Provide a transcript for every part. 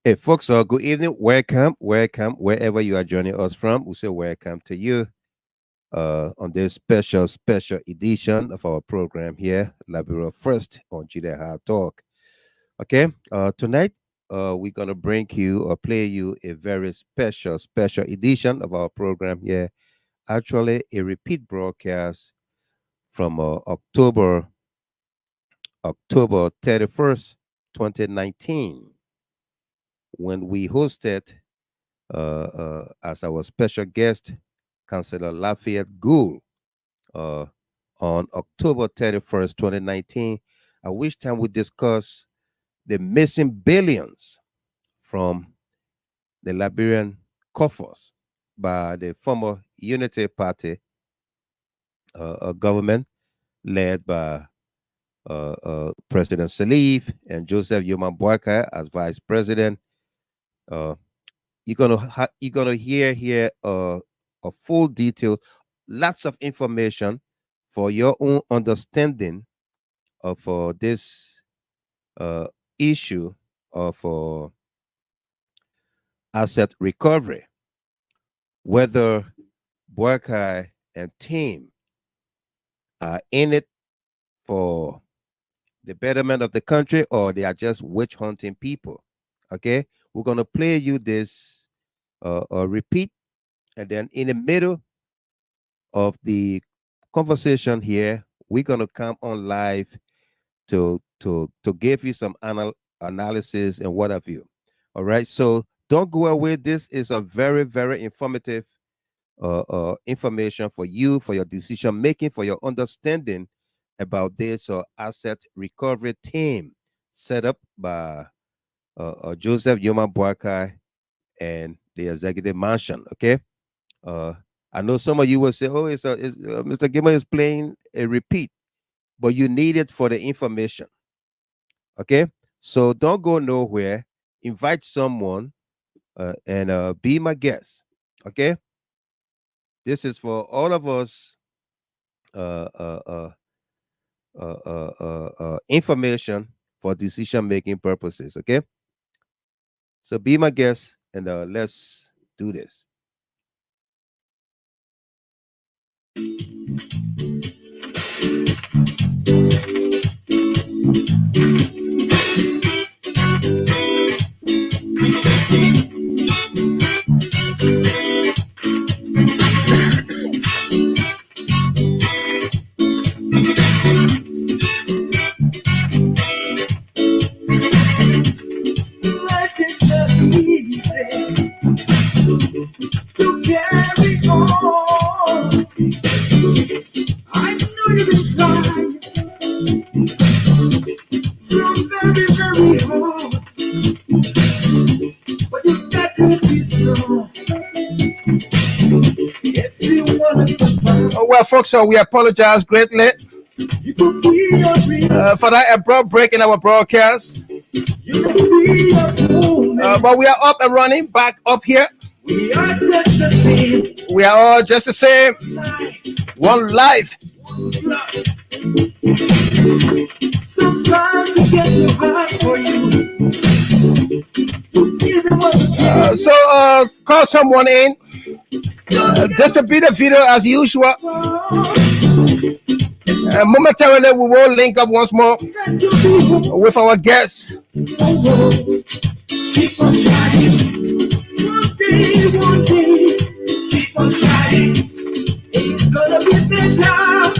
Hey, folks, good evening. Welcome, welcome, wherever you are joining us from. We say welcome to you on this special edition of our program here, Liberia First on Judea Talk. Okay, tonight we're going to bring you or play you a very special edition of our program here. Actually, a repeat broadcast from October 31st, 2019, when we hosted as our special guest, Councillor Lafayette Gould, uh, on October 31st, 2019, at which time we discussed the missing billions from the Liberian coffers by the former Unity Party government led by President SIRLEAF and Joseph Yoman Boakai as vice president. Uh, you're gonna hear here a full detail, lots of information for your own understanding of this uh, issue of asset recovery, whether Boakai and team are in it for the betterment of the country or they are just witch hunting people. Okay, we're gonna play you this repeat, and then in the middle of the conversation here, we're gonna come on live to give you some analysis and what have you. All right, so don't go away. This is a very informative information for you, for your decision making, for your understanding about this asset recovery team set up by Joseph Yoman Boakai and the executive mansion. Okay, uh, I know some of you will say, "Oh, Mr. Gilman is playing a repeat," but you need it for the information. Okay, so don't go nowhere. Invite someone and be my guest. Okay, this is for all of us. Uh, uh, uh, Information for decision making purposes. Okay, so be my guest and let's do this. To carry on. I know you've been trying so very hard, but you got to be strong if you want to survive. Oh, well, folks, so we apologize greatly for that abrupt break in our broadcast. But we are up and running, back up here. We are just the same. We are all just the same. One life. Sometimes it gets hard for you. So call someone in. Distribute the video as usual. Momentarily, we will link up once more with our guests. Keep on trying. One day, keep on trying. It's gonna be better.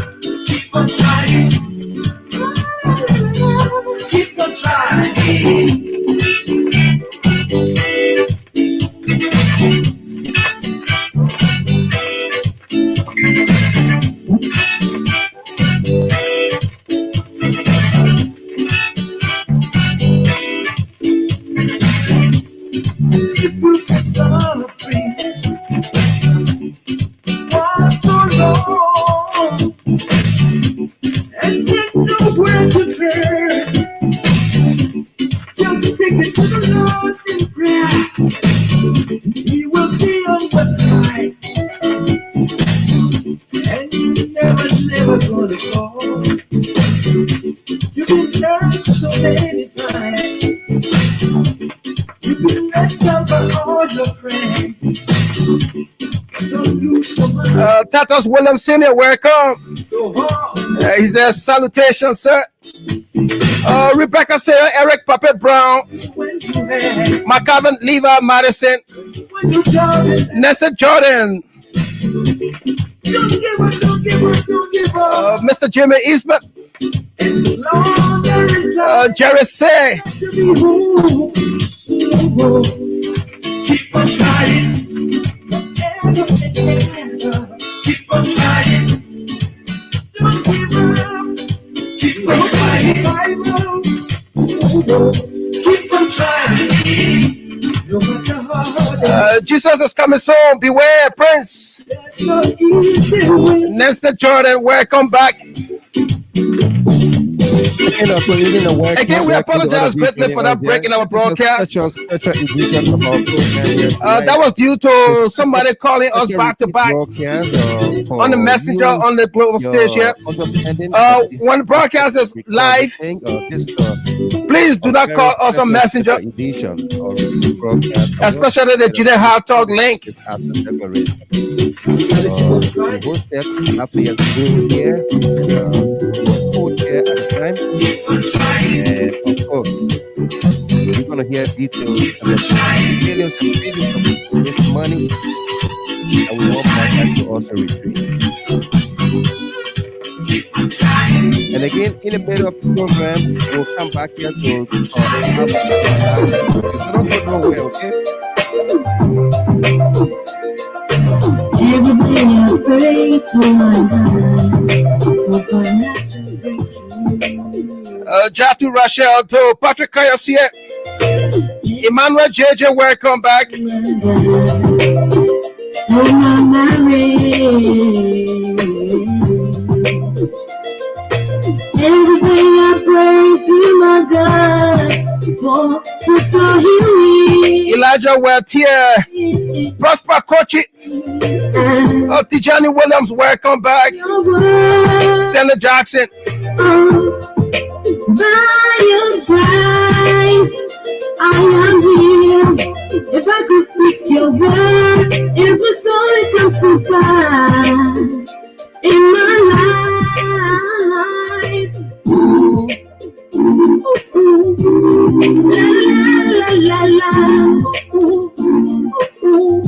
Keep on trying. Keep on trying. And there's nowhere to turn. Just take it to the Lord in prayer. He will be on the side, and he's never gonna fall. You've been hurt so many times. You've been Tatus Williams Sr., welcome. He says, salutations, sir. Rebecca Sayer, Eric Puppet Brown, McCavan Lever Madison, Nessa Jordan, Mr. Jimmy Eastman, Jerry Say. Keep on trying. Keep on trying. Don't give up. Keep on trying. Keep on trying. No matter how. Jesus is coming soon. Beware, Prince. Nestor Jordan, welcome back. Again, we apologize greatly for that break in our broadcast. That was due to somebody calling us back to back on the messenger on the global stage here. When the broadcast is live, please do not call us on messenger, especially the Junior Hard Talk link. And of course, you're going to hear details about billions and billions of this money, and we want that to also retreat. And again, in the middle of the program, we'll come back here to don't go nowhere, okay? Every day I pray to my God for financial breakthrough. Jatu Rachel to Patrick Kayosia, Emmanuel JJ, welcome back. For my marriage, every day I pray to my God for total healing. Elijah Weltier, Prosper Kochi, Tijani Williams, welcome back. Stella Jackson. By your stripes, I am healed. If I could speak your word, it would surely come to pass in my life. Ooh, ooh, ooh, ooh. La la la la. Ooh, ooh, ooh.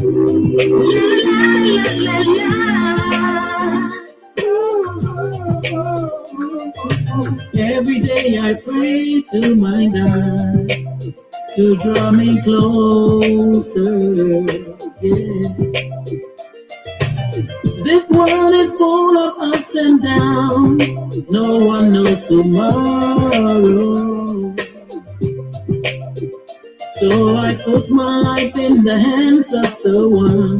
La la la la. Every day I pray to my God to draw me closer. Yeah. This world is full of ups and downs. No one knows tomorrow. So I put my life in the hands of the one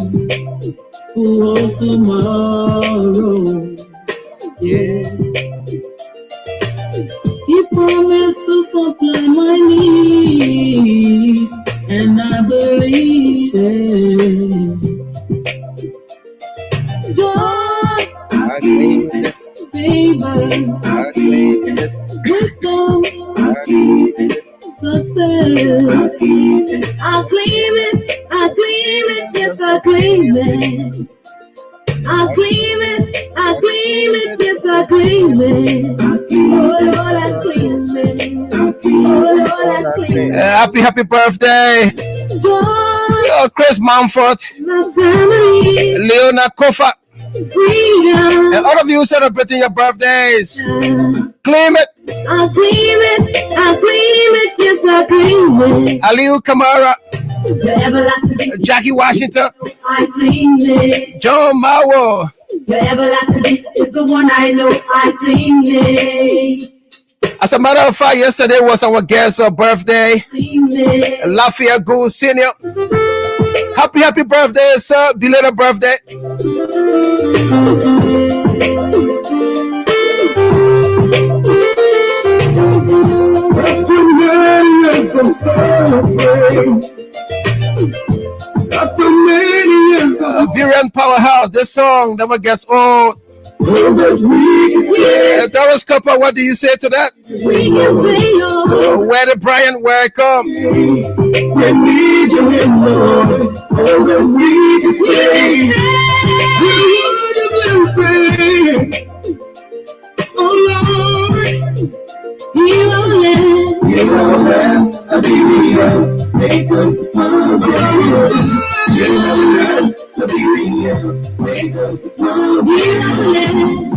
who holds tomorrow. Yeah. He promised to supply my needs, and I believe it. Joy, favor, wisdom, success. I claim it, I claim it, yes I claim it. I claim it, I claim it, yes I claim it. Oh Lord, I claim it. Oh Lord, I claim it. Happy birthday, Chris Mumford, My family, Leona Kofa, freedom, and all of you celebrating your birthdays. Claim it. I claim it, I claim it, yes I claim it. Aliu Kamara, The everlasting Jackie Washington, I claim it. John Mawo. The everlasting peace is the one I know. I claim it. As a matter of fact, yesterday was our guest's birthday, Claim it. Lafayette Gould Sr. Happy birthday, sir. Belated birthday. After many years of suffering, after many years of Viren Powerhouse, this song never gets old. all that we can say, Doris Copper, what do you say to that? we can say, Lord, Where the Brian, welcome. we need you, Lord, all that we can say, we would have Hero land, Liberia, make us smile. Hero land, Liberia, make us smile.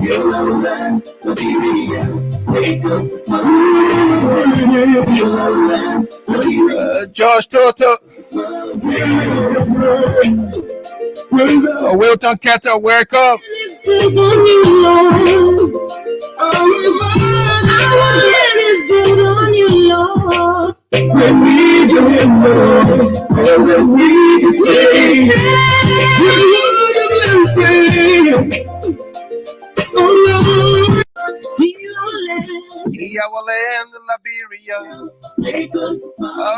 Hero land, Liberia, make us smile. Hero land, Liberia. George Toto. Wilton Carter, welcome. When we do him, Lord, when we can say, oh Lord, He our land, Liberia.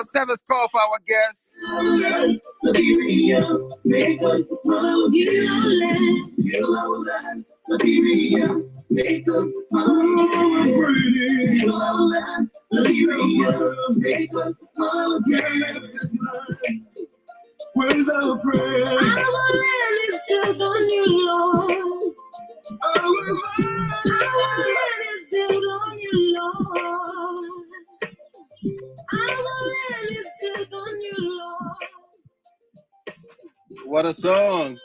Seventh call for our guests. Liberia, make us smile. Heal our land, Liberia, make us smile. Heal our land, Liberia, make us smile. With our prayer, our land is built on you, Lord. Our land is built on you, Lord. Our land is built on you, Lord. What a song.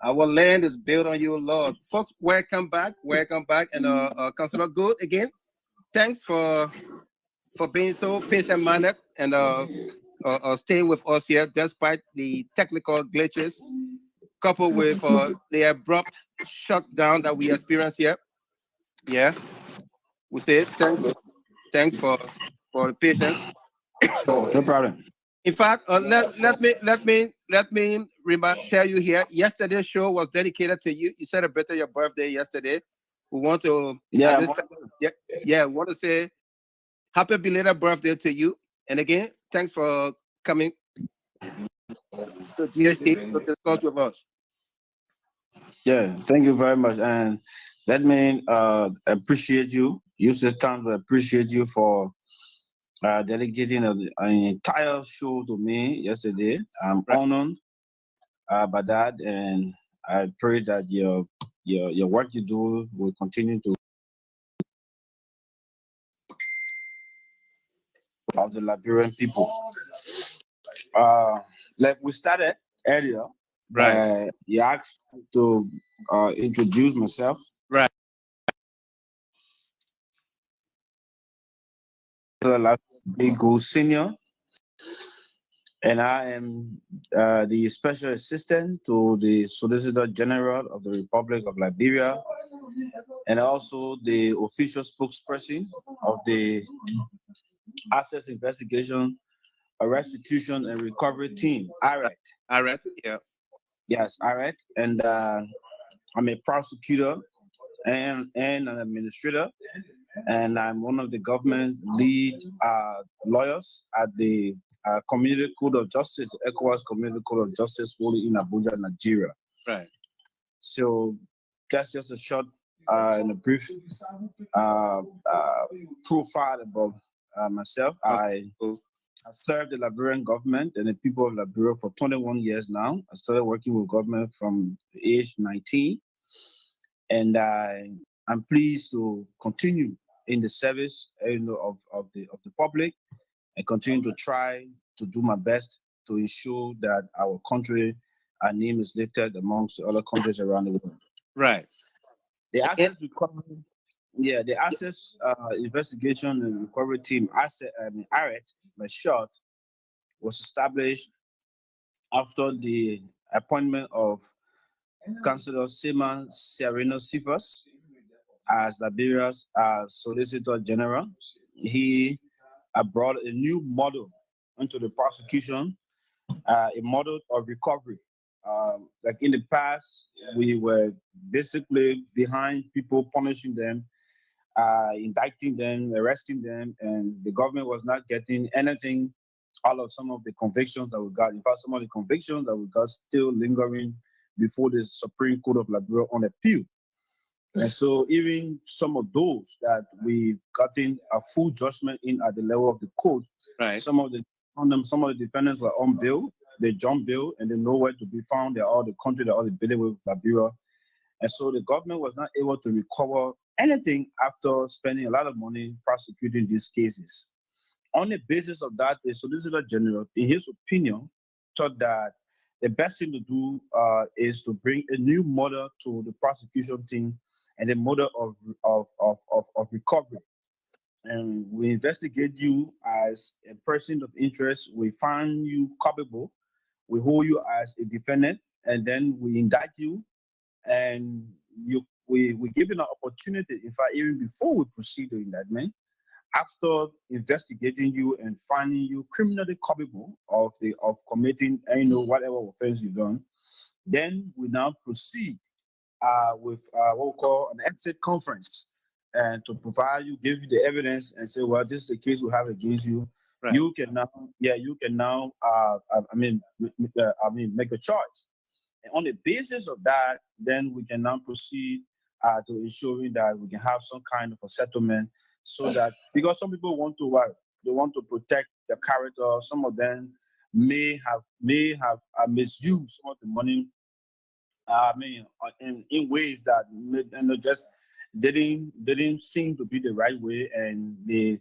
Our land is built on you, Lord. Folks, welcome back. Welcome back. And Councilor Gould, again, thanks for being so patient-minded and staying with us here despite the technical glitches coupled with the abrupt shutdown that we experienced here. Yeah, we say thanks for the patience. No problem. In fact, let me tell you here. Yesterday's show was dedicated to you. You celebrated your birthday yesterday. We want to want to say happy belated birthday to you. And again, thanks for coming to GST to discuss with us. Yeah, thank you very much. And let me appreciate you. Use this time to appreciate you for dedicating an entire show to me yesterday. I'm honored by that, and I pray that your work you do will continue to of the Liberian people. Like we started earlier, right? You asked to introduce myself, right? GOULD Senior, and I am the Special Assistant to the Solicitor General of the Republic of Liberia, and also the official spokesperson of the Assets Investigation, Restitution and Recovery Team, ARET. ARET, yeah. Yes, ARET, and I'm a prosecutor and an administrator, and I'm one of the government lead lawyers at the Community Code of Justice, ECOWAS Community Code of Justice, holding in Abuja, Nigeria. Right. So that's just a short and a brief profile about myself. I've served the Liberian government and the people of Liberia for 21 years now. I started working with government from age 19, and I'm pleased to continue in the service, of the public, and continue to try to do my best to ensure that our country, our name is lifted amongst the other countries around the world. Right. The assets recovery, the assets investigation and recovery team, ARET, by short, was established after the appointment of Councillor Seaman Sereno Sifas as Liberia's Solicitor General. He brought a new model into the prosecution, a model of recovery. Like in the past, we were basically behind people, punishing them, indicting them, arresting them, and the government was not getting anything out of some of the convictions that we got. In fact, some of the convictions that we got still lingering before the Supreme Court of Liberia on appeal. And so even some of those that we've gotten a full judgment in at the level of the court, right. Some of the defendants were on bail, they jumped bail, and they're nowhere to be found. They're all the country, they're all the building with Liberia. And so the government was not able to recover anything after spending a lot of money prosecuting these cases. On the basis of that, the Solicitor General, in his opinion, thought that the best thing to do is to bring a new model to the prosecution team and a model of recovery. And we investigate you as a person of interest. We find you culpable. We hold you as a defendant, and then we indict you. And we give you an opportunity. In fact, even before we proceed to indictment, after investigating you and finding you criminally culpable of committing whatever offense you've done, then we now proceed with what we call an exit conference, and to provide you, give you the evidence, and say, well, this is the case we have against you. Right. You can now, make a choice. And on the basis of that, then we can now proceed to ensuring that we can have some kind of a settlement, so that, because some people want to protect their character. Some of them may have misused some of the money. In ways that just didn't seem to be the right way, and they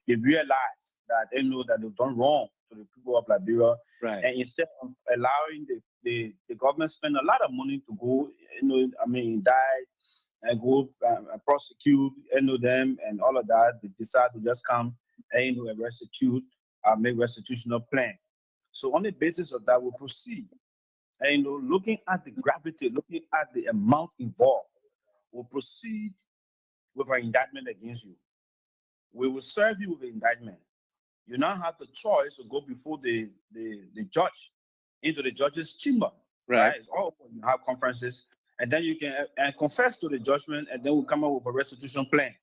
realize that they know that they've done wrong to the people of Liberia. Right. And instead of allowing the government spend a lot of money to go, die and go prosecute, them and all of that, they decide to just come and make restitutional plan. So on the basis of that, we proceed. And looking at the gravity, looking at the amount involved, we'll proceed with an indictment against you. We will serve you with an indictment. You now have the choice to go before the judge, into the judge's chamber. Right. It's all open. You have conferences, and then you can confess to the judgment, and then we come up with a restitution plan.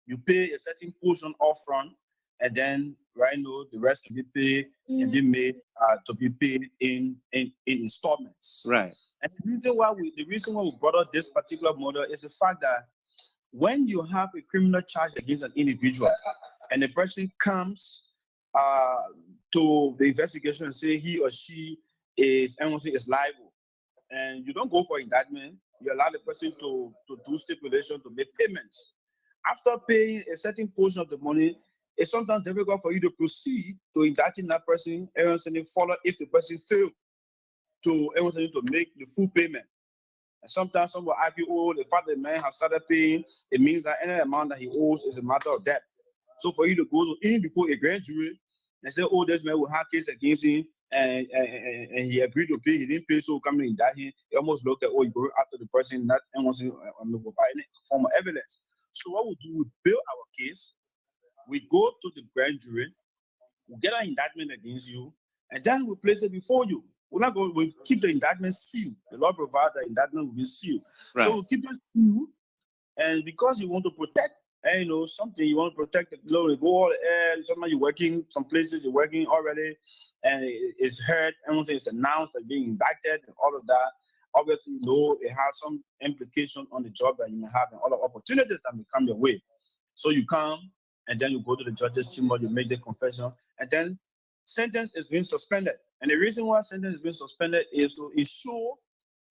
You pay a certain portion upfront, and then the rest can be paid, can be made to be paid in installments. Right. And the reason why we brought up this particular model is the fact that when you have a criminal charge against an individual, and the person comes to the investigation and say he or she is liable, and you don't go for indictment, you allow the person to do stipulation, to make payments. After paying a certain portion of the money, it's sometimes difficult for you to proceed to indicting that person, follow if the person failed to make the full payment. And sometimes some will argue, the fact that the man has started paying, it means that any amount that he owes is a matter of debt. So for you to go to even before a grand jury and say, this man will have case against him, and he agreed to pay, he didn't pay, so come and indict him. He almost looked at, you go after the person, not provide any form of evidence. So what we do, we build our case, we go to the grand jury, we get an indictment against you, and then we place it before you. We keep the indictment sealed. The law provides that indictment will be sealed. Right. So we keep it sealed, and because you want to protect, something, you want to protect the law, you go all the air. Sometimes you're working, some places you're working already, and it's heard, it's announced that being indicted, and all of that. Obviously, it has some implication on the job that you may have and all the opportunities that may come your way. So you come, and then you go to the judge's chamber, you make the confession, and then sentence is being suspended. And the reason why sentence is being suspended is to ensure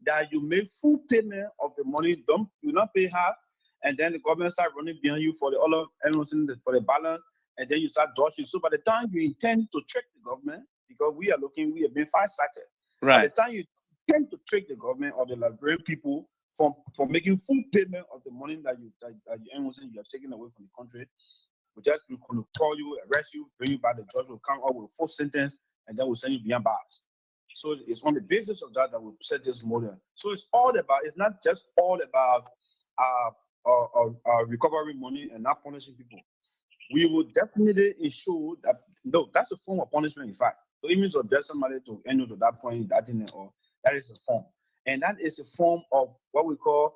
that you make full payment of the money. You not pay half, and then the government start running behind you for the other, for the balance, and then you start dodging. So by the time you intend to trick the government, because we are being farsighted. Right. By the time you intend to trick the government or the Liberian people for making full payment of the money that you are taking away from the country, we're going to call you, arrest you, bring you back. The judge will come up with a full sentence, and then we'll send you behind bars. So it's on the basis of that we set this model. So it's not just all about recovering money and not punishing people. We will definitely ensure that that's a form of punishment, in fact. So it means to get somebody to end to that point, that is a form. And that is a form of what we call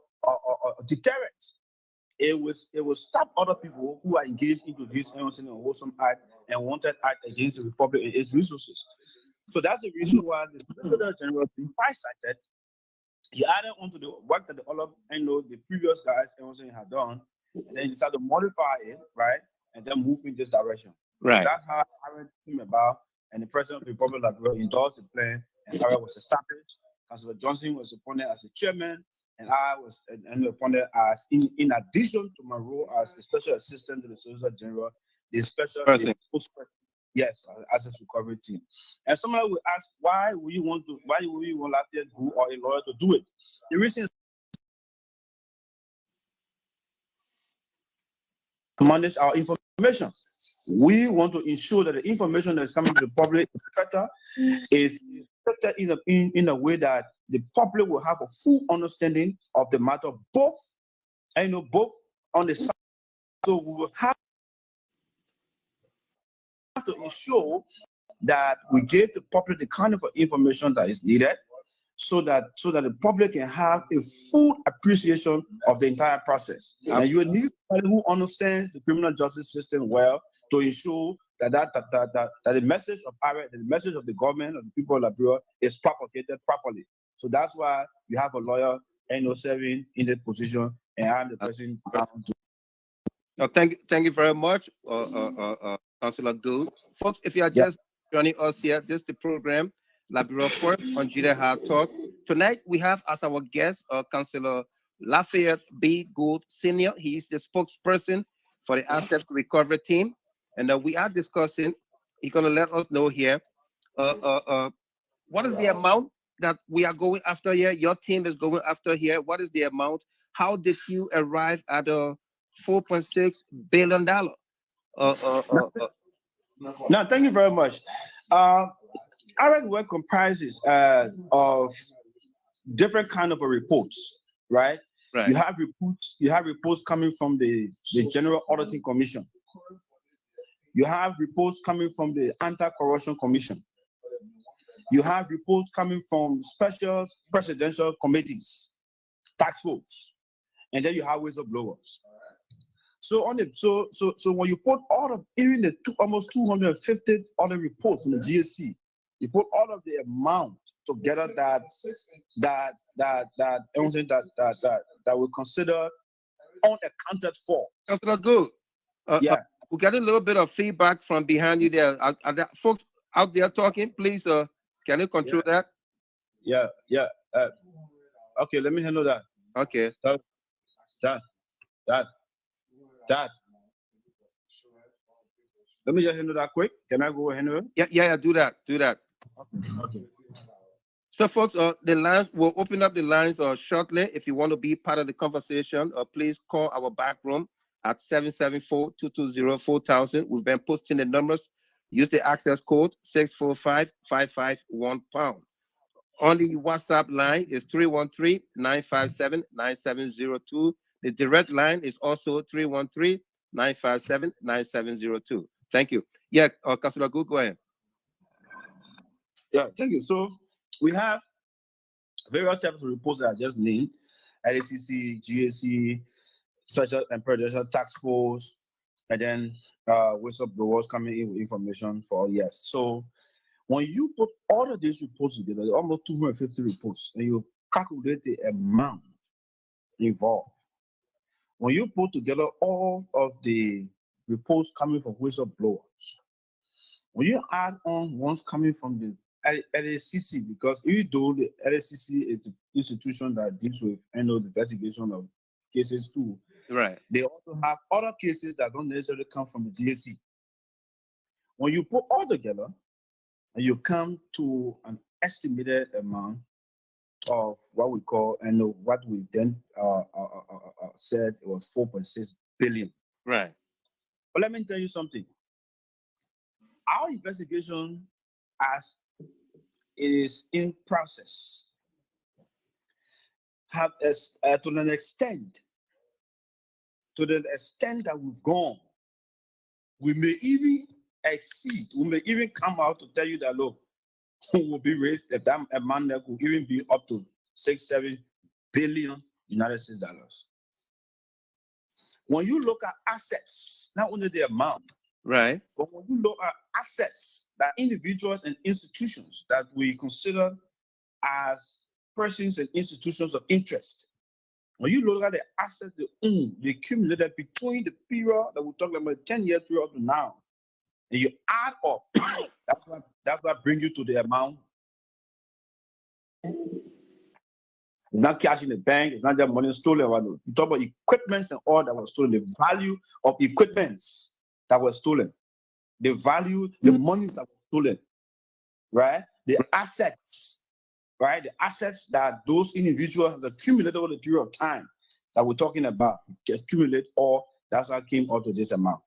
deterrence. It will stop other people who are engaged into this unwholesome act and wanted act against the Republic and its resources. So that's the reason why the Solicitor General has been farsighted. He added onto the work that the previous guys had done, and then he decided to modify it, right, and then move in this direction. Right. So that's how Harriet came about, and the President of the Republic of Liberia endorsed the plan, and Harriet was established. Councillor Johnson was appointed as the chairman, and I was appointed as, in addition to my role as the special assistant to the Solicitor General, the special spokesperson, yes, Asset Recovery Team. And somebody will ask, why would you want Lafayette Gould or a lawyer to do it? The reason is to manage our information. We want to ensure that the information that is coming to the public is protected in a way that the public will have a full understanding of the matter, both on the side. So we will have to ensure that we give the public the kind of information that is needed, so that the public can have a full appreciation of the entire process. And you need somebody who understands the criminal justice system well to ensure that the message of the message of the government, of the people of Liberia, is propagated properly. So that's why we have a lawyer serving in that position, and I'm the person. Thank you very much, Councillor Gould. Folks, if you are just joining us here, this is the program Liberia First on Judea Hard Talk. Tonight we have as our guest Councillor Lafayette B. Gould Sr. He is the spokesperson for the Asset Recovery Team, and we are discussing. He's going to let us know here what is the amount that we are going after here. Your team is going after here. What is the amount? How did you arrive at $4.6 billion? No, thank you very much. Our work comprises of different kind of reports, right? You have reports coming from the General Auditing Commission. You have reports coming from the Anti-Corruption Commission. You have reports coming from special presidential committees, task force, and then you have whistleblowers. So when you put all of even the almost 250 other reports from the GSC, you put all of the amount together that we consider unaccounted for. Councillor Gould, we're getting a little bit of feedback from behind you there. Are there folks out there talking? Please, can you control that? Yeah. Okay, let me handle that. Okay. Dad. Let me just handle that quick. Can I go handle it? Yeah. Do that. Okay. So, folks, the lines will open up the lines shortly. If you want to be part of the conversation, please call our back room at 774-220-4000. We've been posting the numbers. Use the access code 645-551#. Only WhatsApp line is 313-957-9702. The direct line is also 313-957-9702. Thank you. Yeah, Councillor Gould, go ahead. Yeah, thank you. So we have various types of reports that I just named: LACC, GAC, Special and Presidential Task Force, and then whistleblowers coming in with information for yes. So when you put all of these reports together, almost 250 reports, and you calculate the amount involved, when you put together all of the reports coming from whistleblowers, when you add on ones coming from the LACC, because even though the LACC is the institution that deals with the investigation of cases too, right? They also have other cases that don't necessarily come from the GSC. When you put all together, and you come to an estimated amount of what we call, and what we then said it was 4.6 billion. Right. But let me tell you something. Our investigation, as it is in process, have to the extent that we've gone, we may even exceed. We may even come out to tell you that look, will be raised that amount that could even be up to 6-7 billion United States dollars. When you look at assets, not only the amount, right, but when you look at assets that individuals and institutions that we consider as persons and institutions of interest, when you look at the assets they own, they accumulated between the period that we're talking about, 10 years period up to now, and you add up, that's what brings you to the amount. It's not cash in the bank. It's not just money stolen. You talk about equipments and all that was stolen. The value of equipments that were stolen. The value, the money that was stolen. Right? The assets. Right? The assets that those individuals have accumulated over the period of time that we're talking about. Accumulate all. That's how it came up to this amount.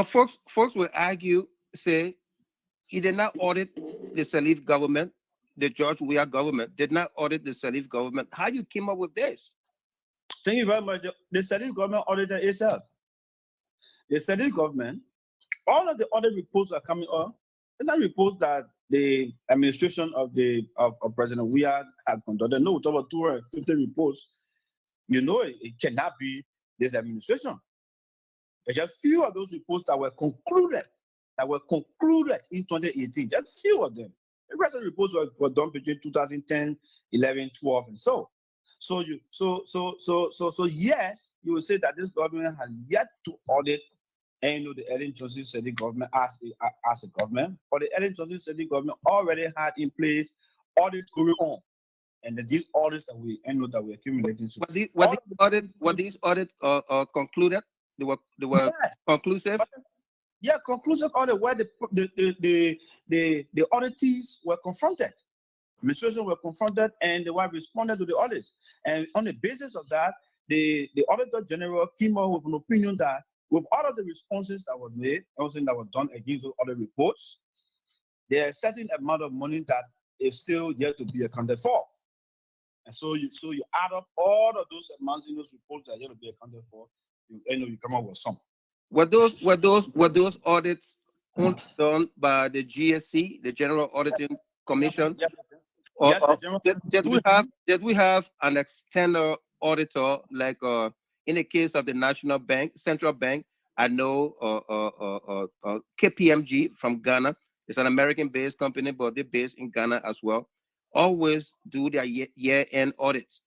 Folks will argue, say, he did not audit the SIRLEAF government. The George Weah government did not audit the SIRLEAF government. How you came up with this? Thank you very much. The SIRLEAF government audited itself. The SIRLEAF government, all of the audit reports are coming up. And that report that the administration of President Weah had conducted. No, it's over 250 reports. You know, it cannot be this administration. There's just few of those reports that were concluded in 2018. Just few of them. The rest of the reports were done between 2010, 11, 12, and so. So yes, you will say that this government has yet to audit the Ellen Johnson SIRLEAF government as a government, but the Ellen Johnson SIRLEAF government already had in place audits going on, and these audits that we accumulating. So were these audits concluded? They were yes. Conclusive. Yeah, conclusive audit where the auditees were confronted, administration were confronted, and they were responded to the audits. And on the basis of that, the Auditor General came up with an opinion that with all of the responses that were made, everything that was done against those audit reports, there is a certain amount of money that is still yet to be accounted for. And so you add up all of those amounts in those reports that are yet to be accounted for, you come up with some. Were those audits done by the GSC, the General Auditing Commission? Yes, did we have an external auditor like in the case of the National Bank, Central Bank? I know KPMG from Ghana. It's an American-based company, but they're based in Ghana as well. Always do their year-end audits.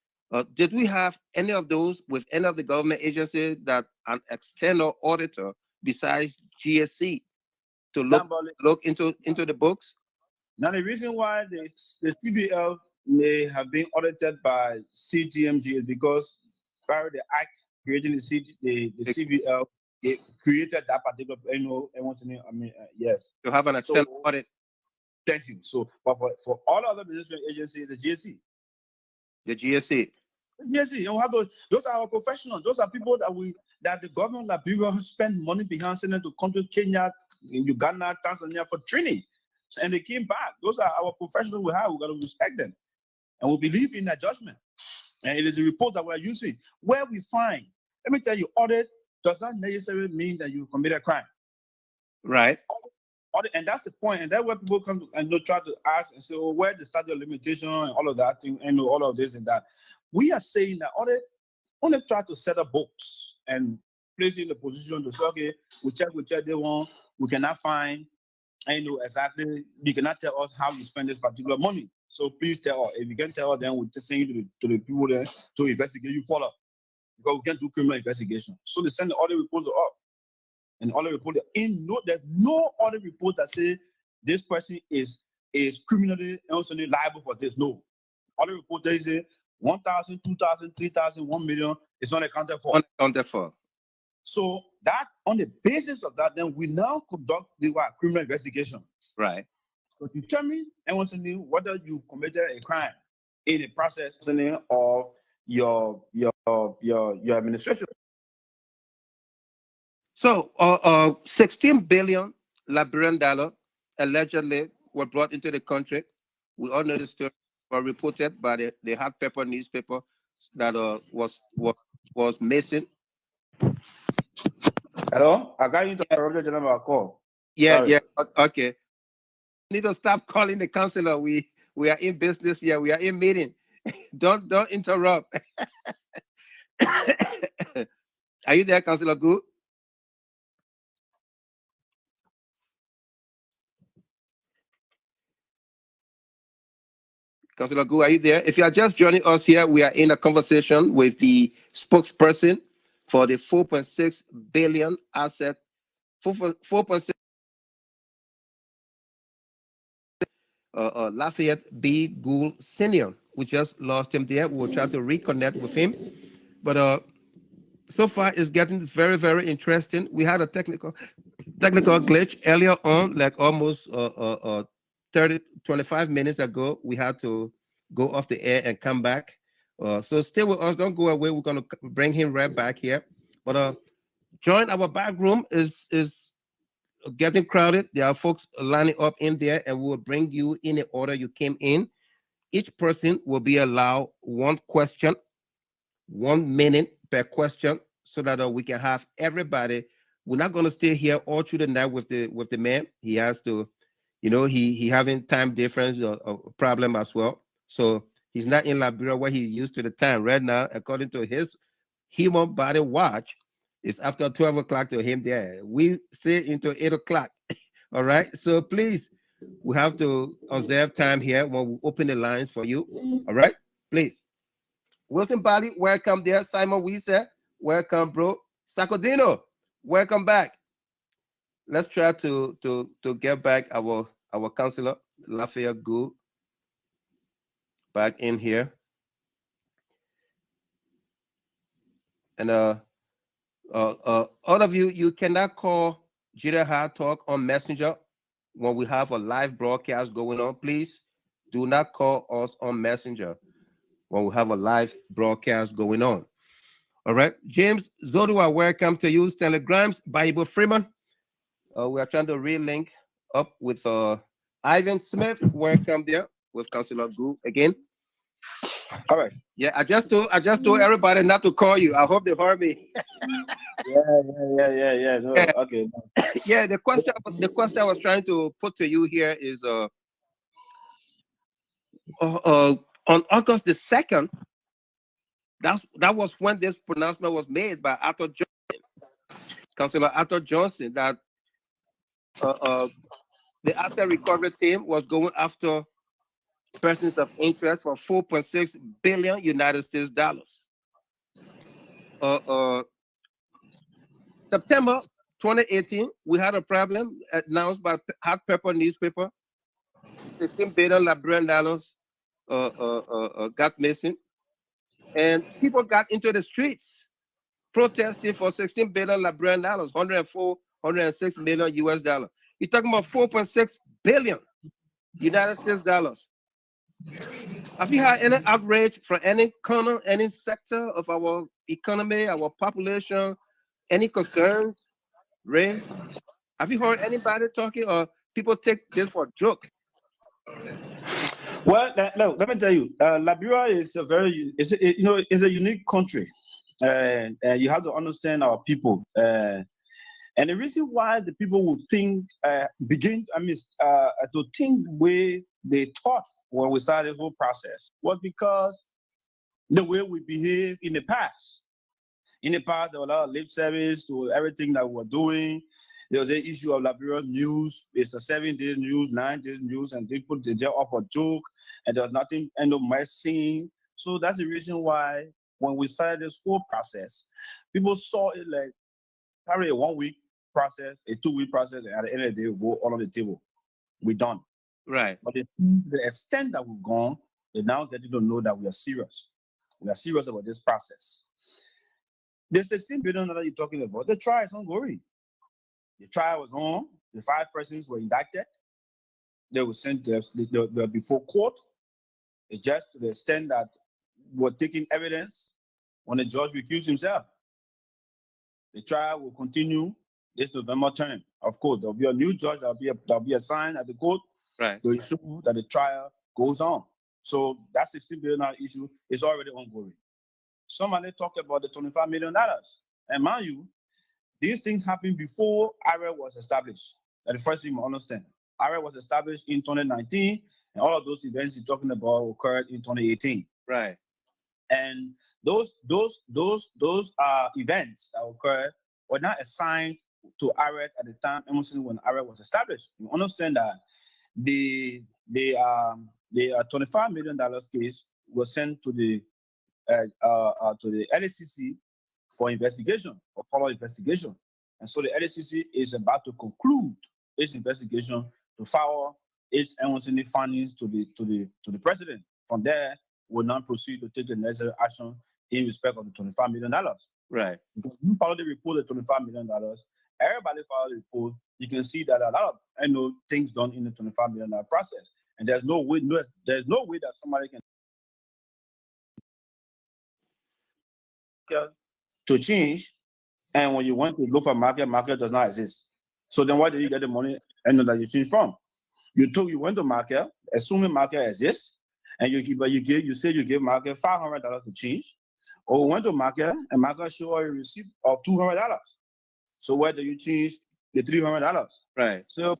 Did we have any of those with any of the government agencies that an external auditor besides GSC to look into the books? Now, the reason why the CBL may have been audited by CGMG is because prior to the act creating the CBL, it created that particular, yes. To have an external audit. Thank you. So, but for all other ministry agencies, the GSC. The GSC. Yes, you have those are our professionals. Those are people that the government of Liberia spent money behind sending to countries, Kenya, Uganda, Tanzania for training. And they came back. Those are our professionals we have. We got to respect them. And we believe in their judgment. And it is a report that we're using. Where we find, let me tell you, audit does not necessarily mean that you committed a crime. Right. Audit, and that's the point. And that's where people come to, and try to ask and say, oh, where the statute of limitation and all of that thing, and all of this and that. We are saying that audit only try to set up books and place in the position to say, okay, we check they want, we cannot find, I know exactly, you cannot tell us how you spend this particular money. So please tell us. If you can tell us, then we'll just send you to the people there to investigate you follow. Because we can't do criminal investigation. So they send the audit reports up. And audit report, there's no audit report that say this person is criminally liable for this. No. Audit report they say 1,000, 2,000, 3,000, 1 million is not accounted for. Unaccounted for. So that on the basis of that, then we now conduct the criminal investigation. Right. So determine whether you committed a crime in the process of your administration. So 16 billion Liberian dollar allegedly were brought into the country. We all know the story were reported by the hot pepper newspaper that was missing. Hello, I got you to interrupt the number call. Yeah, sorry. Yeah, okay. Need to stop calling the councillor. We are in business here. We are in meeting. Don't interrupt. Are you there, Councillor Gu? Councillor Gu, are you there? If you are just joining us here, we are in a conversation with the spokesperson for the 4.6 billion asset, 4.6 Lafayette B. Gould Senior. We just lost him there. We'll try to reconnect with him. But so far it's getting very, very interesting. We had a technical glitch earlier on, like almost 30, 25 minutes ago. We had to go off the air and come back. So stay with us. Don't go away. We're going to bring him right back here. But join our back room is getting crowded. There are folks lining up in there, and we'll bring you in the order you came in. Each person will be allowed one question, 1 minute per question, so that we can have everybody. We're not going to stay here all through the night with the man. He has to, he having time difference or problem as well. So he's not in Liberia where he's used to the time right now. According to his human body watch, it's after 12 o'clock to him there. We stay into 8 o'clock. All right. So please, we have to observe time here when we open the lines for you. All right. Please. Wilson Bali, welcome there. Simon Weezer, welcome, bro. Sacodino, welcome back. Let's try to get back our counselor, Lafayette Gould, back in here. And all of you, you cannot call Jada Hard Talk on Messenger when we have a live broadcast going on. Please do not call us on Messenger when we have a live broadcast going on. All right, James Zodua, welcome to you. Stanley Grimes, Bible Freeman. We are trying to relink up with Ivan Smith. Welcome there with Councilor Gould again. All right. Yeah, I just told everybody not to call you. I hope they heard me. Yeah. No, Yeah. okay. Yeah, the question I was trying to put to you here is on August the 2nd, that was when this pronouncement was made by Arthur Johnson, Councillor Arthur Johnson, that the asset recovery team was going after persons of interest for 4.6 billion United States dollars. September 2018, we had a problem announced by Hot Pepper newspaper. 16 billion Liberian dollars got missing, and people got into the streets protesting for 16 billion Liberian dollars, 104, 106 million US dollars. You're talking about 4.6 billion United States dollars. Have you had any outrage from any corner, any sector of our economy, our population, any concerns raised? Have you heard anybody talking, or people take this for a joke? Well, look, let me tell you, Liberia is is a unique country. You have to understand our people. And the reason why the people would think, to think the way they thought when we started this whole process was because the way we behaved in the past. In the past, there was a lot of lip service to everything that we were doing. There was the issue of Liberian news. It's the 7 days news, 9 days news, and they put the jail up a joke, and there was nothing, and no messing. So that's the reason why when we started this whole process, people saw it like probably a 1 week process, a 2 week process, and at the end of the day, we go all on the table. We're done. Right. But the extent that we've gone, they now getting to know that we are serious. We are serious about this process. The 16 billion that you're talking about, the trial is ongoing. The trial was on. The 5 persons were indicted. They were sent they were before court. Just to the extent that we're taking evidence when the judge recused himself. The trial will continue this November term. Of course, there'll be a new judge that'll be assigned at the court to ensure that the trial goes on. So that 16 billion issue is already ongoing. Somebody talked about the $25 million. And mind you, these things happened before IRA was established. That's the first thing you understand. IRA was established in 2019, and all of those events you're talking about occurred in 2018. Right. And those events that occurred were not assigned to IRA at the time, when IRA was established. You understand that the $25 million case was sent to the LACC for investigation, for follow investigation. And so the LACC is about to conclude its investigation to file its findings to the president. From there, will not proceed to take the necessary action in respect of the $25 million. Right. Because you follow the report, the $25 million, everybody follow the report. You can see that a lot of things done in the $25 million process. And there's no way that somebody can to change. And when you want to look for market does not exist. So then why do you get the money that you change from? You went to market, assuming market exists, and you say you give market $500 to change, or went to market and market show a receipt of $200. So where do you change the $300? Right. So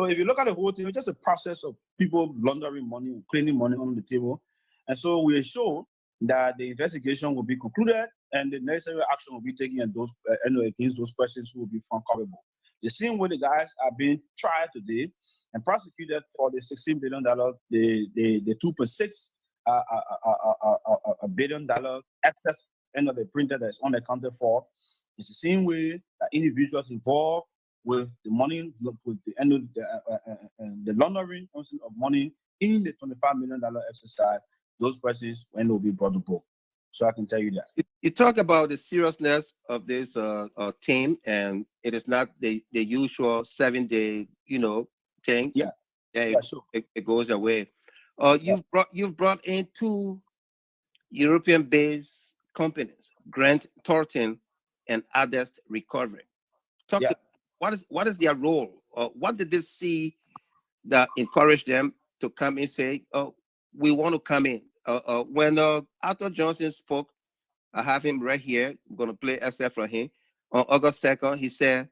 if you look at the whole thing, it's just a process of people laundering money, cleaning money on the table. And so we show that the investigation will be concluded and the necessary action will be taken against those persons who will be found culpable. The same way the guys are being tried today and prosecuted for the $16 billion, the $2.6 billion excess the printer that's unaccounted for. It's the same way that individuals involved with the money, with the laundering of money in the $25 million exercise, those persons will be brought to book. So I can tell you that. You talk about the seriousness of this team, and it is not the usual 7-day, thing. Yeah, sure. It goes away. You've brought in 2 European-based companies, Grant Thornton and Adest Recovery. What is their role? What did they see that encouraged them to come and say, "Oh, we want to come in"? When Arthur Johnson spoke, I have him right here. I'm going to play excerpt from him. On August 2nd, he said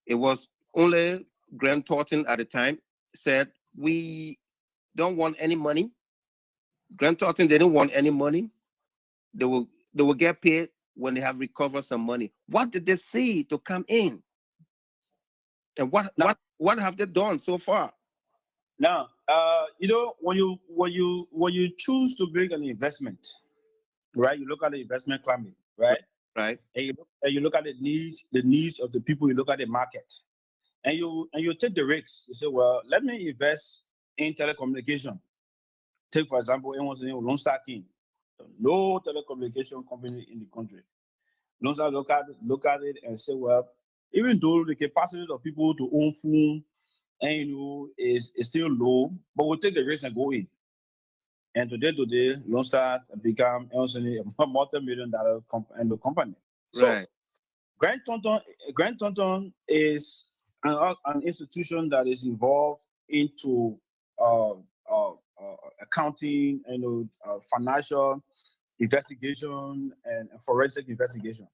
it was only Grant Thornton at the time said, "We don't want any money." Grant Thornton, they didn't want any money. They will get paid when they have recovered some money. What did they see to come in? And what have they done so far? Now, when you choose to bring an investment, right? You look at the investment climate, right? Right. And you look at the needs of the people. You look at the market, and you take the risks. You say, well, let me invest in telecommunication. Take for example, anyone's name Lone Star King. No telecommunication company in the country. Lone Star look at it and say, well, even though the capacity of people to own phone is still low, but we'll take the risk and go in. And today, Lone Star become a multi-million-dollar company. Right. So Grant Thornton is an institution that is involved into accounting, financial investigation and forensic investigation,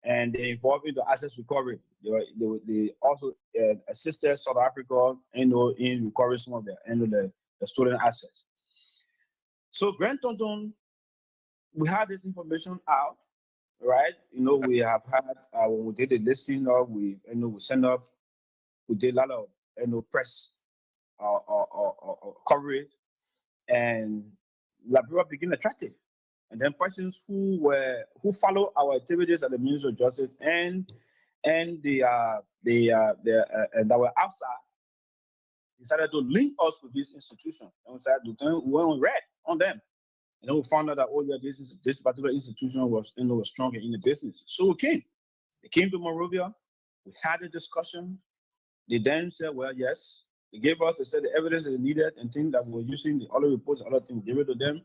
and they involved in the asset recovery. They also assisted South Africa, in recovering some of the stolen assets. So Grant Thornton, we had this information out, right? We have had when we did the listing of we did a lot of press coverage, and Liberia became attractive. And then persons who follow our activities at the Ministry of Justice and that were outside decided to link us with this institution. And we started to read on them. And then we found out that, oh yeah, this particular institution was stronger in the business. So we came. They came to Monrovia. We had a discussion. They then said, well, yes. They said the evidence they needed and things that we were using, the other reports, other things, we gave it to them.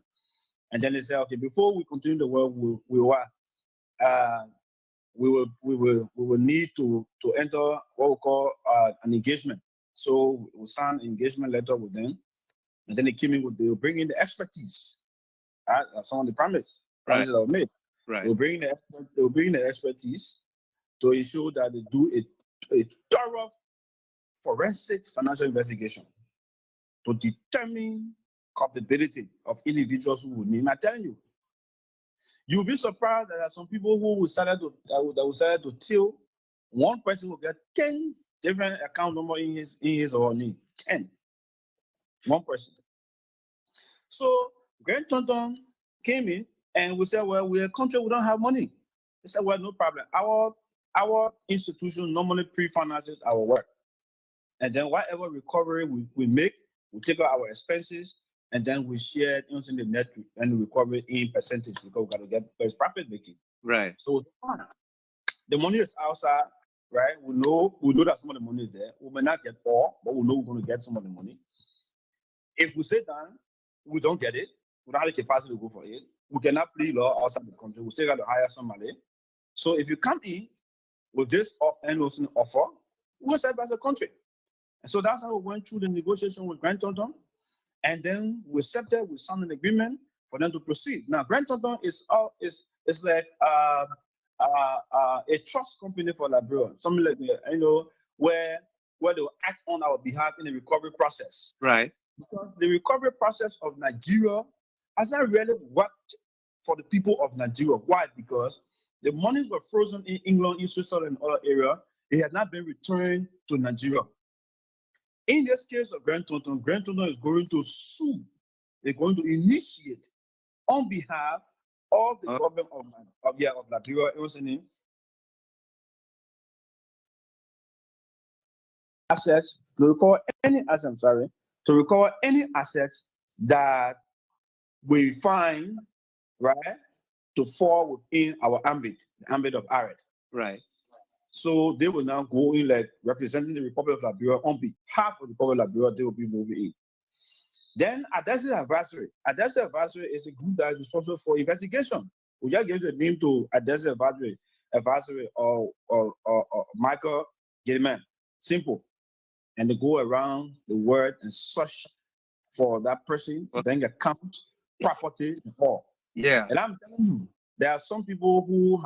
And then they said, okay, before we continue the work, we will need to enter what we call an engagement. So we signed an engagement letter with them. And then they will bring in the expertise. Some of the promises that were made. Right. They'll bring the expertise to ensure that they do a thorough forensic financial investigation to determine culpability of individuals who would name. I'm telling you, you'll be surprised that there are some people who will start to till one person will get 10 different account number in his or her name. 10. One person. So Grant Thornton came in and we said, well, we're a country, we don't have money. They said, well, no problem. Our institution normally pre-finances our work. And then whatever recovery we make, we take out our expenses, and then we shared using the net and recovery in percentage because we got to get first profit making. Right. So it's fun. The money is outside, right? We know that some of the money is there. We may not get all, but we know we're going to get some of the money. If we sit down, we don't get it. We don't have the capacity to go for it. We cannot play law outside the country. We still got to hire somebody. So if you come in with this NOC offer, we'll serve as a country. And so that's how we went through the negotiation with Grant Thornton. And then we accepted, we signed an agreement for them to proceed. Now, Grant Thornton is like a trust company for Liberia, something like where they will act on our behalf in the recovery process. Right. Because the recovery process of Nigeria has not really worked for the people of Nigeria. Why? Because the monies were frozen in England, in Switzerland, and other areas. It had not been returned to Nigeria. In this case of Grant Thornton is going to sue. They're going to initiate on behalf of the government of Liberia. What's the name? Assets to recover any assets. I'm sorry, to recover any assets that we find right to fall within our ambit, the ambit of ARET. Right. So they will now go in like representing the Republic of Liberia on behalf of the Republic of Liberia. They will be moving in. Then Adesse's Advisory. Adesse's Advisory is a group that is responsible for investigation. We just gave the name to Adesse's Advisory or Michael Gilman. Simple. And they go around the world and search for that person, then account, property, and all. Yeah. And I'm telling you, there are some people who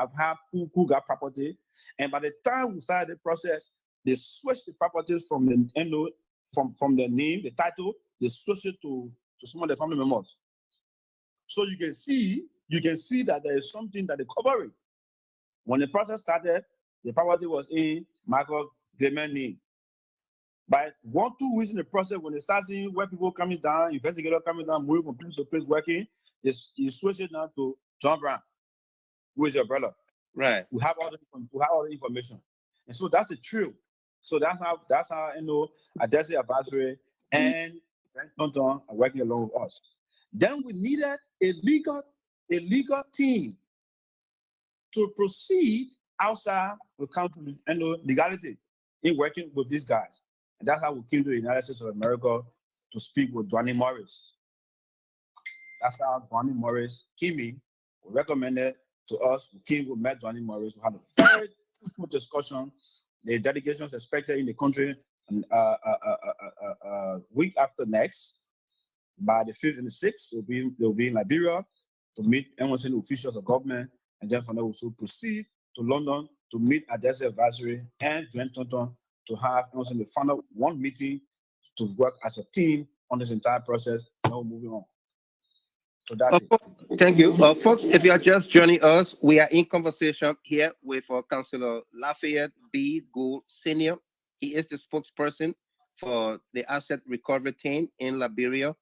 who got property, and by the time we started the process, they switched the properties from the from the name, the title, they switched it to some of the family members. So you can see that there is something that they're covering. When the process started, the property was in Michael Clement name. By 1-2 weeks in the process, when they start seeing where people coming down, investigators coming down, moving from place to place working, you switch it now to John Brown, who is your brother. Right. We have all the information, and so that's the truth. So that's how Adesse's Advisory and Grant Thornton are working along with us. Then we needed a legal team to proceed outside the country and legality in working with these guys. And that's how we came to the United States of America to speak with Johnny Morris. That's how Johnny Morris came in. We recommended to us. We met Johnny Morris. We had a very fruitful discussion. The delegation is expected in the country week after next. By the 5th and the 6th, they'll be in Liberia to meet NYC officials of government, and then from there we'll proceed to London to meet Adesse's Advisory and Grant Thornton to have the final one meeting to work as a team on this entire process. Now moving on. So that's it. Thank you. Folks, if you are just joining us, we are in conversation here with Councillor Lafayette B. Gould Sr. He is the spokesperson for the asset recovery team in Liberia,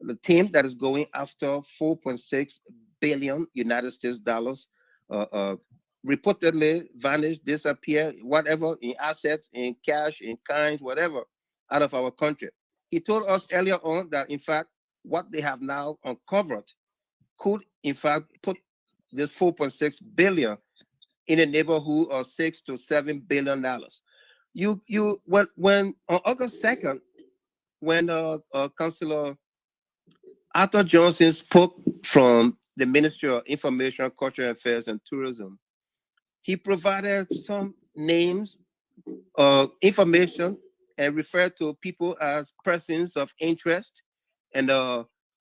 the team that is going after 4.6 billion United States dollars, reportedly vanished, disappeared, whatever, in assets, in cash, in kinds, whatever, out of our country. He told us earlier on that, in fact, what they have now uncovered could, in fact, put this 4.6 billion in the neighborhood of $6 to $7 billion. When on August 2nd, when Councillor Arthur Johnson spoke from the Ministry of Information, Cultural Affairs, and Tourism, he provided some names, information, and referred to people as persons of interest, and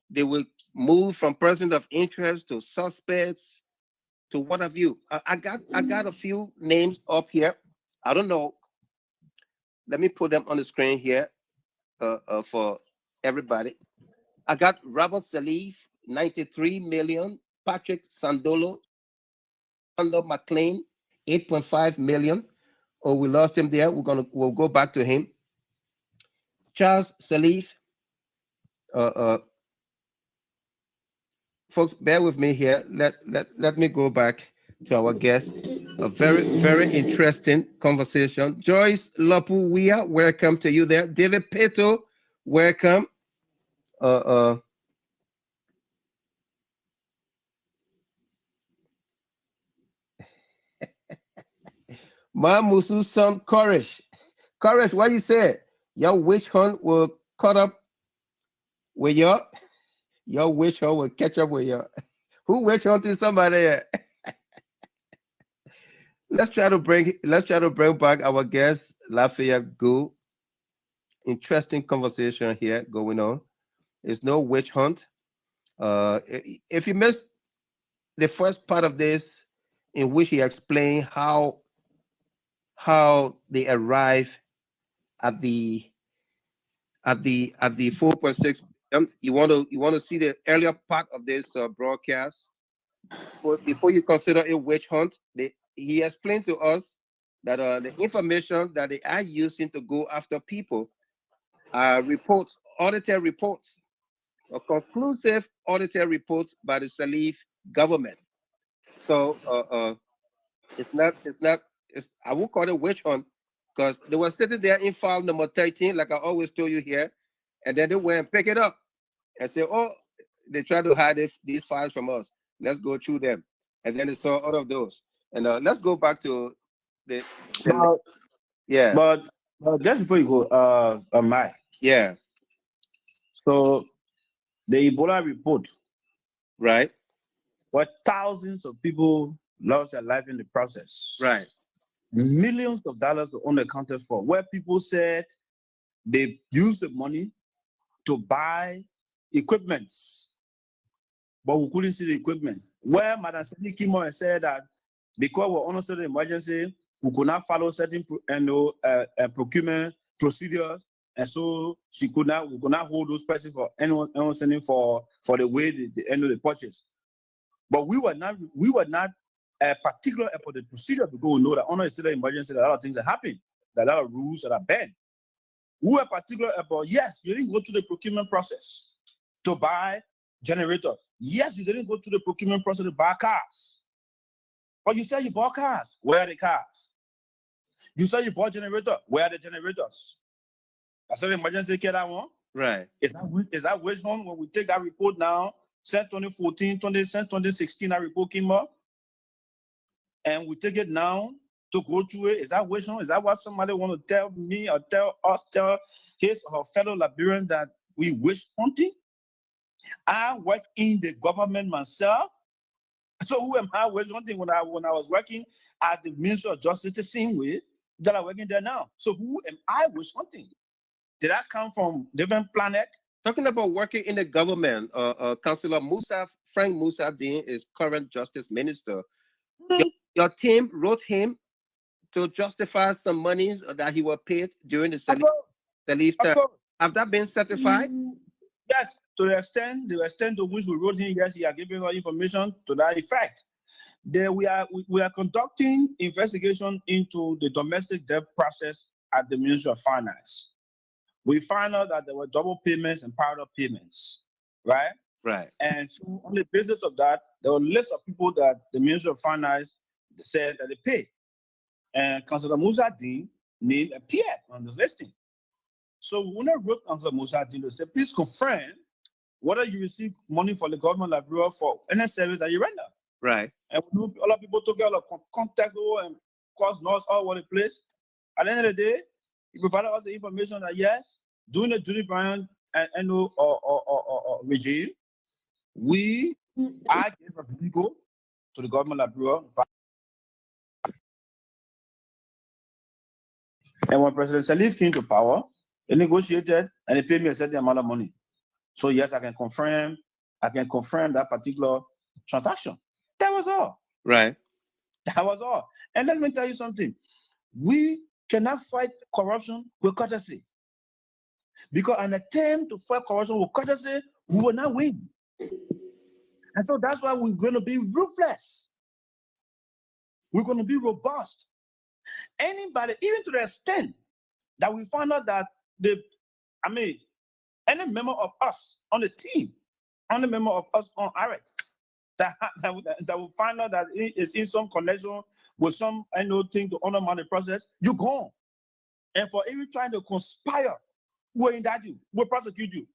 they will move from persons of interest to suspects to what have you. I got a few names up here. I don't know. Let me put them on the screen here for everybody. I got Robert Salif, 93 million. Patrick Sandolo, under McLean, 8.5 million. Oh, we lost him there. We'll go back to him. Charles Salif. Folks, bear with me here. Let me go back to our guest. A very, very interesting conversation. Joyce Lapuwia, welcome to you there. David Peto, welcome. Musu's son, Courage. Courage, what you said? Your witch hunt will caught up with your witch hunt will catch up with your who witch hunting somebody? Let's try to bring back our guest, Lafayette Gould. Interesting conversation here going on. It's no witch hunt. If you missed the first part of this, in which he explained how they arrive at the 4.6. You want to see the earlier part of this broadcast before you consider a witch hunt. He explained to us that the information that they are using to go after people are reports, audited reports, or conclusive audited reports by the SIRLEAF government. So I would call it witch hunt because they were sitting there in file number 13, like I always told you here, and then they went and pick it up and say, oh, they try to hide these files from us. Let's go through them. And then they saw all of those. And let's go back to the But, yeah, but just before you go, Mike. yeah, So the Ebola report, right, where thousands of people lost their life in the process. right, Millions of dollars were unaccounted for, where people said they used the money to buy equipments, but we couldn't see the equipment. Where Madam Sani came on and said that because we're on a certain emergency, we could not follow certain procurement procedures, and so we could not hold those persons for anyone sending for the way the purchase. But we were not particular about the procedure because we know that on a state of emergency, there are a lot of things that happen, there are a lot of rules that are banned. We were particular about, yes, you didn't go through the procurement process to buy generators. Yes, you didn't go through the procurement process to buy cars. But you said you bought cars. Where are the cars? You said you bought generator. Where are the generators? I said emergency care that one. right. Is that wage home when we take that report now, sent 2014, 2016, that report came up, and we take it now to go through it? Is that wage home? Is that what somebody want to tell me or tell his or her fellow Liberians that we wish hunting? I work in the government myself. So who am I wage hunting when I was working at the Ministry of Justice the same way that I'm working there now? So who am I wage hunting? Did I come from different planet? Talking about working in the government, Councillor Frank Musa Dean is current Justice Minister. Your team wrote him to justify some monies that he was paid during the SIRLEAF term. Have that been certified? Yes, to the extent to which we wrote him, yes, he are giving us information to that effect. We are conducting investigation into the domestic debt process at the Ministry of Finance. We found out that there were double payments and parallel payments, right? Right. And so on the basis of that, there were lists of people that the Ministry of Finance said that they pay. And Councillor Musa Dean name appeared on this listing. So when I wrote Councillor Musa Dean to say, please confirm whether you receive money from the government Liberia for any service that you render. Right. And a lot of people took a lot of contact and caused noise all over the place. At the end of the day, he provided us the information that yes, during the Judy Bryan and regime, I gave a legal to the government Liberia. And when President SIRLEAF came to power, they negotiated and they paid me a certain amount of money. So yes, I can confirm that particular transaction. That was all. Right. That was all. And let me tell you something. We cannot fight corruption with courtesy. Because an attempt to fight corruption with courtesy, we will not win. And so that's why we're going to be ruthless. We're going to be robust. Anybody, even to the extent that we find out that any member of us on the team, any member of us on ARET, that will find out that it's in some connection with some thing to undermine the process, you're gone. And for even trying to conspire, we'll indict you, we'll prosecute you.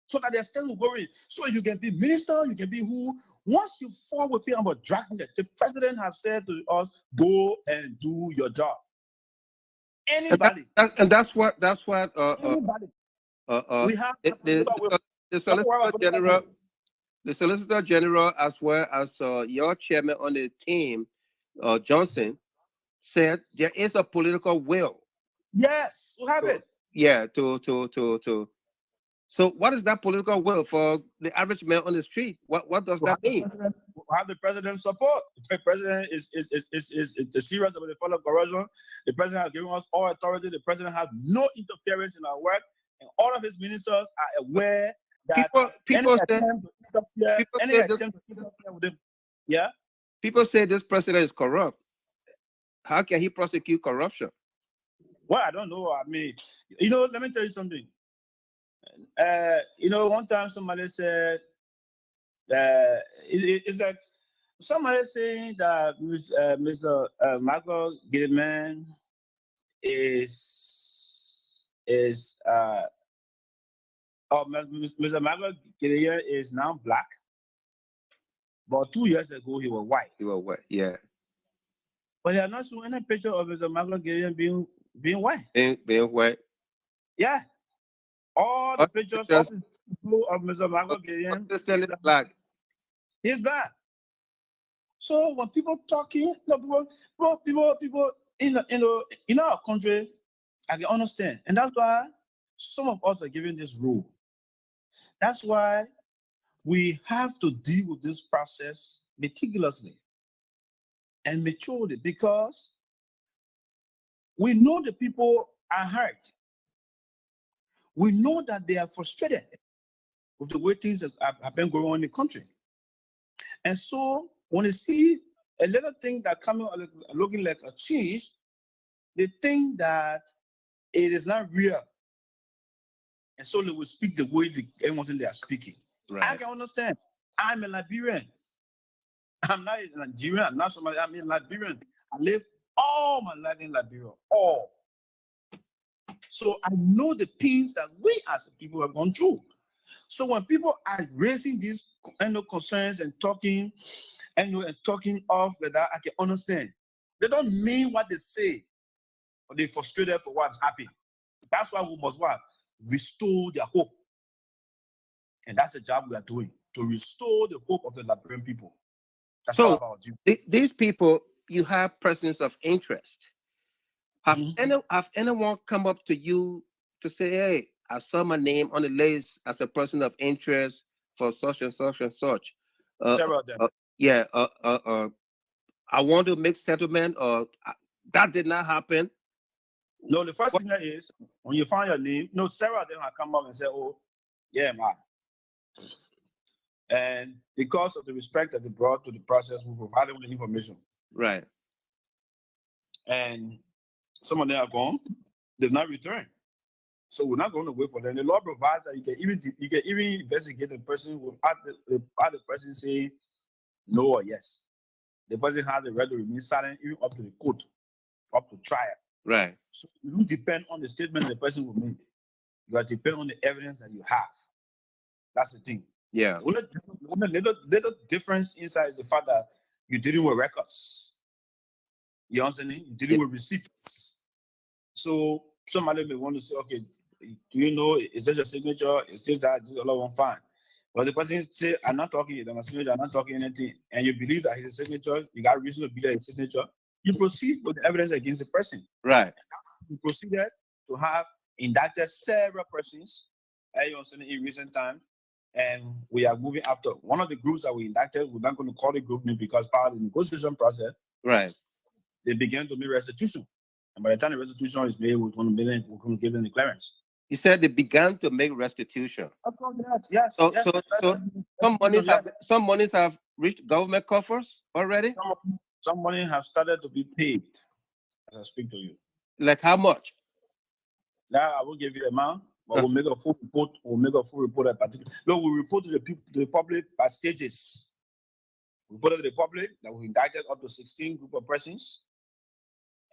so that they're still going. So you can be minister, you can be who. Once you fall with him about dragging it, the president has said to us, go and do your job. Anybody. And that's what Anybody. We have the Solicitor General, as well as your chairman on the team, Johnson, said there is a political will. Yes, we have it. Yeah, So what is that political will for the average man on the street? What does that mean? Have the president's support. The president is serious about the fight of corruption. The president has given us all authority. The president has no interference in our work, and all of his ministers are aware that people attempt to interfere with him. Yeah. People say this president is corrupt. How can he prosecute corruption? Well, I don't know. I mean, let me tell you something. One time somebody said it's like somebody saying that Mr. Michael Gideon Mr. Michael Gideon is now black, but 2 years ago he was white. Yeah. But they are not showing any picture of Mr. Michael Gideon being white. Being white. Yeah. All the pictures of Mr. Michael Gideon is black. He's black. So when people talking, people in our country, I can understand, and that's why some of us are given this rule. That's why we have to deal with this process meticulously and maturely, because we know the people are hurt. We know that they are frustrated with the way things have been going on in the country. And so when you see a little thing that coming looking like a change, they think that it is not real. And so they will speak the way everyone they are speaking. Right. I can understand. I'm a Liberian. I'm not a Nigerian. I'm not somebody. I'm a Liberian. I live all my life in Liberia. All. So I know the things that we as people have gone through. So when people are raising these concerns and talking off that, I can understand. They don't mean what they say, but they're frustrated for what happened. That's why we must restore their hope. And that's the job we are doing, to restore the hope of the Liberian people. That's all about you. These people, you have persons of interest. Have anyone come up to you to say, hey, I saw my name on the list as a person of interest for such and such and such? Several of them. I want to make settlement, or that did not happen. No, the first thing is, when you find your name, several of them have come up and say, oh, yeah, man. And because of the respect that they brought to the process, we provided them with the information. Right. And some of them are gone. They've not returned. So we're not going to wait for them. The law provides that you can even investigate the person without the person saying no or yes. The person has the right to remain silent even up to the court, up to trial. Right. So you don't depend on the statements the person will make. You got to depend on the evidence that you have. That's the thing. Yeah. One little difference inside is the fact that you're dealing with records. You understand? You're dealing with receipts. So somebody may want to say, okay, do you know, is this your signature? Is this that? Is this all one fine? But the person say, I'm not talking about my signature, I'm not talking anything, and you believe that his signature, you got reason to believe his signature, you proceed with the evidence against the person. Right. We proceeded to have indicted several persons in recent times, and we are moving after one of the groups that we indicted. We're not going to call the group name because part of the negotiation process, right, they began to make restitution. And by the time the restitution is made, we're going to give them the clearance. You said they began to make restitution. Of course, yes. So some monies have reached government coffers already? Some money have started to be paid as I speak to you. Like how much? Now I will give you the amount, but we'll make a full report. We'll make a full report at particular. No, we report to the public by stages. We report to the public that we indicted up to 16 group of persons.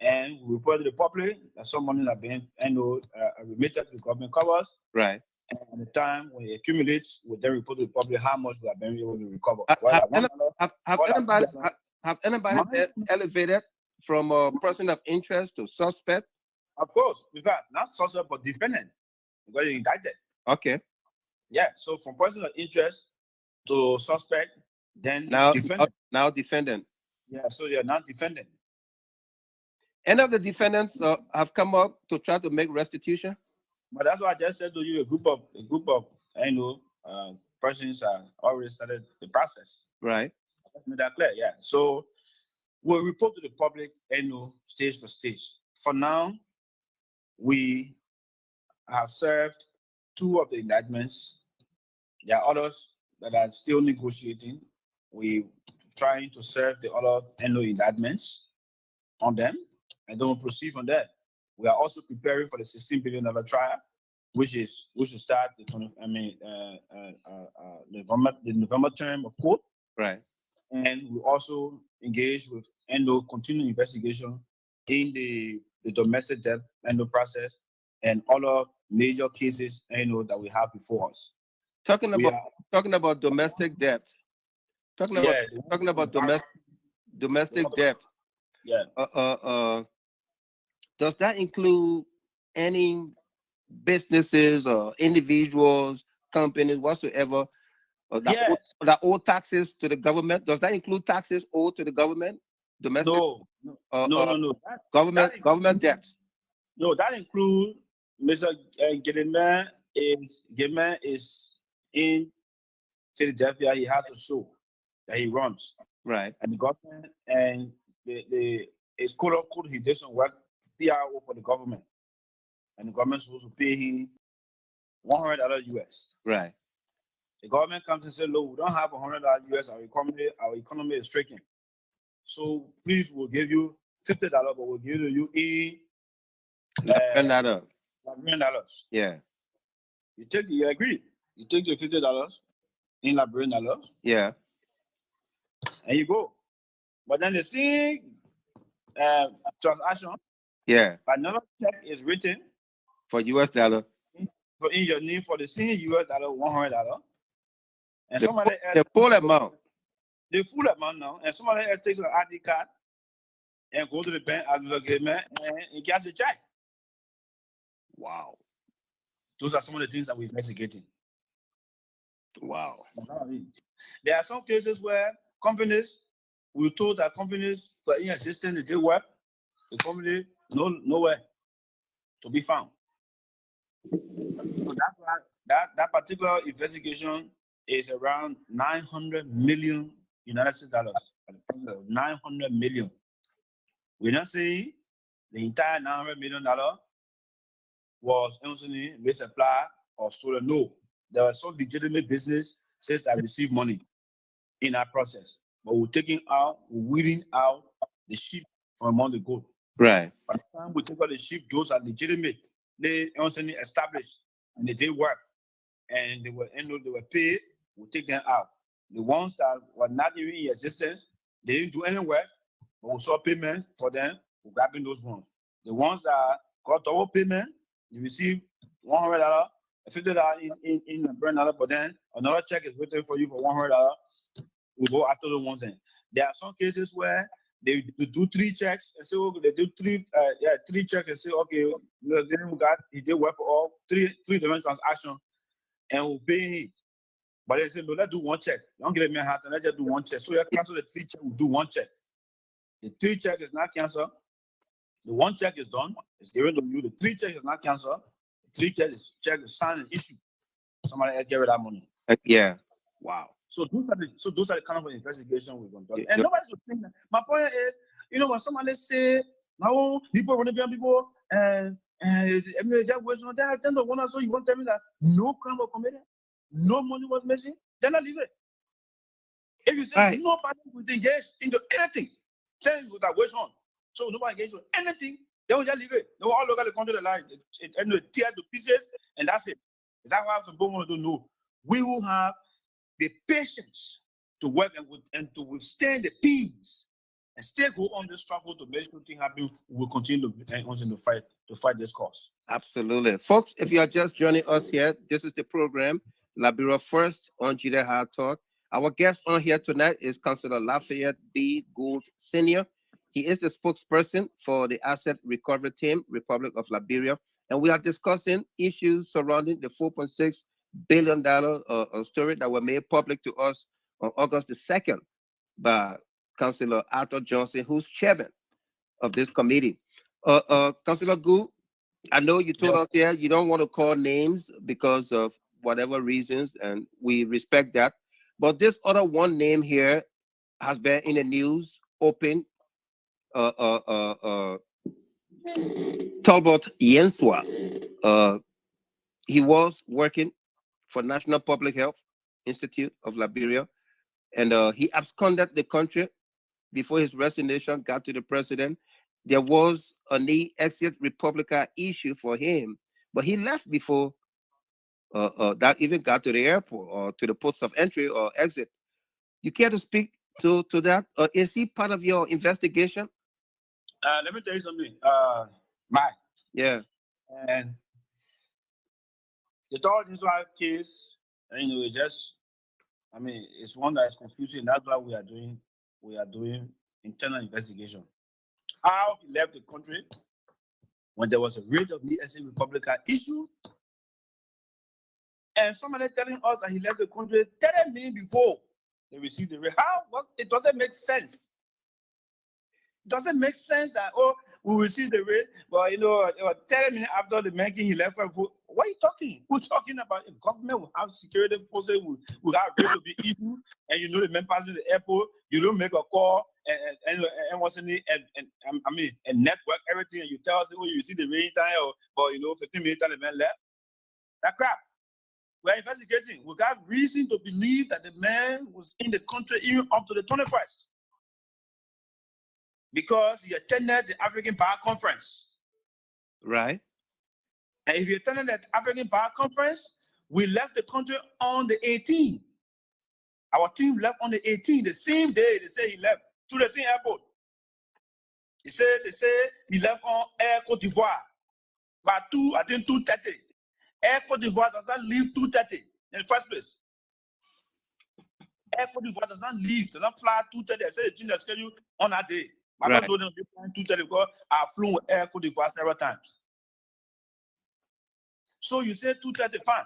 And we report to the public that some money have been remitted to the government covers. Right. And at the time when it accumulates, we then report to the public how much we have been able to recover. Have anybody elevated from a person of interest to suspect? Of course, in fact, not suspect but defendant, because you're indicted. Okay. Yeah, so from person of interest to suspect, then now defendant. Now defendant. Yeah, so you're not defendant. Any of the defendants have come up to try to make restitution? But that's what I just said to you. A group of persons have already started the process. Right. Let's make that clear. Yeah. So we'll report to the public, stage for stage. For now, we have served 2 of the indictments. There are others that are still negotiating. We're trying to serve the other indictments on them, and then we'll proceed from there. We are also preparing for the $16 billion trial, which will start the November term of court. Right. And we also engage with continuing investigation in the domestic debt process and other major cases that we have before us. Talking about domestic debt. Talking about domestic debt. Yeah. Does that include any businesses or individuals, companies, whatsoever, that owe taxes to the government? Does that include taxes owed to the government? Domestic? No. Government debt. No, that includes Mr. Gilman is in Philadelphia. He has a show that he runs. Right. And the government and it's quote unquote he did some work PRO for the government. And the government's supposed to pay him $100 US. Right. The government comes and says, "Look, we don't have $100 US. Our economy is stricken. So please, we'll give you $50, but we'll give you in $10. Yeah. You agree? You take the $50 in Liberian dollars. Yeah. And you go. But then the same transaction. Yeah. Another check is written for US dollar. For in your name for the same US dollar, $100. And the full amount. The full amount now. And somebody else takes an ID card and go to the bank as an agreement and gets a check. Wow. Those are some of the things that we're investigating. Wow. There are some cases where we're told that companies were in existence, they did work, the company nowhere to be found. So that's why that particular investigation is around $900 million United States dollars. $900 million. We're not saying the entire $900 million was instantly misapplied or stolen. No, there was some legitimate business says that received money in our process, but we're weeding out the sheep from among the goat. Right. By the time we take out the sheep, those are legitimate. They instantly established and they did work, and they were paid. We take them out. The ones that were not even in existence, they didn't do any work, but we saw payments for them. We're grabbing those ones. The ones that got double payment, you receive $100, $50 in a brand dollar, but then another check is waiting for you for $100. We go after the ones then. There are some cases where they do 3 checks and say, okay, they do 3 checks and say, okay, he did work for all three different transactions and we'll pay him. But they say, no, let's do 1 check. Don't get me a hat and let's just do 1 check. So you cancel the 3 checks, we'll do 1 check. The 3 checks is not canceled. The 1 check is done. It's given to you. The 3 checks is not canceled. The 3 check is signed and issued. Somebody else get rid of that money. Yeah. Wow. So those are the kind of investigation we're going to do. And nobody should think that. My point is, when somebody say, no, people want to be people, and just wasting on that, so you want to tell me that no crime was committed, no money was missing, then I leave it. If you say nobody would engage into anything, then you that waste on. So nobody engage with anything, then we just leave it. They will all look at the country line and tear to pieces, and that's it. Is that why some people want to know? We will have the patience to work and to withstand the pains and still go on this struggle to make something happen. We will continue to fight this cause. Absolutely. Folks, if you are just joining us here, this is the program, Liberia First on Jide Hard Talk. Our guest on here tonight is Councillor Lafayette B. Gould Sr. He is the spokesperson for the Asset Recovery Team, Republic of Liberia, and we are discussing issues surrounding the $4.6 billion story that were made public to us on August the 2nd by Councillor Arthur Johnson, who's chairman of this committee. Councillor Gould, I know you told us here you don't want to call names because of whatever reasons, and we respect that. But this other one name here has been in the news, open. Talbot Yenswa. He was working for National Public Health Institute of Liberia, and he absconded the country before his resignation got to the president. There was a knee exit Republican issue for him, but he left before that even got to the airport or to the ports of entry or exit. You care to speak to that? Is he part of your investigation? Let me tell you something, Mike. Yeah. And the Thornton case, and it's one that is confusing. That's why we are doing internal investigation. How he left the country when there was a raid of the SA Republican issue, and somebody telling us that he left the country 30 minutes before they received the raid. How? Well, it doesn't make sense. It doesn't make sense that we received the raid, but 30 minutes after the making he left. What are you talking? We're talking about a government will have security forces, will have raid to be issue, and the men passing the airport, you don't make a call and network everything, and you tell us you receive the raid time, but 15 minutes time the man left. That crap. We're investigating. We got reason to believe that the man was in the country even up to the 21st. Because he attended the African Power Conference. Right. And if you attended that African Power Conference, we left the country on the 18th. Our team left on the 18th, the same day they say he left, to the same airport. They say he left on Air Cote d'Ivoire by 2:30. Air Cote d'Ivoire does not leave 2:30 in the first place. Air Cote d'Ivoire does not fly 2:30. I said they change the schedule on that day. I don't know them to be flying 2:30 because I've flown with Air Cote d'Ivoire several times. So you say 2:30, fine.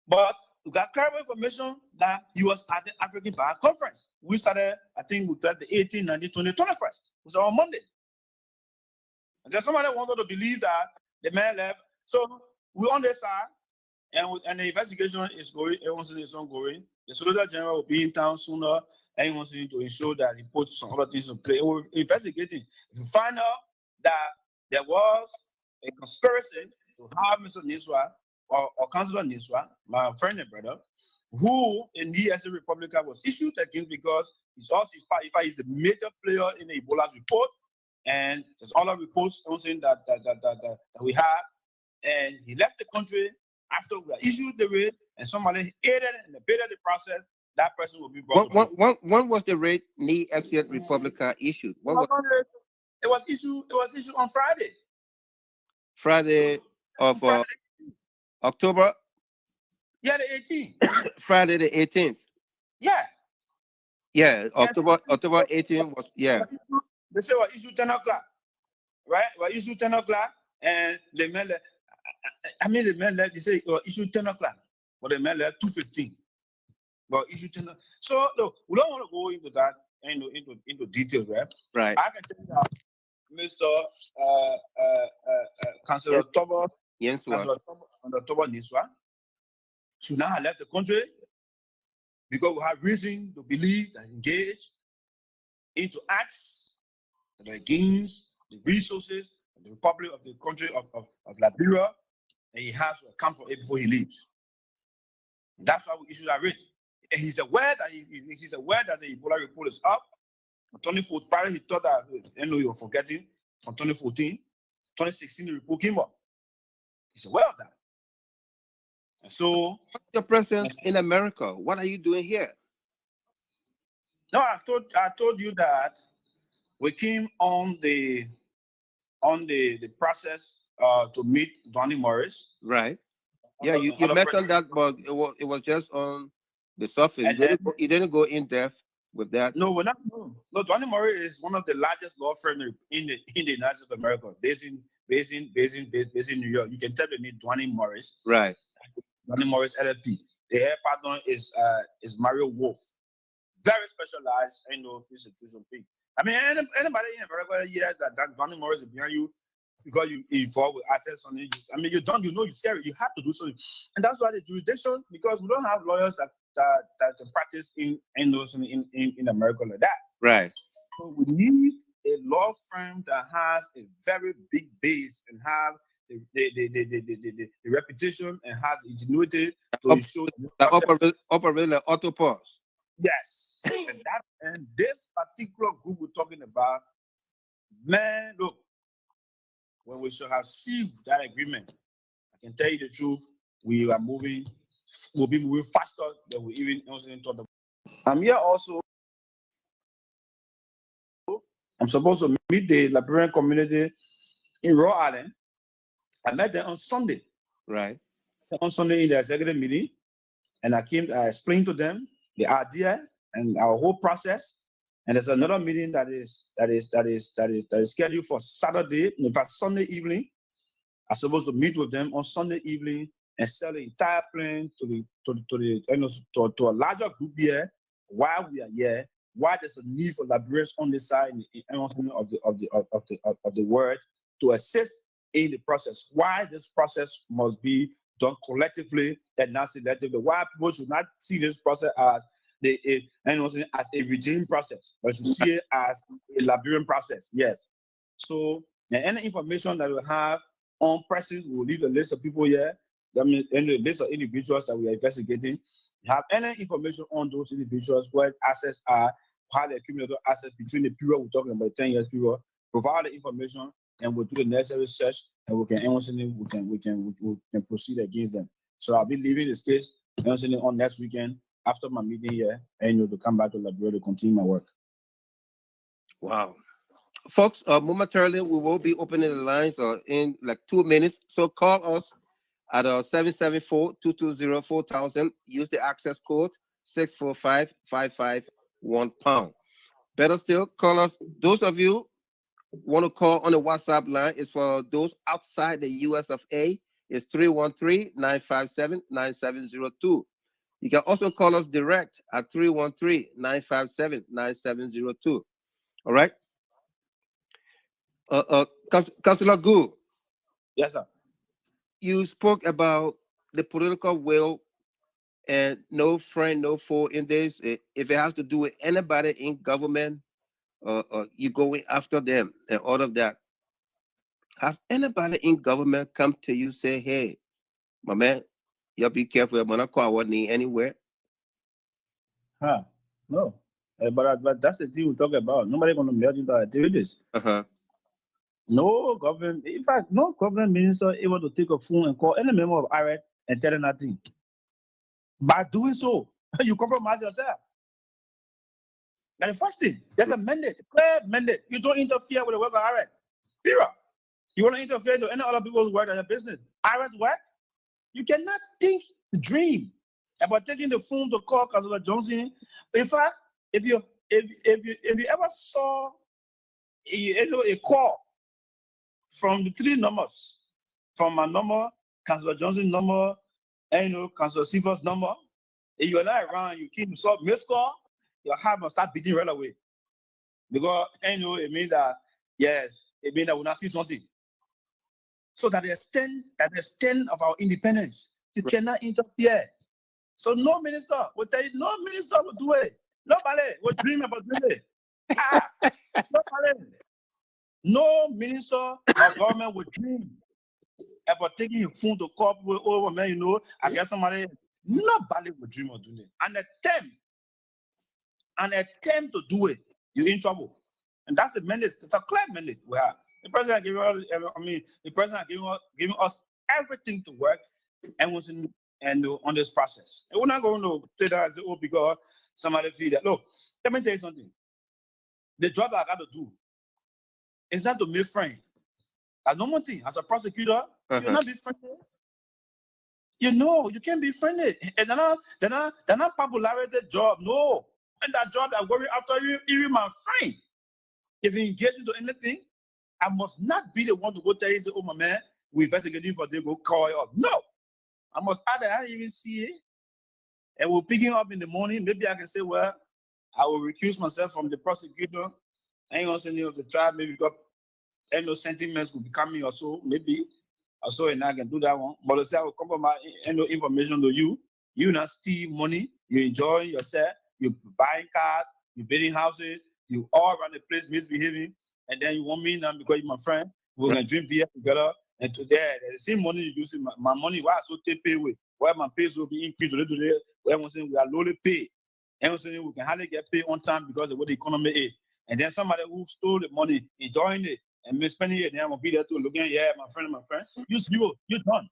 But we got clear information that he was at the African Power Conference. We started, I think, with the 18th, 19th, 20th, 21st. It was on Monday. And then somebody wanted to believe that the man left. So we're on this side, and the investigation is going, everyone's is ongoing. The Solicitor General will be in town sooner, and he wants to ensure that he puts some other things in play. We're investigating. If we find out that there was a conspiracy to have Mr. Niswa or Councillor Niswa, my friend and brother, who in the SA Republican was issued against because he's the major player in the Ebola's report, and there's other reports saying that we have, and he left the country after we issued the raid, and somebody aided and abetted the process. That person will be brought. When was the raid knee exit Republican issued? It was issued on Friday. Friday of October. Yeah, the 18th. Friday the 18th. Yeah. Yeah, October 18th was, yeah. They say what issued 10 o'clock, right? Well, issued 10 o'clock, and the man left. The man left. They say issued 10 o'clock, but the man left 2:15. But issued 10. So no, we don't want to go into that into details, right? Right. I can tell you that Mr. Councillor Talbot Niswa should now have left the country because we have reason to believe that engaged into acts that are against the resources of the Republic of the country of Liberia, and he has to account for it before he leaves. And that's why we issued that raid. And he's aware that the Ebola report is up. On 2014, probably he thought that you were forgetting from 2014, 2016 the report came up. He's aware of that. And so what's your presence in America? What are you doing here? No, I told you that we came on the process to meet Donnie Morris. Right. Yeah, you, Other mentioned president. that, but it was just on the surface. And then You didn't go in depth with that. no, we're not. No, Donnie Morris is one of the largest law firms in the United States of America, based in New York. You can tell the name Donnie Morris. Right. Donnie Morris LLP. The head partner is Mario Wolf. Very specialized, institution thing. I mean, anybody in America here that Donnie Morris is behind you because you involved with assets on it. I mean, you're scary. You have to do something, and that's why the jurisdiction, because we don't have lawyers that practice in America like that. Right. So we need a law firm that has a very big base and have the reputation and has ingenuity to ensure operate like auto pause. Yes, and this particular group we're talking about, man, look, when we should have sealed that agreement, I can tell you the truth, we'll be moving faster than we even thought about. I'm here also. I'm supposed to meet the Liberian community in Rhode Island. I met them on Sunday. Right. On Sunday in the executive meeting, and I explained to them the idea and our whole process. And there's another meeting that is scheduled for Saturday, in fact Sunday evening. I'm supposed to meet with them on Sunday evening and sell the entire plan to a larger group here. Why we are here? Why there's a need for Liberians on this side of the world to assist in the process? Why this process must be done collectively and not selectively? Why people should not see this process as as a regime process, but should see it as a Liberian process? Yes. So, and any information that we have on presence, we'll leave a list of people here. I mean, and a list of individuals that we are investigating. Have any information on those individuals, where assets are, how they accumulate assets between the period we're talking about, 10 years period. Provide the information, and we'll do the necessary search, and we can proceed against them. So I'll be leaving the States on next weekend after my meeting here, and to come back to Liberia to continue my work. Wow. Folks, momentarily we will be opening the lines in like 2 minutes. So call us at 774-220-4000. Use the access code 645-551#. Better still, call us. Those of you want to call on the WhatsApp line, is for those outside the US of A. It's 313-957-9702. You can also call us direct at 313-957-9702. All right. Councilor Gould. Yes, sir. You spoke about the political will and no friend, no foe in this. If it has to do with anybody in government, you going after them and all of that. Have anybody in government come to you say, "Hey, my man, you be careful. I'm not call anywhere." No. But that's the thing we talk about. Nobody gonna melt into our activities. No government, in fact, no government minister able to take a phone and call any member of IRED and tell them nothing. By doing so, you compromise yourself. That's the first thing. There's a mandate, clear mandate. You don't interfere with the work of IRED. Period. You want to interfere into any other people's work and their business. IRED's work, you cannot think, dream about taking the phone to call Councilor Johnson. In fact, if you ever saw a call from the three numbers, from my number, Councilor Johnson number, and Councilor Silver's number, if you're not around, you keep yourself missed call, your heart must start beating right away. Because it means that, yes, it means that we'll not see something. So that the extent of our independence, you cannot interfere. So no minister will tell you, no minister will do it. Nobody will dream about doing it. Nobody. No minister of government would dream about taking your phone to call people, oh man, I guess somebody. Nobody would dream of doing it. An attempt to do it, you're in trouble. And that's the mandate. It's a clear mandate we have. The president giving us everything to work and on this process. And we're not going to say that and say, oh, because somebody feel that. Look, let me tell you something. The job that I got to do is not to make friends. As normal thing, as a prosecutor, you'll not be friendly. You know, you can't be friendly. And they're not popularity job. No. And that job that worry after you, even my friend. If you engage into anything, I must not be the one to go tell you, say, oh my man, we investigating for they go call you up. No. I must either I even see it. And we're picking up in the morning. Maybe I can say, well, I will recuse myself from the prosecution. I ain't gonna send you to trial, maybe because any sentiments could be coming or so, maybe. Or so, and I can do that one. But I say I will compromise any information to you. You not steal money, you enjoy yourself, you buying cars, you building houses, you all around the place misbehaving, and then you want me now because you're my friend, we're gonna drink beer together. And today, the same money you use, my money, why so take pay with? Why my pay will be increased today? Why I'm saying we are lowly paid. And I'm saying we can hardly get paid on time because of what the economy is. And then somebody who stole the money, enjoying it, and me spending it, then I'm gonna be there too, looking, yeah, my friend, you're done.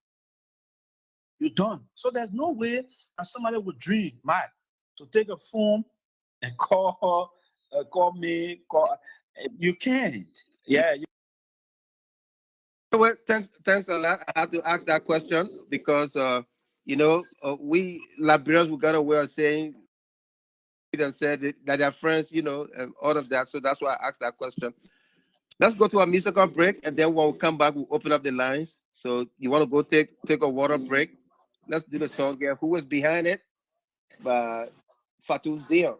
You're done. So there's no way that somebody would dream, Mike, to take a phone and call her, call me, you can't. Yeah. Well, thanks a lot. I have to ask that question because we Liberians we got a way of saying and said that they're friends, and all of that. So that's why I asked that question. Let's go to a musical break, and then when we come back, we'll open up the lines. So you want to go take a water break? Let's do the song here. Who was behind it? By Fatou Zion.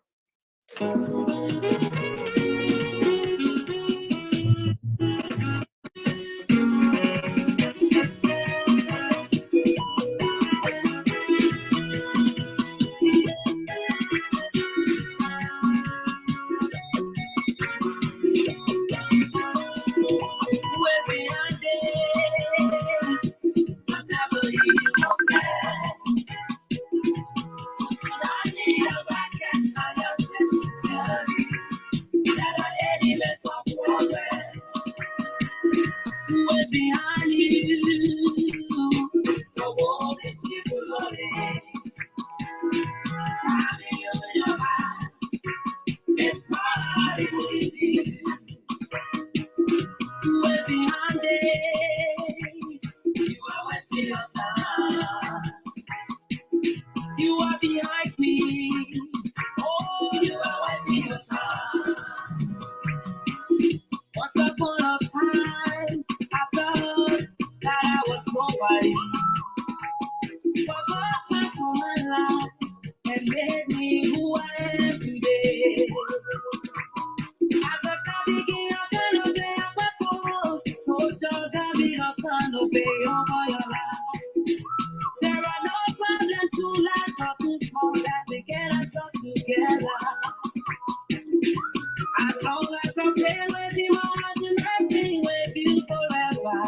What's behind you? So what is she doing? Your mind is hard with you. What's behind it? You are wasting your time. You are behind me. Oh, you are wasting your time. Once upon a time, I thought that I was nobody. But God turned to my life and made me who I am today. As a begin, I can obey my cause. So shall God be a can obey over your life. There are no problems too large or too small that we cannot talk together. As long as I play with you, I want to nothing with you forever.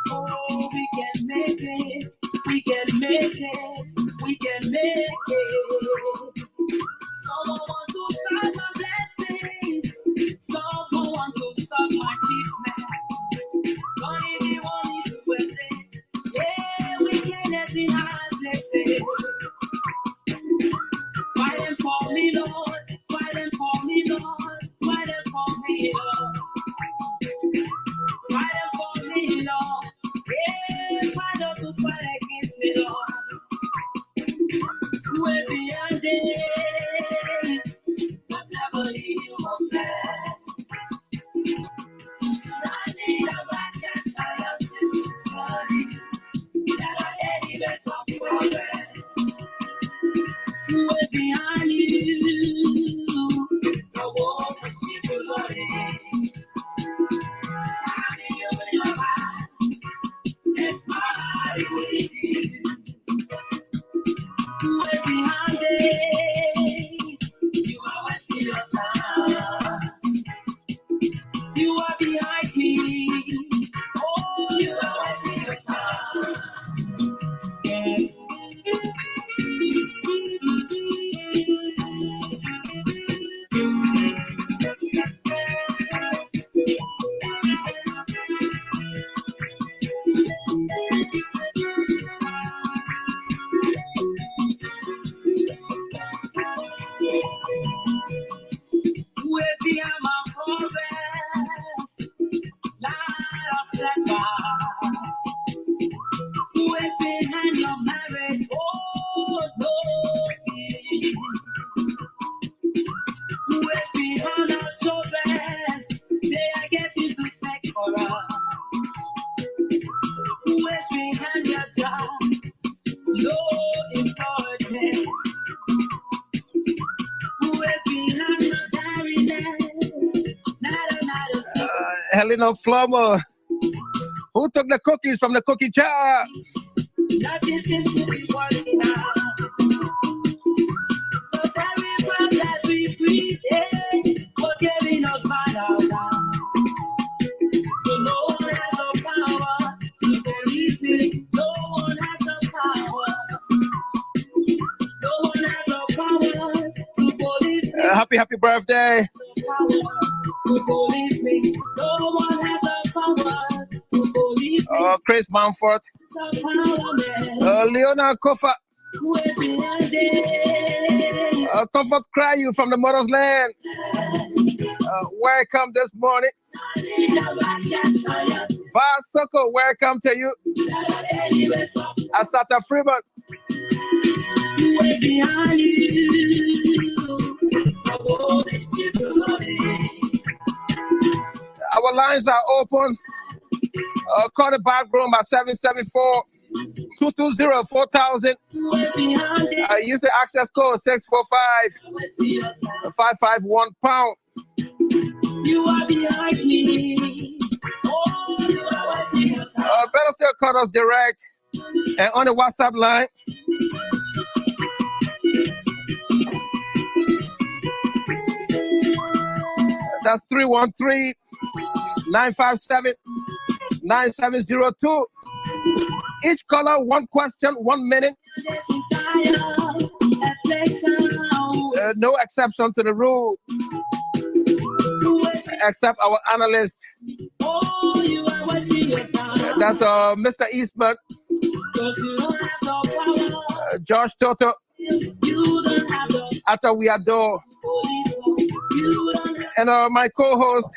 Oh, we can make it, we can make it, we can make it. Someone want to stop my blessings, someone want to stop my achievement. Don't even want me to wait it. Yeah, we can get in our places. Fighting for me, Lord, fighting for me, Lord, fighting for me, Lord. Fighting for me, Lord. Yeah, fight to fight against me, Lord. Who is Helena Flummer. Who took the cookies from the cookie jar? Nothing seems to be working out. But every breath that we breathe in, for giving us final now. So no one has the power to police me. No one has the power. No one has the power to police me. Happy birthday. The power to police me. No one has the power to police me. Chris Mumford. The power, man. Leona Kofa. Who is behind it? Comfort cry you from the mother's land. Welcome this morning. Vasoko, welcome to you. Asata Freeman. Who is behind you? Our lines are open. Call the back room at 774-220-4000. Use the access code 645-551#. You are behind me. Oh, you are with me. Better still call us direct and on the WhatsApp line. That's 313-957-9702. Each caller, one question, 1 minute. No exception to the rule, except our analyst. That's Mr. Eastman, Josh Toto, Ata Wiado, and my co-host.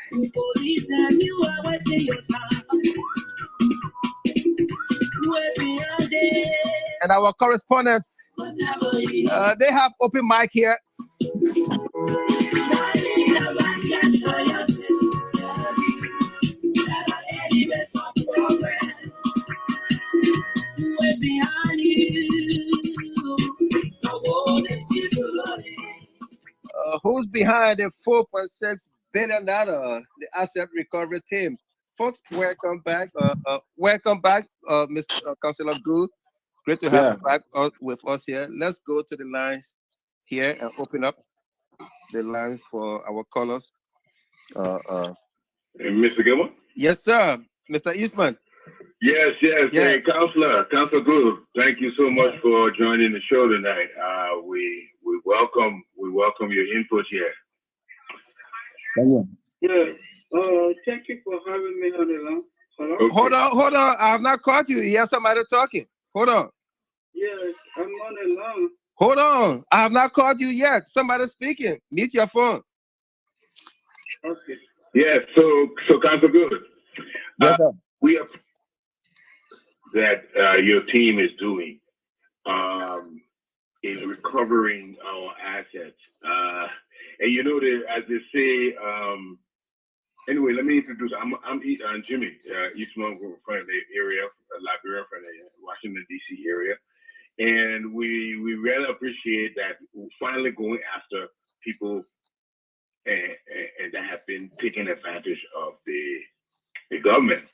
And our correspondents, they have open mic here. Who's behind the $4.6 billion the asset recovery team? Folks, welcome back. Welcome back, Mr. Councilor Gould. Great to have you back with us here. Let's go to the lines here and open up the lines for our callers. Mr. Gilmore? Yes, sir. Mr. Eastman. Yes. Hey, Councilor Gould, thank you so much for joining the show tonight. We welcome your input here. Thank you for having me on the line. Hello? Okay. Hold on. I have not caught you. You have somebody talking. Hold on. Yes, I'm on the line. Hold on. I have not called you yet. Somebody speaking. Mute your phone. Okay. Yeah, so Councilor Gould, we are that your team is doing in recovering our assets. And you know, as they say, anyway, let me introduce. I'm Jimmy Eastman from the area, Liberia, from the Washington D.C. area, and we really appreciate that we're finally going after people and that have been taking advantage of the government.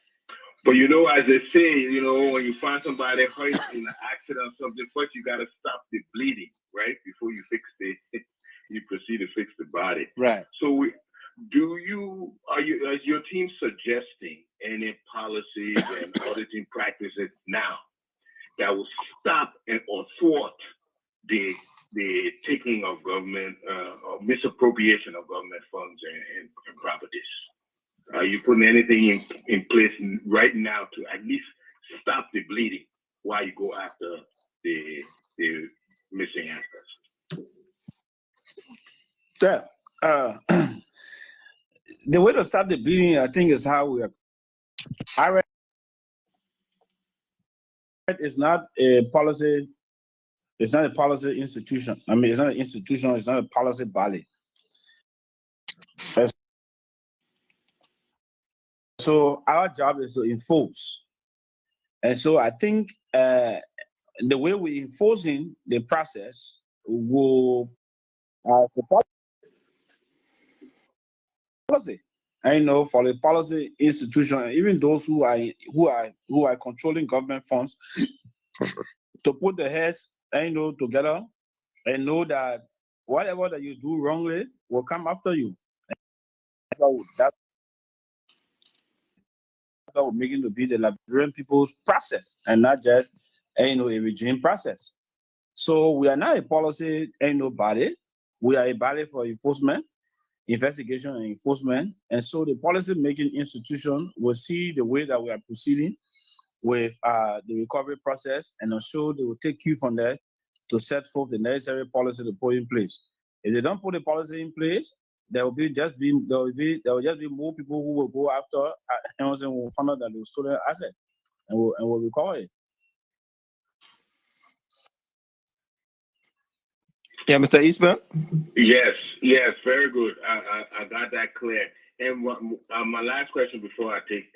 But you know, as they say, you know, when you find somebody hurt in an accident or something, first you gotta stop the bleeding, right? Before you you proceed to fix the body. Right. So is your team suggesting any policies and auditing practices now that will stop or thwart the taking of government or misappropriation of government funds and properties? Are you putting anything in place right now to at least stop the bleeding while you go after the missing assets? Yeah. The way to stop the bleeding, I think, is how we are. IRET is not a policy. It's not a policy institution. I mean, it's not an institution. It's not a policy body. So our job is to enforce. And so I think the way we're enforcing the process will policy. I know for the policy institution, even those who are controlling government funds, to put the heads, together and know that whatever that you do wrongly will come after you. That's what we're making to be the Liberian people's process and not just a regime process. So we are not a policy body. We are a body for enforcement, investigation and enforcement. And so the policy making institution will see the way that we are proceeding with the recovery process, and also they will take cue from there to set forth the necessary policy to put in place. If they don't put the policy in place, there will just be more people who will go after and will find out that they stolen asset and will recover it. Yeah, Mr. Eastman. Yes, very good. I got that clear. And my last question before I take,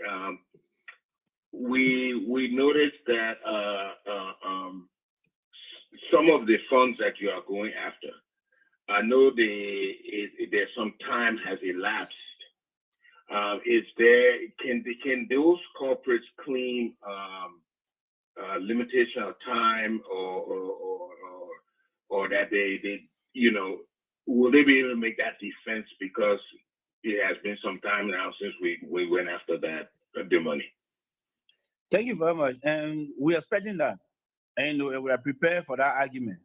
we noticed that some of the funds that you are going after, I know there's some time has elapsed. Can those corporates claim limitation of time or that they will they be able to make that defense because it has been some time now since we went after the money? Thank you very much, and we are expecting that, and we are prepared for that argument.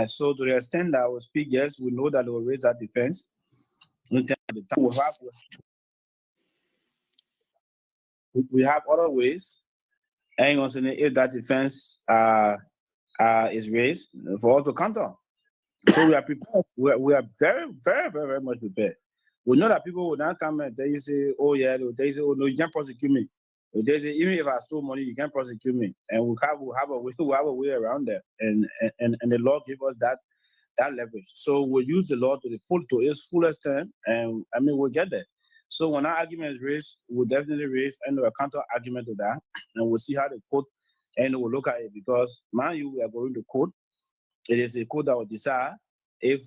So to the extent that I will speak, yes, we know that they will raise that defense. We have other ways, and if that defense is raised for us to counter. So we are prepared. We are very, very, very, very much prepared. We know that people will not come and tell you, say, oh yeah, they say, oh no, you can't prosecute me. They say, even if I stole money, you can't prosecute me. And we'll have a way around that. And the law gives us that leverage. So we'll use the law to its fullest extent, and we'll get there. So when our argument is raised, we'll definitely raise a counter argument to that, and we'll see how the court we'll look at it, because mind you, we are going to court. It is a court that will decide if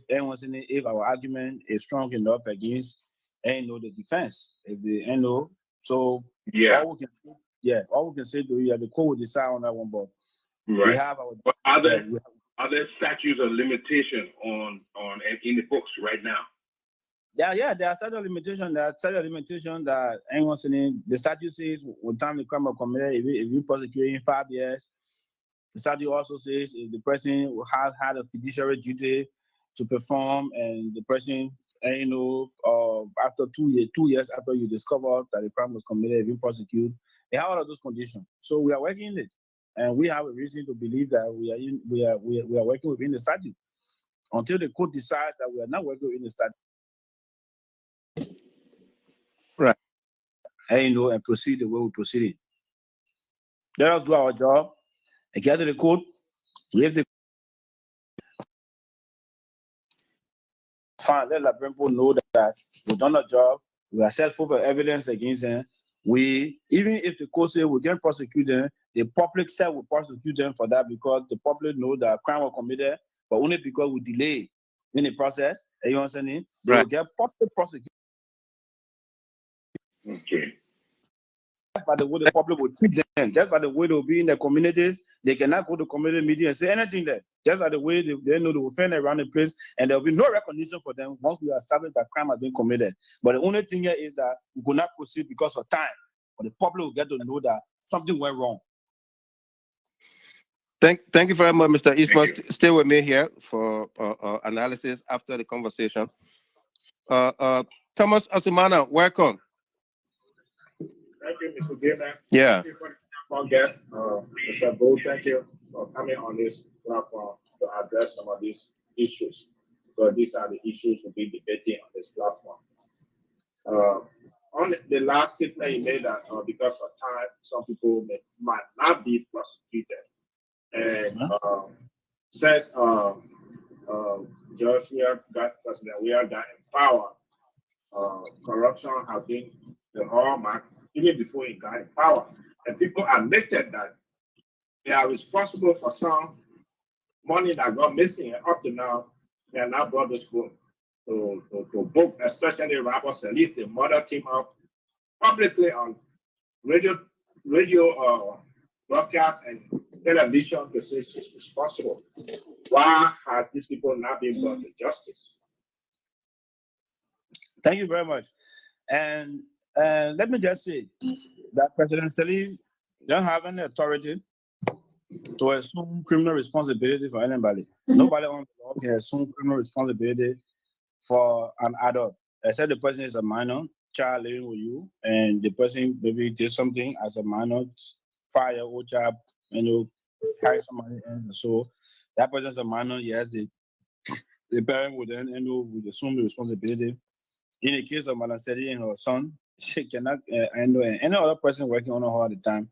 our argument is strong enough against the defense. If the so yeah, all we can say to you, the court will decide on that one. But right. We have our. But are there statutes of limitation on in the books right now? Yeah, there are certain limitations. That anyone saying the statute says when time the crime is committed, if you prosecute in 5 years. The statute also says if the person has had a fiduciary duty to perform, and the person, after 2 years after you discover that the crime was committed, if you prosecute, they have all of those conditions. So we are working in it, and we have a reason to believe that we are working within the statute until the court decides that we are not working within the statute. Right. And proceed the way we proceed. Let us do our job and get to the court. Let Liberian people know that we've done our job. We are set forth evidence against them. Even if the court says we can't prosecute them, the public said we prosecute them for that, because the public know that crime was committed, but only because we delay in the process. You understand me? They will get public prosecution. Okay. Just by the way the public will treat them, just by the way they'll be in their communities, they cannot go to community meeting and say anything there. Just by the way they know they will find around the place, and there will be no recognition for them once we establish that crime has been committed. But the only thing here is that we could not proceed because of time, but the public will get to know that something went wrong. Thank you very much, Mr. Eastman. Stay with me here for analysis after the conversation. Thomas Asumana, welcome. Thank you, Mr. Gamer. Yeah. Thank you for the guest, Mr. Gould. Thank you for coming on this platform to address some of these issues. So these are the issues we'll be debating on this platform. On the last statement you made that because of time, some people might not be prosecuted. And says Judge President Weah got empowered. Corruption has been the hallmark even before he got in power. And people admitted that they are responsible for some money that got missing, and up to now, they are not brought this home. to book, especially Robert SIRLEAF. The mother came out publicly on radio broadcast and television to say she's responsible. Why have these people not been brought to justice? Thank you very much. And let me just say that President SIRLEAF don't have any authority to assume criminal responsibility for anybody. Nobody on the law can assume criminal responsibility for an adult, except the person is a minor child living with you, and the person maybe did something as a minor 5-year-old child, carry somebody in. So that person is a minor. Yes, the parent would then would assume the responsibility. In the case of Madam Sedi and her son, she cannot and any other person working on her at the time,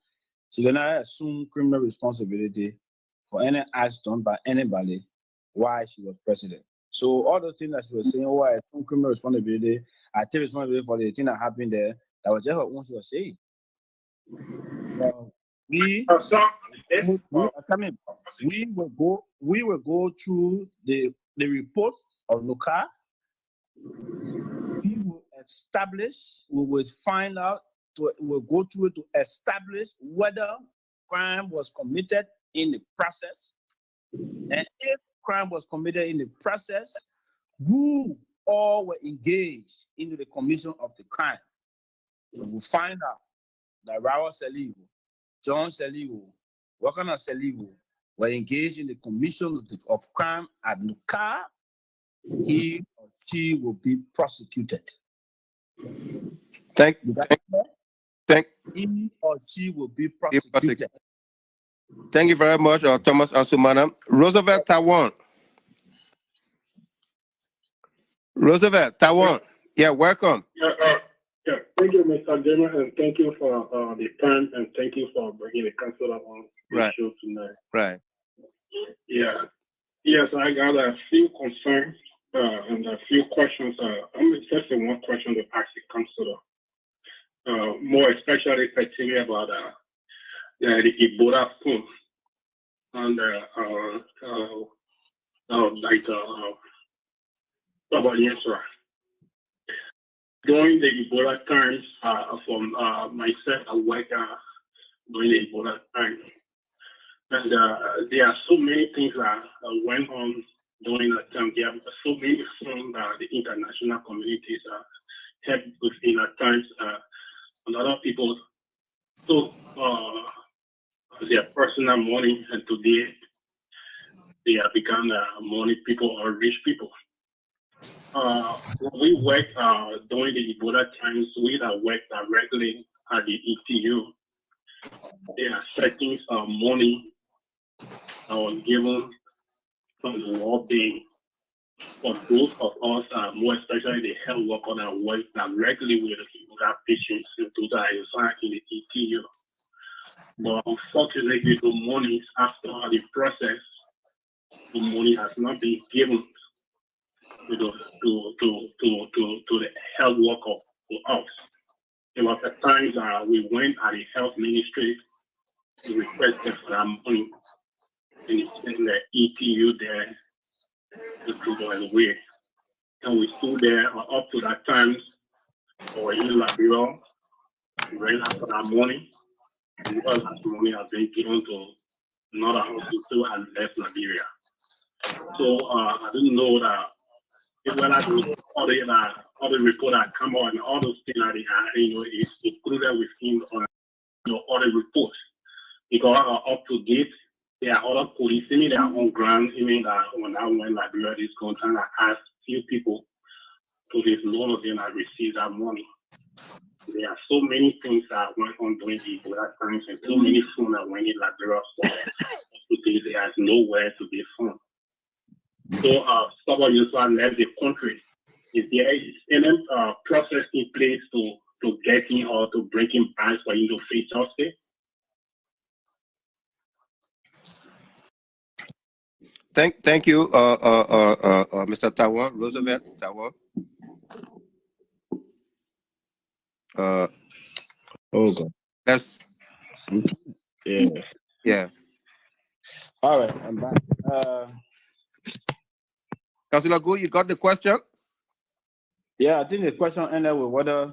she cannot assume criminal responsibility for any acts done by anybody while she was president. So all those things that she was saying, oh, I assume criminal responsibility, I take responsibility for the thing that happened there, that was just what she was saying. We will go through the report of Luca. We will establish, we will find out, we'll go through it to establish whether crime was committed in the process. And if crime was committed in the process, who all were engaged into the commission of the crime. We will find out that Rawa SIRLEAF, John SIRLEAF, Wakana SIRLEAF were engaged in the commission of crime at Nuka. He or she will be prosecuted. He or she will be prosecuted. Thank you very much, Thomas Ansumana. Roosevelt Tawan. Roosevelt Tawan. Yeah, welcome. Yeah, thank you, Mr. Gemma, and thank you for the time, and thank you for bringing the council on the show tonight. Right. Yeah. Yes, I got a few concerns and a few questions. I'm interested in one question to ask the council, more especially pertaining about the Ebola phone and during the Ebola times, from myself, I work during the Ebola time. And there are so many things that went on during that time. There are so many from the international communities helped within at times. And other people took their personal money, and today they have become money people or rich people. When we work during the Ebola times, we that work directly at the ETU. There are certain money that was given from the World Bank for those of us, more especially the health workers that work directly with the Ebola patients and those that are assigned in the ETU. But unfortunately, the money after the process, the money has not been given to the health worker to us. There was a times we went at the health ministry to request for that money, and the ETU there to go away. And we stood there up to that time, or in Liberia, right after that money, because that money has been given to another hospital and left Liberia. So I didn't know that when I do all the report that come out and all those things that is included within all the reports. Because up to date, there are other police, even they are on ground, even that when I went Liberia this country, I asked few people to this none of them have received that money. There are so many things that went on during the Ebola times, and so many funds that went in Liberia today there is nowhere to be found. So someone used to left the country. Is there any process in place to getting or to breaking back for you to face justice? Thank you, Mr. Tawan, Roosevelt Tawan. Oh God. That's yeah. All right, I'm back. Councilor Gu, you got the question? Yeah, I think the question ended with whether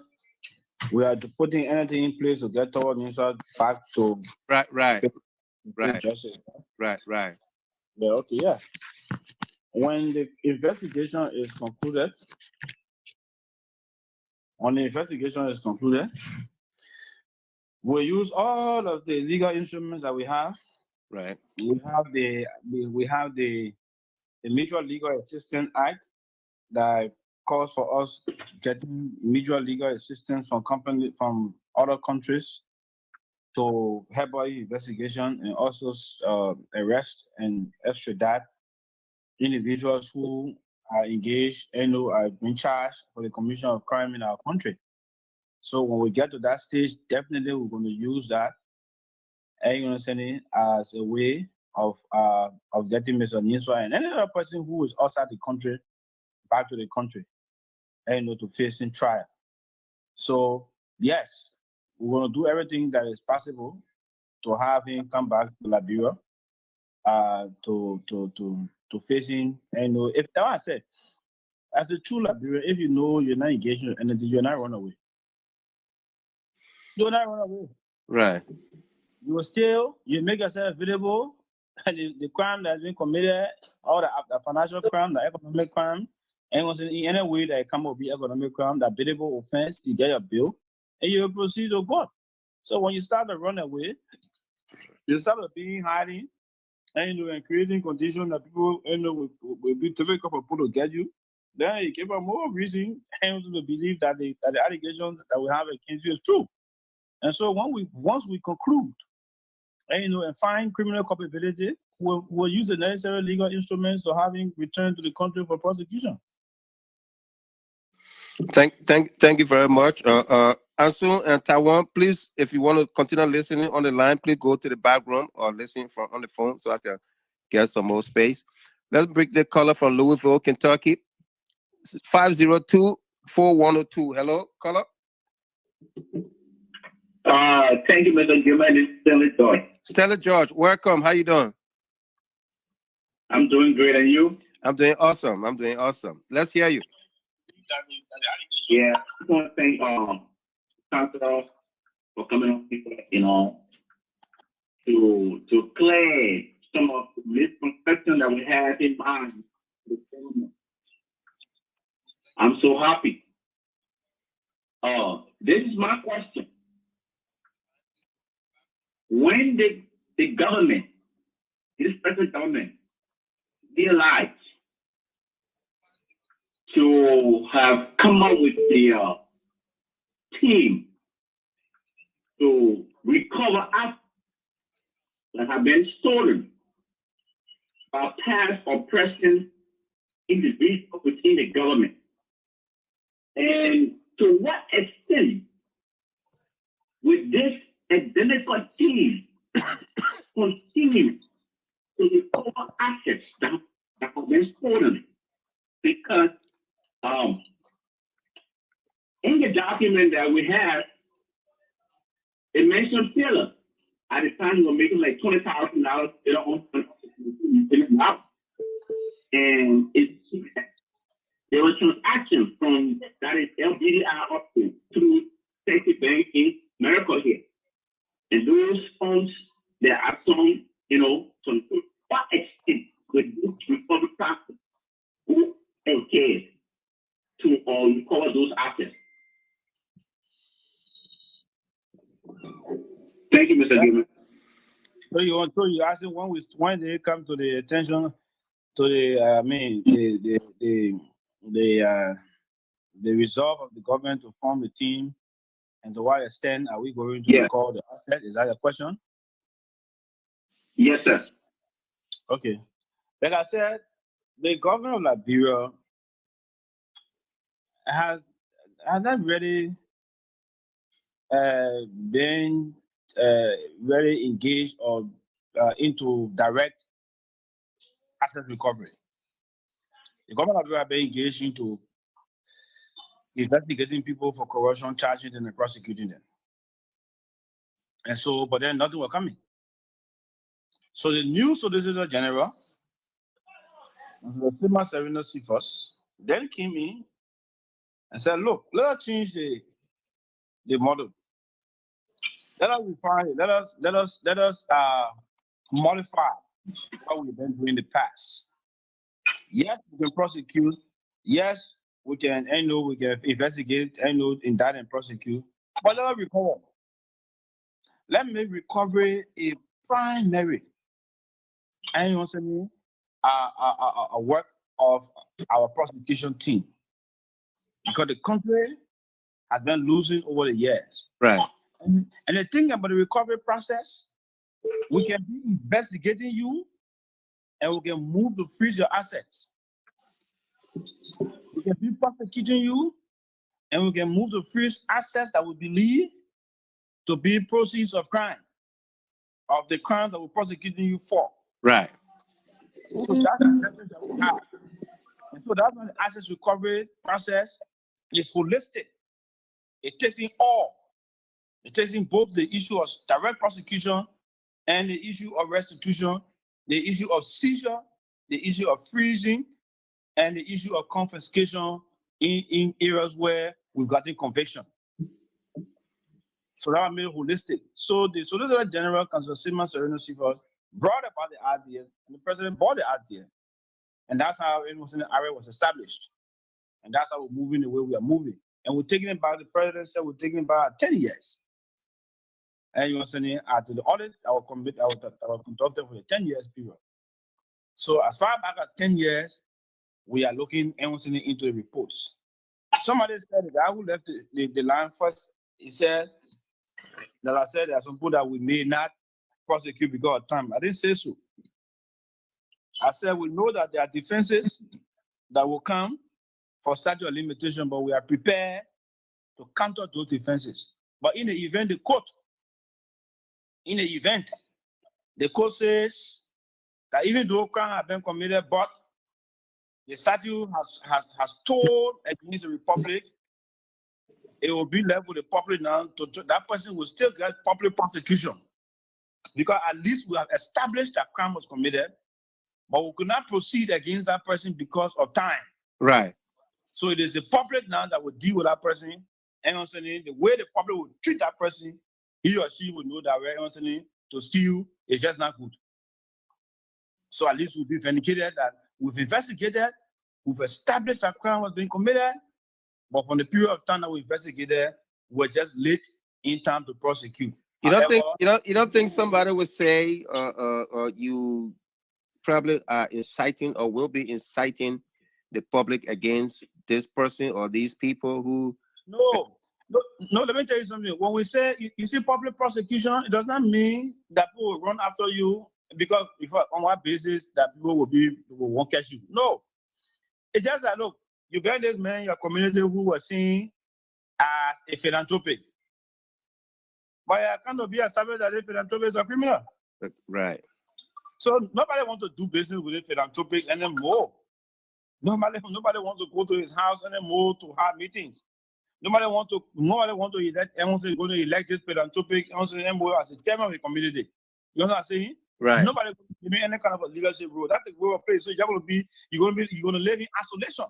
we are putting anything in place to get toward Nisa back to Right. justice. Right. Yeah, okay, yeah. When the investigation is concluded, we'll use all of the legal instruments that we have. Right. We have the Mutual Legal Assistance Act that calls for us getting mutual legal assistance from other countries to help our investigation and also arrest and extradite individuals who are engaged and who are in charge for the commission of crime in our country. So when we get to that stage, definitely we're going to use that, you understand, as a way of getting Mr. Niswa and any other person who is outside the country back to the country, to facing trial. So yes, we're going to do everything that is possible to have him come back to Liberia, to facing, if that I said, as a true Liberian, if you know you're not engaged in anything, you're not run away. You're not run away. Right. You will you make yourself available, and the crime that's been committed, all the financial crime, the economic crime, and in any way that it come up be economic crime, the biddable offense, you get your bill, and you will proceed to court. So when you start to run away, you start to being hiding, and creating conditions that people will be difficult for people to get you. Then you give a more reason to believe that the allegations that we have against you is true. And so once we conclude, and find criminal culpability, we'll use the necessary legal instruments to have him return to the country for prosecution. Thank you very much. Ansu and Taiwan, please, if you want to continue listening on the line, please go to the back room or listen from on the phone so I can get some more space. Let's bring the caller from Louisville, Kentucky. 502-4102. Hello, caller. Thank you, Mr. Gilman. It's Stella George. Stella George, welcome. How you doing? I'm doing great, and you? I'm doing awesome. Let's hear you. Yeah, I want to thank Council for coming on, to clear some of the misconceptions that we have in mind. I'm so happy. This is my question. When did the government, this present government, realize to have come up with the team to recover assets that have been stolen by past oppression individuals within the government? And to what extent would this identical team continue to recover assets that have been stolen? Because in the document that we have, it mentioned Taylor. At the time, we were making like $20,000 in our own house. And there was transactions from that is LBDI up to through safety banking miracle here. And those funds, there are some, some what extent with this recovery process, who cares to recover those assets? Thank you, Mr. Gilman. So you asking when they come to the attention to the resolve of the government to form the team, and to what extent are we going to recover the asset? Is that your question? Yes, sir. Okay. Like I said, the government of Liberia has not really been very engaged or into direct asset recovery. The government of Liberia has been engaged into investigating people for corruption charges and prosecuting them. And so, but then nothing was coming. So the new Solicitor General, the Sima Serena Cephas, then came in and said, look, let us change the model. Let us refine it. Let us modify what we've been doing in the past. Yes, we can prosecute. Yes, we can investigate, indict and prosecute. But let us recover. Let me recovery a primary, and you know what I mean, a work of our prosecution team, because the country has been losing over the years. Right. And the thing about the recovery process, we can be investigating you, and we can move to freeze your assets. We can be prosecuting you, and we can move to freeze assets that we believe to be proceeds of crime, of the crime that we're prosecuting you for. Right. So that's the message that we have. And so that's why the assets recovery process is holistic. It takes in all. It takes in both the issue of direct prosecution and the issue of restitution, the issue of seizure, the issue of freezing, and the issue of confiscation in areas where we've gotten conviction. So that made it holistic. So the Solicitor General, Councillor Simon Sereno Sivas, brought about the idea, and the president bought the idea. And that's how the area was established. And that's how we're moving the way we are moving. And we're taking it back, the president said we're taking it back 10 years. And you know what I'm saying, after the audit, I will conduct it for a 10 years period. So as far back as 10 years, we are looking into the reports. Somebody said, the guy who left the line first, he said that I said there are some people that we may not prosecute because of time. I didn't say so. I said we know that there are defenses that will come for statute of limitation, but we are prepared to counter those defenses. But in the event the court says that even though crime has been committed, but the statute has told against the republic, it will be left with the public now. That person will still get public prosecution, because at least we have established that crime was committed, but we could not proceed against that person because of time. Right. So it is the public now that will deal with that person, and the way the public will treat that person, he or she will know that way to steal is just not good. So at least we'll be vindicated that we've investigated, we've established that crime was being committed, but from the period of time that we investigated, we're just late in time to prosecute. You don't think somebody would say you probably are inciting or will be inciting the public against this person or these people who? No, let me tell you something. When we say you see public prosecution, it does not mean that people will run after you because on what basis that people won't catch you. No, it's just that, look, you get this man in your community who was seen as a philanthropic, but I cannot be established that a philanthropic is a criminal. Right. So nobody wants to do business with a philanthropic anymore. Nobody wants to go to his house anymore to have meetings. Nobody wants to elect. Everyone's going to elect this philanthropic anymore as a chairman of the community. You know what I'm saying? Right. Nobody give me any kind of a leadership role. That's the way of place. So you're going to live in isolation,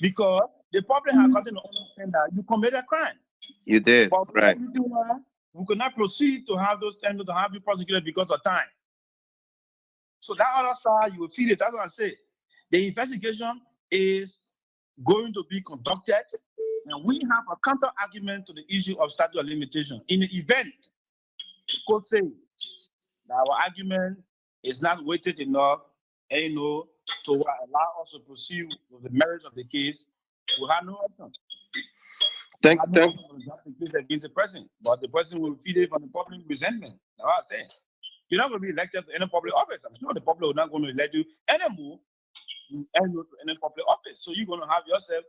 because the public has gotten to understand that you committed a crime. You did. But right. We could not proceed to have those things to have you prosecuted because of time. So that other side, you will feel it. That's what I say. The investigation is going to be conducted, and we have a counter argument to the issue of statute of limitation. In the event the court says that our argument is not weighted enough, to allow us to proceed with the merits of the case, we have no option. Thank against the person, but the person will feel it from the public resentment. That's what I say. You're not going to be elected to any public office. I'm sure the public will not going to elect you anymore to any public office. So you're going to have yourself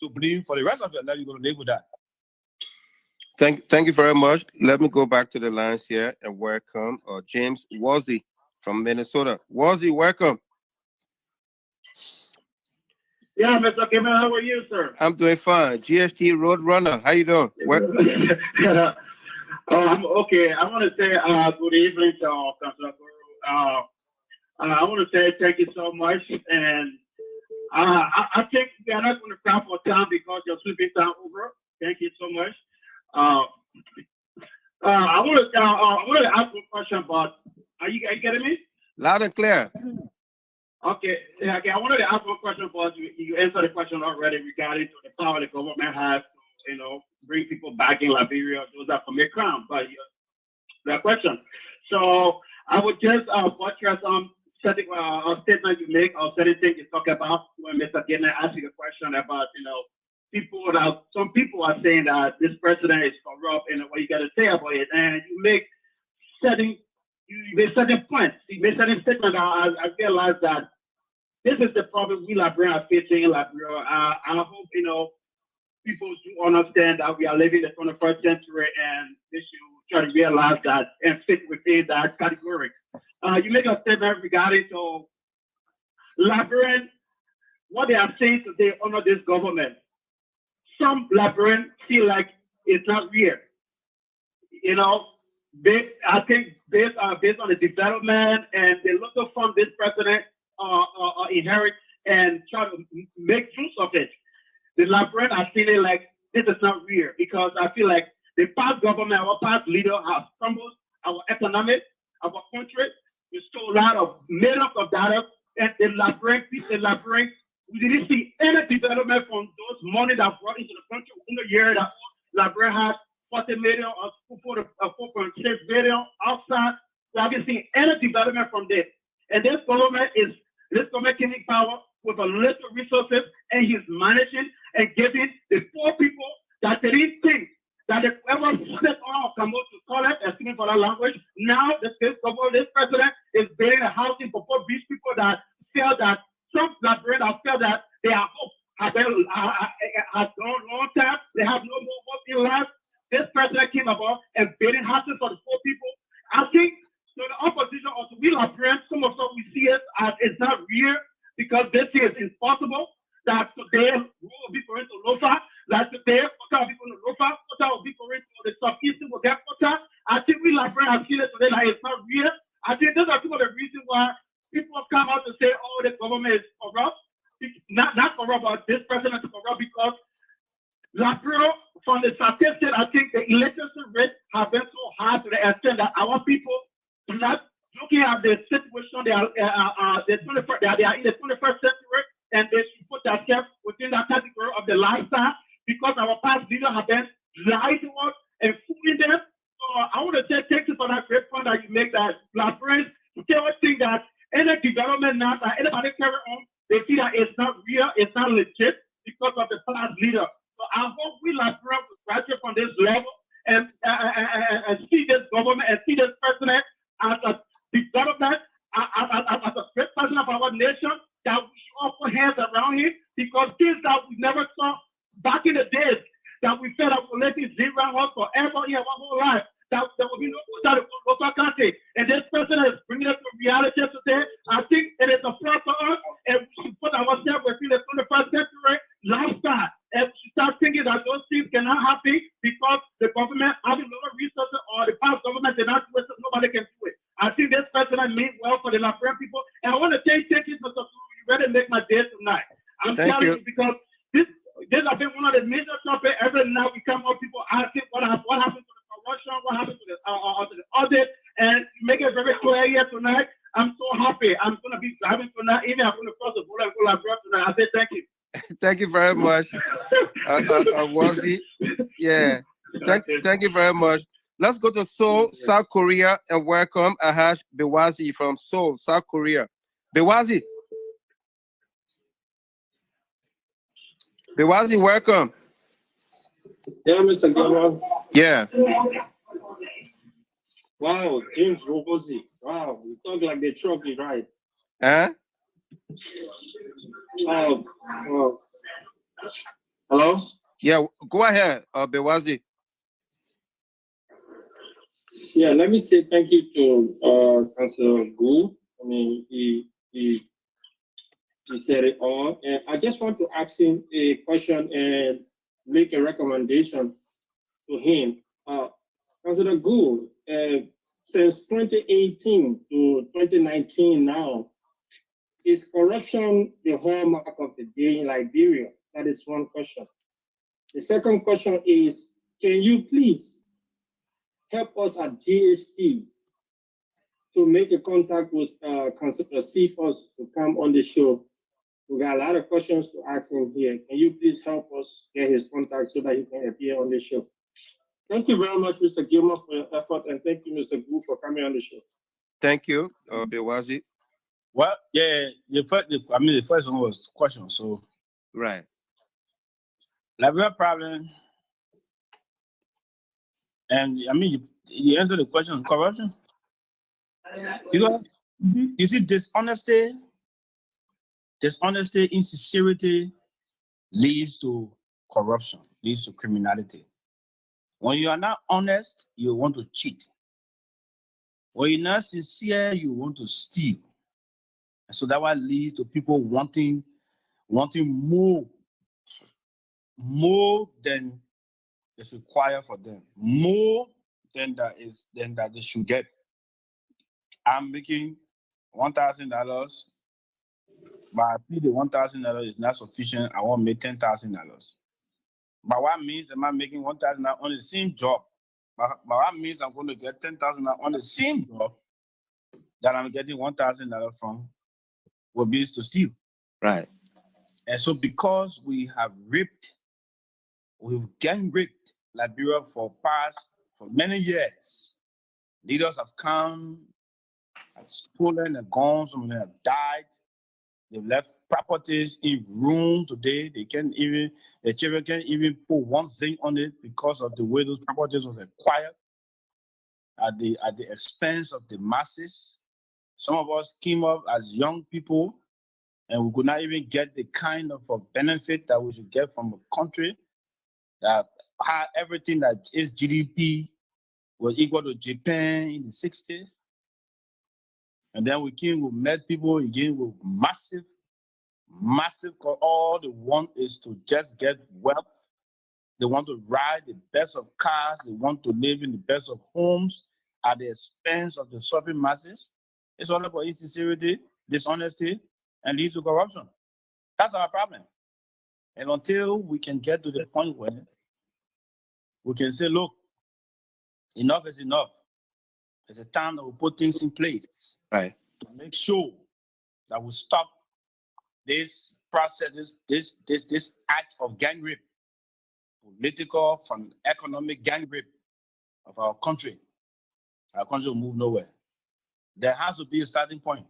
to blame for the rest of your life. You're going to live with that. Thank you very much. Let me go back to the lines here and welcome James Wazzy from Minnesota. Wazzy, welcome. Yeah, Mr. Kevin, how are you, sir? I'm doing fine. GST Roadrunner, how you doing? I'm okay. I want to say good evening to Councilor. I want to say thank you so much, and I think we are not going to crowd for time because you're sleeping time over. Thank you so much. I want to ask you a question about. Are you getting me? Loud and clear. Okay. Yeah, okay. I wanted to ask one question, but you answered the question already regarding to the power the government has to, bring people back in Liberia, those that commit crime. But that question. So I would just buttress certain statement you make or certain things you talk about when Mr. Gardner asked you a question about, some people are saying that this president is corrupt and what you got to say about it, and you make certain points. You make certain statements. I realize that this is the problem we Liberians are facing in Liberia. I hope people do understand that we are living the 21st century, and they should try to realize that and fit within that category. You make a statement regarding to Liberians, what they are saying today under this government. Some Liberians feel like it's not real. I think based on the development and the local fund this president inherit and try to make use of it. The Liberians are feeling like this is not real because I feel like the past government, our past leader has crumbled our economy, our country. We stole a lot of millions of dollars, and the Liberian, we didn't see any development from those money that brought into the country in the year that Liberia had 40 million or 4.6 billion outside. We haven't seen any development from this. And this government came in power with a little resources, and he's managing and giving the poor people that they didn't think that they ever step on or come out to collect, excuse me for that language. Now this president is building a housing for poor beach people that feel that some Liberians have felt that their hope has gone long time. They have no more hope in life. This president came about and building houses for the poor people. I think so the opposition or we Liberians, some of us we see it as it's not real because this is impossible. That today we will be going to Lofa, that today Kota will be going to Lofa, Kota will be going to the southeastern will get Kota. I think we Liberians have seen it today that it's not real. I think those are some of the reasons why people have come out to say, oh, the government is corrupt. It's not corrupt, but this president is corrupt because Liberia, from the statistics, I think the electricity rate has been so high to the extent that our people are not looking at the situation. They are in the 21st century, and they should put themselves within that category of the lifestyle because our past leaders have been lying to us and fooling them. So I want to say thank you for that great point that you make that Liberians still think that any development now that anybody carry on, they see that it's not real, it's not legit because of the past leader. So I hope we Liberians will graduate from this level and see this government and see this president as a development, as a great president of our nation, that we should all put hands around him because things that we never saw back in the days that we felt that we're letting zero us forever in our whole life. That there will be no local country. And this president is bringing us to reality today. I think it is a plus for us, and we should put ourselves within the 21st century lifestyle. And we should start thinking that those things cannot happen because the government having no resources or the past government did not do it, so nobody can do it. I think this president means well for the Liberian people. And I want to thank you, Mr. Kuru. You ready to make my day tonight. I'm telling you because this has been one of the major topics. Every night we come up, people asking what happened to the corruption, what happened to the audit, and you make it very clear here tonight. I'm so happy. I'm going to be driving tonight. Even I'm going to cross the border and go Liberia tonight. I say thank you. Thank you very much, Wazi. Yeah, thank you very much. Let's go to Seoul, South Korea, and welcome Ahash Bewazi from Seoul, South Korea. Bewazi, welcome. Yeah, Mr. Governor. Yeah. Wow, James Robosi. Wow, you talk like the trophy, right? Huh? Hello? Yeah, go ahead, Bewazi. Yeah, let me say thank you to Councilor Gould. I mean, he said it all. And I just want to ask him a question and make a recommendation to him. Councilor Gould, since 2018 to 2019 now, Is corruption the hallmark of the day in Liberia? That is one question. The second question is, can you please help us at GST to make a contact with Councillor Cephas to come on the show? We got a lot of questions to ask him here. Can you please help us get his contact so that he can appear on the show? Thank you very much, Mr. Gilmer, for your effort, and thank you, Mr. Gu, for coming on the show. Thank you, Bewazi. Well, yeah, the first one was question. So, right. Liberia problem, and you answered the question on corruption. Because you see, dishonesty, insincerity leads to corruption, leads to criminality. When you are not honest, you want to cheat. When you're not sincere, you want to steal. And so that will lead to people wanting more than is required for them, more than that they should get. I'm making $1,000, but I feel the $1,000 is not sufficient. I want to make $10,000. But what means am I making $1,000 on the same job? But what means I'm going to get $10,000 on the same job that I'm getting $1,000 from will be to steal. Right. And so because we've gang raped Liberia for many years. Leaders have come, have stolen and gone, some of them have died. They've left properties in ruin today. The children can't even put one thing on it because of the way those properties was acquired at the expense of the masses. Some of us came up as young people and we could not even get the kind of a benefit that we should get from a country that had everything that is GDP was equal to Japan in the 60s. And then we met people again with massive, all they want is to just get wealth. They want to ride the best of cars. They want to live in the best of homes at the expense of the suffering masses. It's all about insincerity, dishonesty, and leads to corruption. That's our problem. And until we can get to the point where we can say, look, enough is enough. There's a time that we put things in place to make sure that we stop this process, this act of gang rape, political, from economic gang rape of our country. Our country will move nowhere. There has to be a starting point.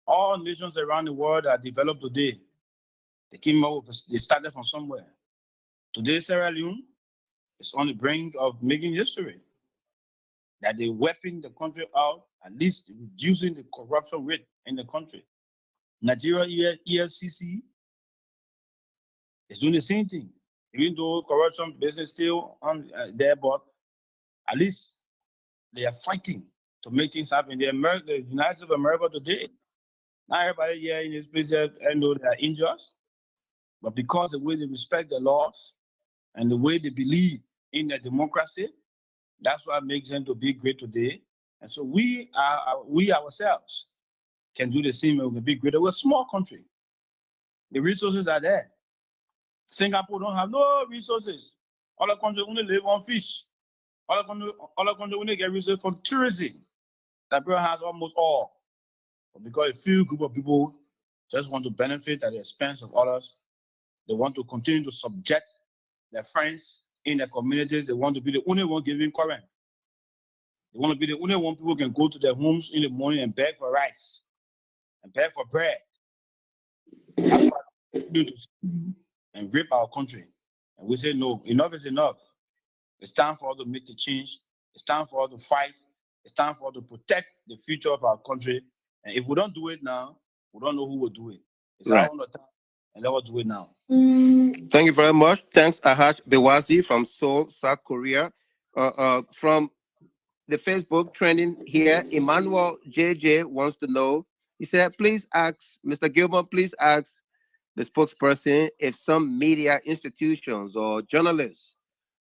All nations around the world are developed today. They started from somewhere. Today, Sierra Leone is on the brink of making history. That they're wiping the country out, at least reducing the corruption rate in the country. Nigeria, EFCC is doing the same thing. Even though corruption business still on there, but at least they are fighting to make things happen. The United States of America today, not everybody here in this place know they are injured, but because the way they respect the laws and the way they believe in their democracy, that's what makes them to be great today. And so we ourselves can do the same and we can be greater. We're a small country. The resources are there. Singapore don't have no resources. All the country only live on fish. All the country only get resources from tourism. Liberia has almost all. But because a few group of people just want to benefit at the expense of others, they want to continue to subject their friends in their communities. They want to be the only one giving current. They want to be the only one people can go to their homes in the morning and beg for rice and beg for bread. That's why we continue to steal and rape our country. And we say, no, enough is enough. It's time for us to make the change. It's time for us to fight. It's time for us to protect the future of our country. And if we don't do it now, we don't know who will do it. It's our own time, and let us do it now. Thank you very much. Thanks, Ahash Bewazi from Seoul, South Korea. From the Facebook trending here, Emmanuel JJ wants to know. He said, please ask, Mr. Gilbert, please ask the spokesperson if some media institutions or journalists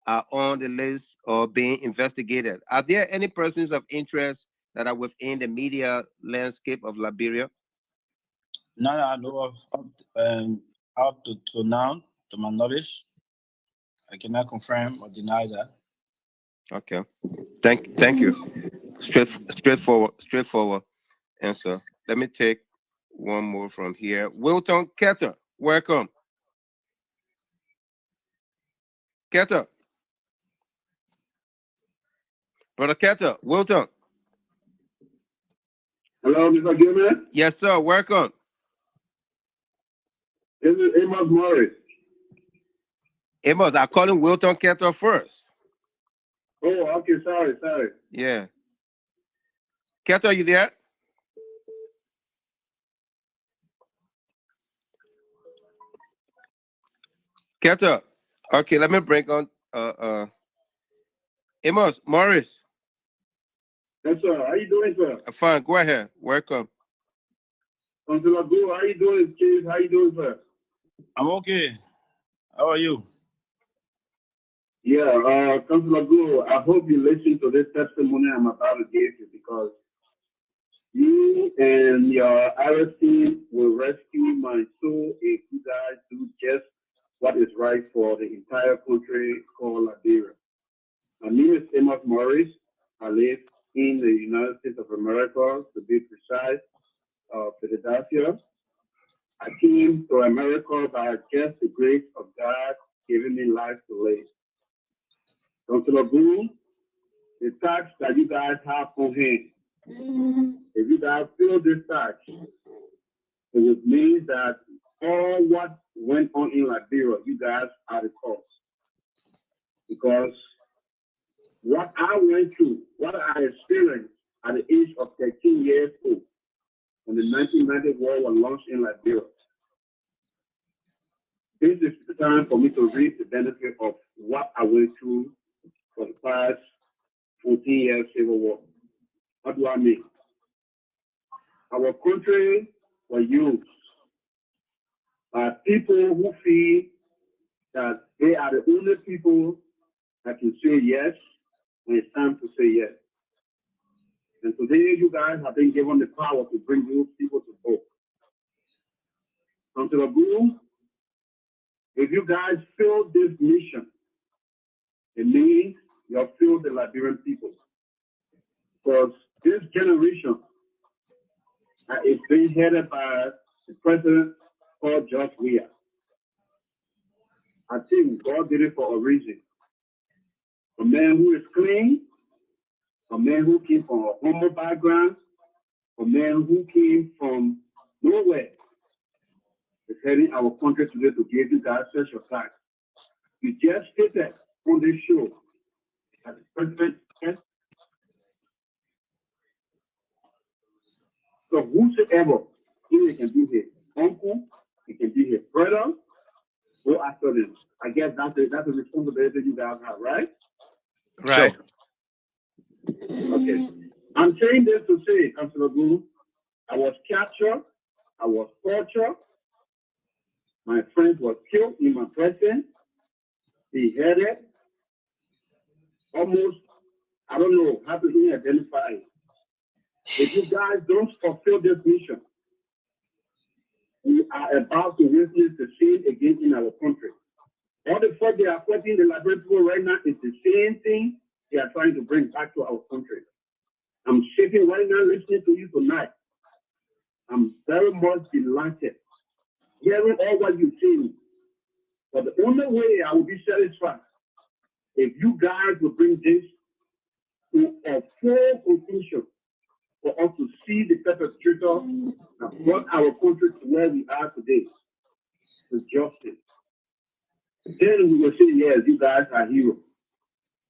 are on the list or being investigated. Are there any persons of interest that are within the media landscape of Liberia? None I know of up to now, to my knowledge. I cannot confirm or deny that. Okay. Thank you. Straightforward answer. Let me take one more from here. Wilton Ketter, welcome. Ketter. Brother Ketter, Wilton. Hello, Mr. Gilman. Yes, sir. Welcome. This is Amos Morris. Amos, I call him Wilton Ketter first. Oh, okay. Sorry. Yeah. Ketter, are you there? Ketter. Okay, let me bring on Amos Morris. Yes, sir. How you doing, sir? Fine. Go ahead. Welcome. Councilor Gould, how you doing, Chief? How you doing, sir? I'm okay. How are you? Yeah, Councilor Gould, I hope you listen to this testimony I'm about to give you, because you and your Irish team will rescue my soul if you guys do just what is right for the entire country called Liberia. My name is Amos Morris. I live in the United States of America, to be precise, Philadelphia. I came to America by just the grace of God giving me life to live. Councilor Gould, the tax that you guys have on hand, if you guys feel this tax, it would mean that all what went on in Liberia, you guys are the cause. Because what I went through, what I experienced at the age of 13 years old, when the 1990 war was launched in Liberia, this is the time for me to reap the benefit of what I went through for the past 14 years civil war. What do I mean? Our country was used by people who feel that they are the only people that can say yes when it's time to say yes. And today, you guys have been given the power to bring those people to vote. Councilor Gould, if you guys feel this mission, it means you have filled the Liberian people. Because this generation is being headed by the president called George Weah. I think God did it for a reason. A man who is clean, a man who came from a humble background, a man who came from nowhere, is heading our country today to give you guys such a tax. You just stated on this show that the president said, so whosoever he can be his uncle, he can be his brother, go after them. I guess that's a responsibility you guys have, right? Right. Sure. Okay. I'm saying this to say, Councilor Gould, I was captured, I was tortured, my friends were killed in my presence, beheaded, almost, I don't know how to even identify it. If you guys don't fulfill this mission, we are about to witness the same again in our country. All the fact they are fighting the Liberian people right now is the same thing they are trying to bring back to our country. I'm shaking right now listening to you tonight. I'm very much delighted hearing all what you say. But the only way I will be satisfied if you guys will bring this to a full conclusion for us to see the perpetrator that brought our country to where we are today, with justice. Then we will say, yes, you guys are heroes.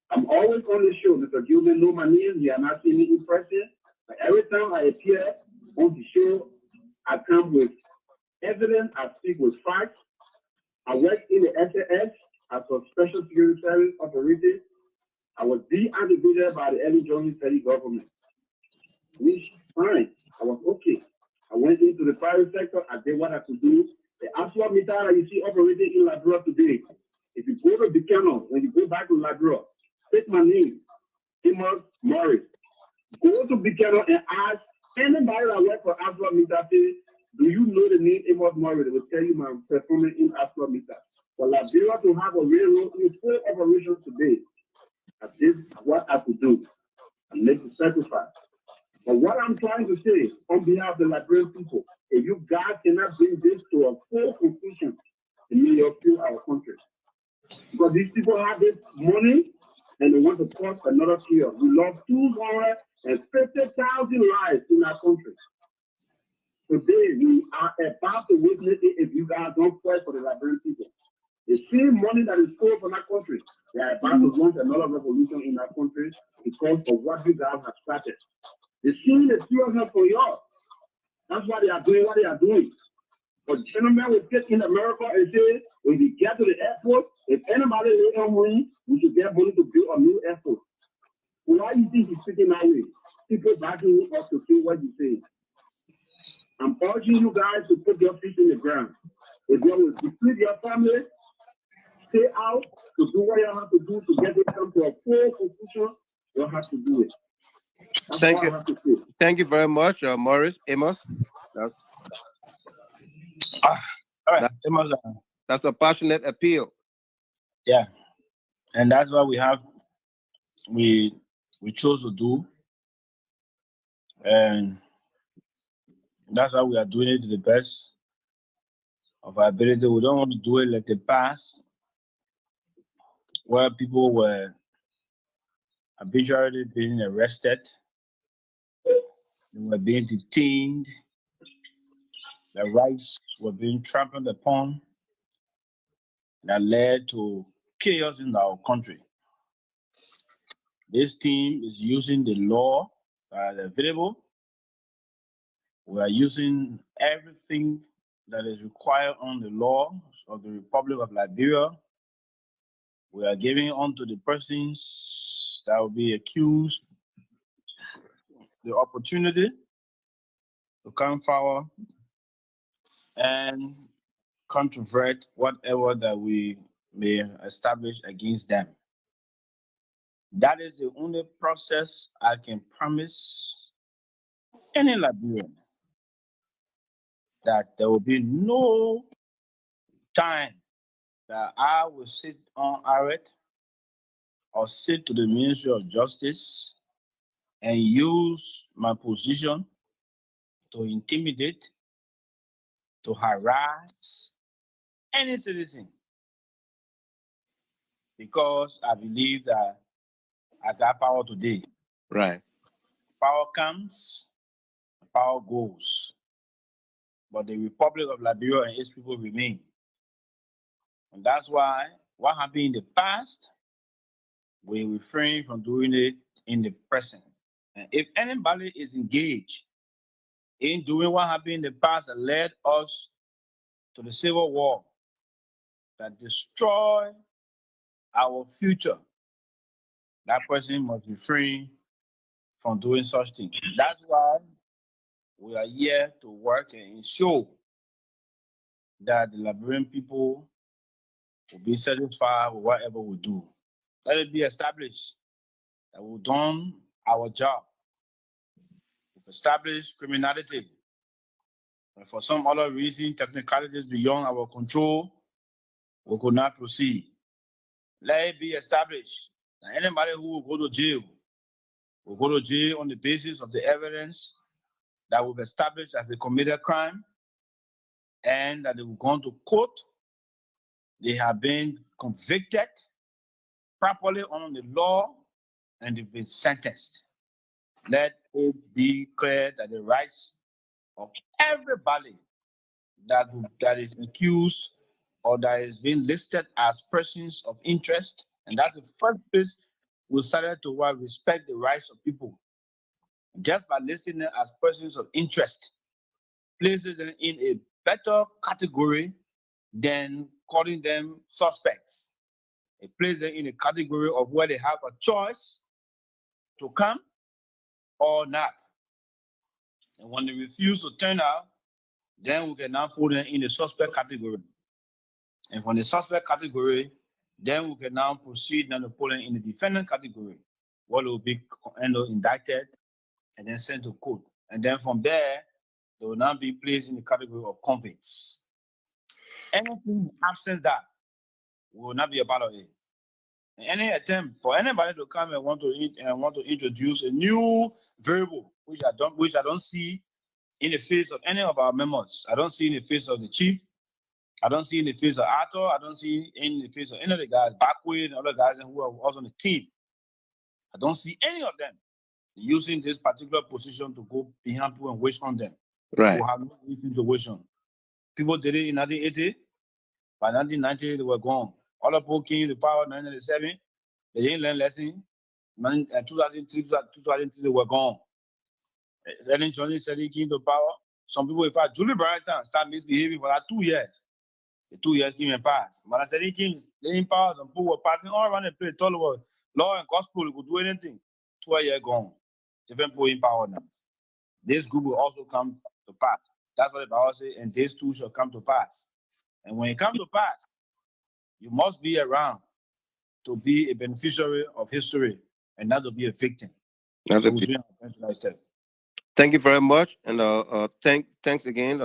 I'm always on the show. Mr. Gilman know my name. He are not seeing me in person. But every time I appear on the show, I come with evidence. I speak with facts. I work in the SAS as a special security service operator. I was deactivated by the early Johnson City government. Which fine. I was okay. I went into the private sector. I did what I could do. The actual meter that you see operating in Liberia today, if you go to Buchanan, when you go back to Liberia, take my name, Amos Morris. Go to Buchanan and ask anybody that works for actual meter, say, Do you know the name Amos Murray? They will tell you my performing in Afro meter. For Liberia to have a railroad in full operation today, this is what I could do and make the sacrifice. But what I'm trying to say on behalf of the Liberian people, if you guys cannot bring this to a full conclusion, it may fuel our country. Because these people have this money and they want to cause another chaos. We lost 250,000 lives in our country. Today, we are about to witness it if you guys don't fight for the Liberian people. The same money that is stolen from our country, they are about to launch another revolution in our country because of what you guys have started. The same is serious for y'all. That's why they are doing what they are doing. But gentlemen will get in America and say, when we get to the airport, if anybody lay on money, we should get money to build a new airport. Why do you think he's speaking that way? People backing up to see what he's saying. I'm urging you guys to put your feet in the ground. If you will defeat your family, stay out to do what you have to do to get it come to a full conclusion, you'll have to do it. That's Thank all you. I have to say. Thank you very much, Morris, Amos. All right, Amos, That's a passionate appeal. yeah, and that's what we have. We chose to do, and that's why we are doing it to the best of our ability. We don't want to do it like the past, where people were arbitrarily being arrested, they were being detained, their rights were being trampled upon, that led to chaos in our country. This team is using the law that is available. We are using everything that is required on the law of the Republic of Liberia. We are giving unto the persons that will be accused the opportunity to come forward and controvert whatever that we may establish against them. That is the only process I can promise any Liberian, that there will be no time that I will sit on arrest or sit to the Ministry of Justice and use my position to intimidate, to harass any citizen, because I believe that I got power today. Right. Power comes, power goes. But the Republic of Liberia and its people remain. And that's why what happened in the past, we refrain from doing it in the present. And if anybody is engaged in doing what happened in the past that led us to the Civil War, that destroy our future, that person must refrain from doing such things. That's why we are here to work and ensure that the Liberian people will be satisfied with whatever we do. Let it be established that we've done our job. We've established criminality. And for some other reason, technicalities beyond our control, we could not proceed. Let it be established that anybody who will go to jail will go to jail on the basis of the evidence that we've established that they committed crime and that they will go to court. They have been convicted properly on the law and they've been sentenced. Let it be clear that the rights of everybody that is accused or that is being listed as persons of interest, and that's the first place we started to respect the rights of people. Just by listing them as persons of interest, places them in a better category than calling them suspects. It places them in a category of where they have a choice to come or not. And when they refuse to turn out, then we can now put them in the suspect category. And from the suspect category, then we can now proceed to put them in the defendant category, where they will be indicted and then sent to court. And then from there, they will now be placed in the category of convicts. Anything absent that will not be a part of it. Any attempt for anybody to come and want to introduce a new variable, which I don't see in the face of any of our members. I don't see in the face of the chief. I don't see in the face of Arthur. I don't see in the face of any of the guys, Backway and other guys who are also on the team. I don't see any of them using this particular position to go behind people and wish on them. Right. Who have no reason to wish on. People did it in 1980. By 1990, they were gone. All the people came to power in 1997. They didn't learn lesson. In 2003, they were gone. Ellen Johnson said he came to power. Some people, in fact, Julie Barrington started misbehaving for like 2 years. The 2 years came and passed. When I said he came in power, some people were passing all around the place, told about law and gospel, they could do anything. 2 years gone. Different people in power now. This group will also come to pass. That's what the Bible says, and this too shall come to pass. And when it comes to pass, you must be around to be a beneficiary of history and not to be a victim. Thank you very much, and thanks again,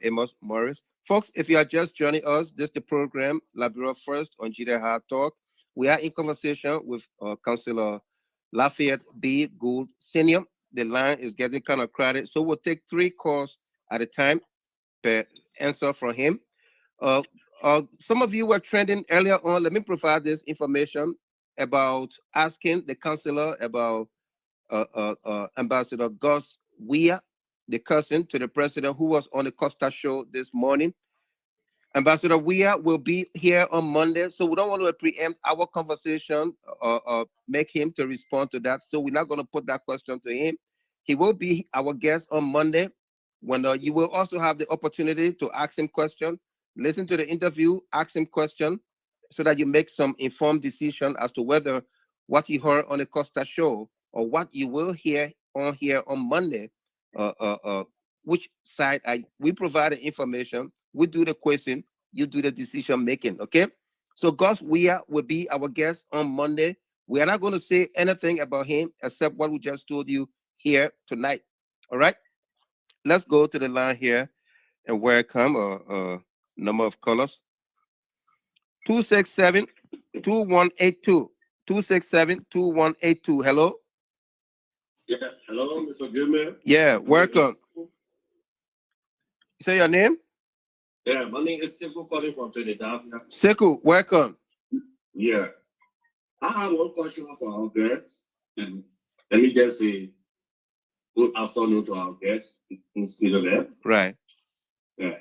Amos Morris. Folks, if you are just joining us, this is the program Liberia First on GD Hard Talk. We are in conversation with Councillor Lafayette B. Gould Senior. The line is getting kind of crowded, so we'll take 3 calls at a time per answer from him. Some of you were trending earlier on. Let me provide this information about asking the councillor about Ambassador Gus Weah, the cousin to the president who was on the Costa show this morning. Ambassador Weah will be here on Monday, so we don't want to preempt our conversation or make him to respond to that. So we're not going to put that question to him. He will be our guest on Monday, when you will also have the opportunity to ask him questions, listen to the interview, ask him questions, so that you make some informed decision as to whether what you heard on the Costa show or what you will hear on Monday, which side we provide the information, we do the question, you do the decision making, okay? So Gus Weah will be our guest on Monday. We are not going to say anything about him except what we just told you here tonight, all right? Let's go to the line here and welcome a number of callers. 267-2182. 267-2182. Hello? Yeah, hello, Mr. Goodman. Yeah, welcome. Say your name? Yeah, my name is Sekou calling from Trinidad. Sekou, welcome. Yeah. I have one question for our guests. And let me just say good afternoon to our guests instead of them. Right. Yeah.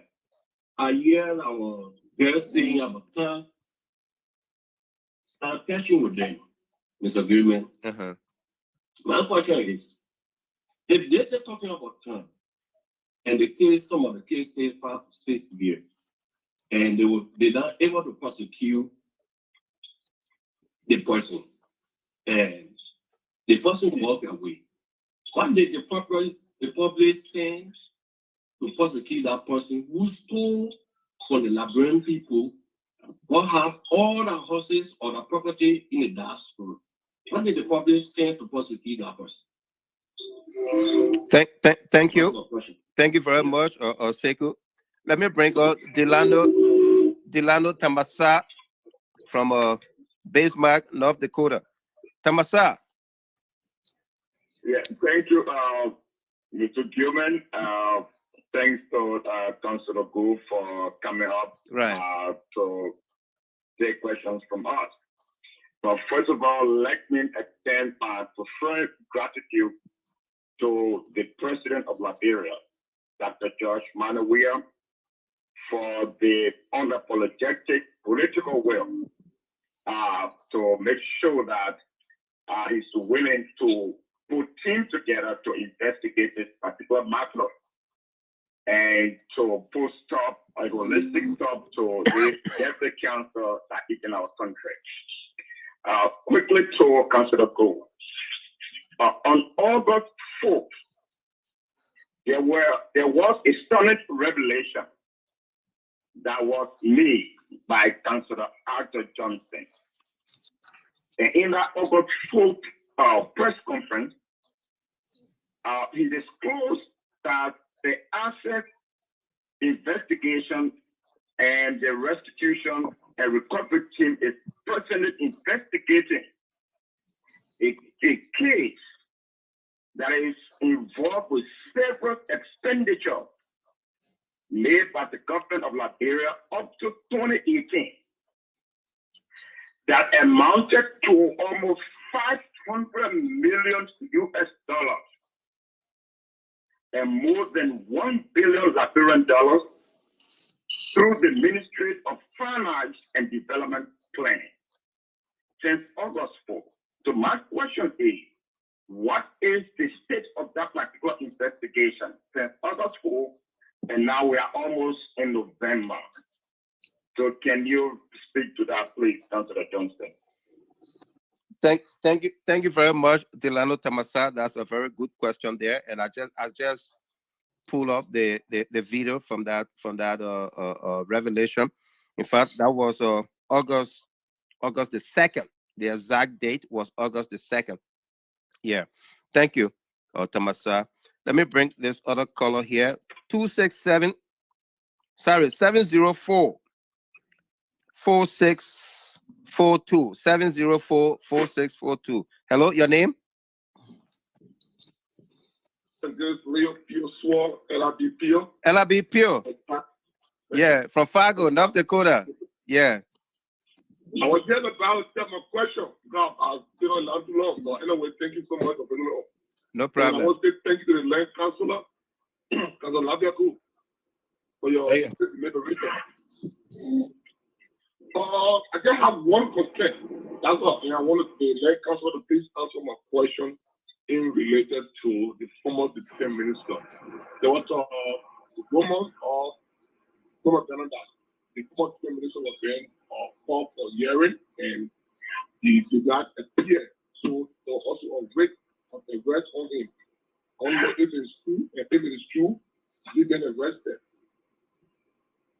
I hear our guests saying about time. I'm catching with them, Mr. Goodman. My question is, if they're talking about time, and the case, some of the case stay 5 to 6 years, and they're not able to prosecute the person, and the person walk away. What did the public stand to prosecute that person who stole from the Liberian people, or have all the horses or the property in the diaspora? What did the public stand to prosecute that person? Thank you. Thank you very much, Sekou. Let me bring up Delano Tamasa from Bismarck, North Dakota. Tamasa. Yeah, thank you, Mr. Gilman. Thanks to Councillor Gould for coming up to take questions from us. But first of all, let me extend my profound gratitude to the President of Liberia, Dr. George Weah, for the unapologetic political will to make sure that he's willing to put teams together to investigate this particular matter and to put stop, a holistic stop to this deadly cancer that is in our country. Quickly to Councillor Gould. On August 4th, there was a stunning revelation that was made by Councillor Arthur Johnson. And in that August 4th press conference, he disclosed that the asset investigation and the restitution and recovery team is presently investigating a case that is involved with several expenditures made by the government of Liberia up to 2018 that amounted to almost $500 million US and more than $1 billion Liberian dollars through the Ministry of Finance and Development Planning since August 4. So my question is, what is the state of that particular investigation since August 4, and now we are almost in November? So can you speak to that, please, Councilor Johnston? Thank you very much, Delano Tamasa. That's a very good question there, and I just pull up the video from that revelation. In fact, that was August the 2nd. The exact date was August the 2nd. Yeah, thank you, Tamasa. Let me bring this other color here. 704 4642 704 4642. Hello, your name? LIB Pure. Yeah, from Fargo, North Dakota. Yeah. I was just about to tell my question. God, I've been on not too long. So anyway, thank you so much for bringing it up. No problem. And I want to say thank you to the land councilor, Councilor Labiaku, for your liberation. I just have one complaint. That's all. And I wanted the land councilor to please answer my question in related to the former defense minister. There was the rumors of former Canada. The former defense minister was being called for hearing, and he did not appear. So there was also a writ of arrest on him. I don't know if it's true, and if it is true, he's been arrested.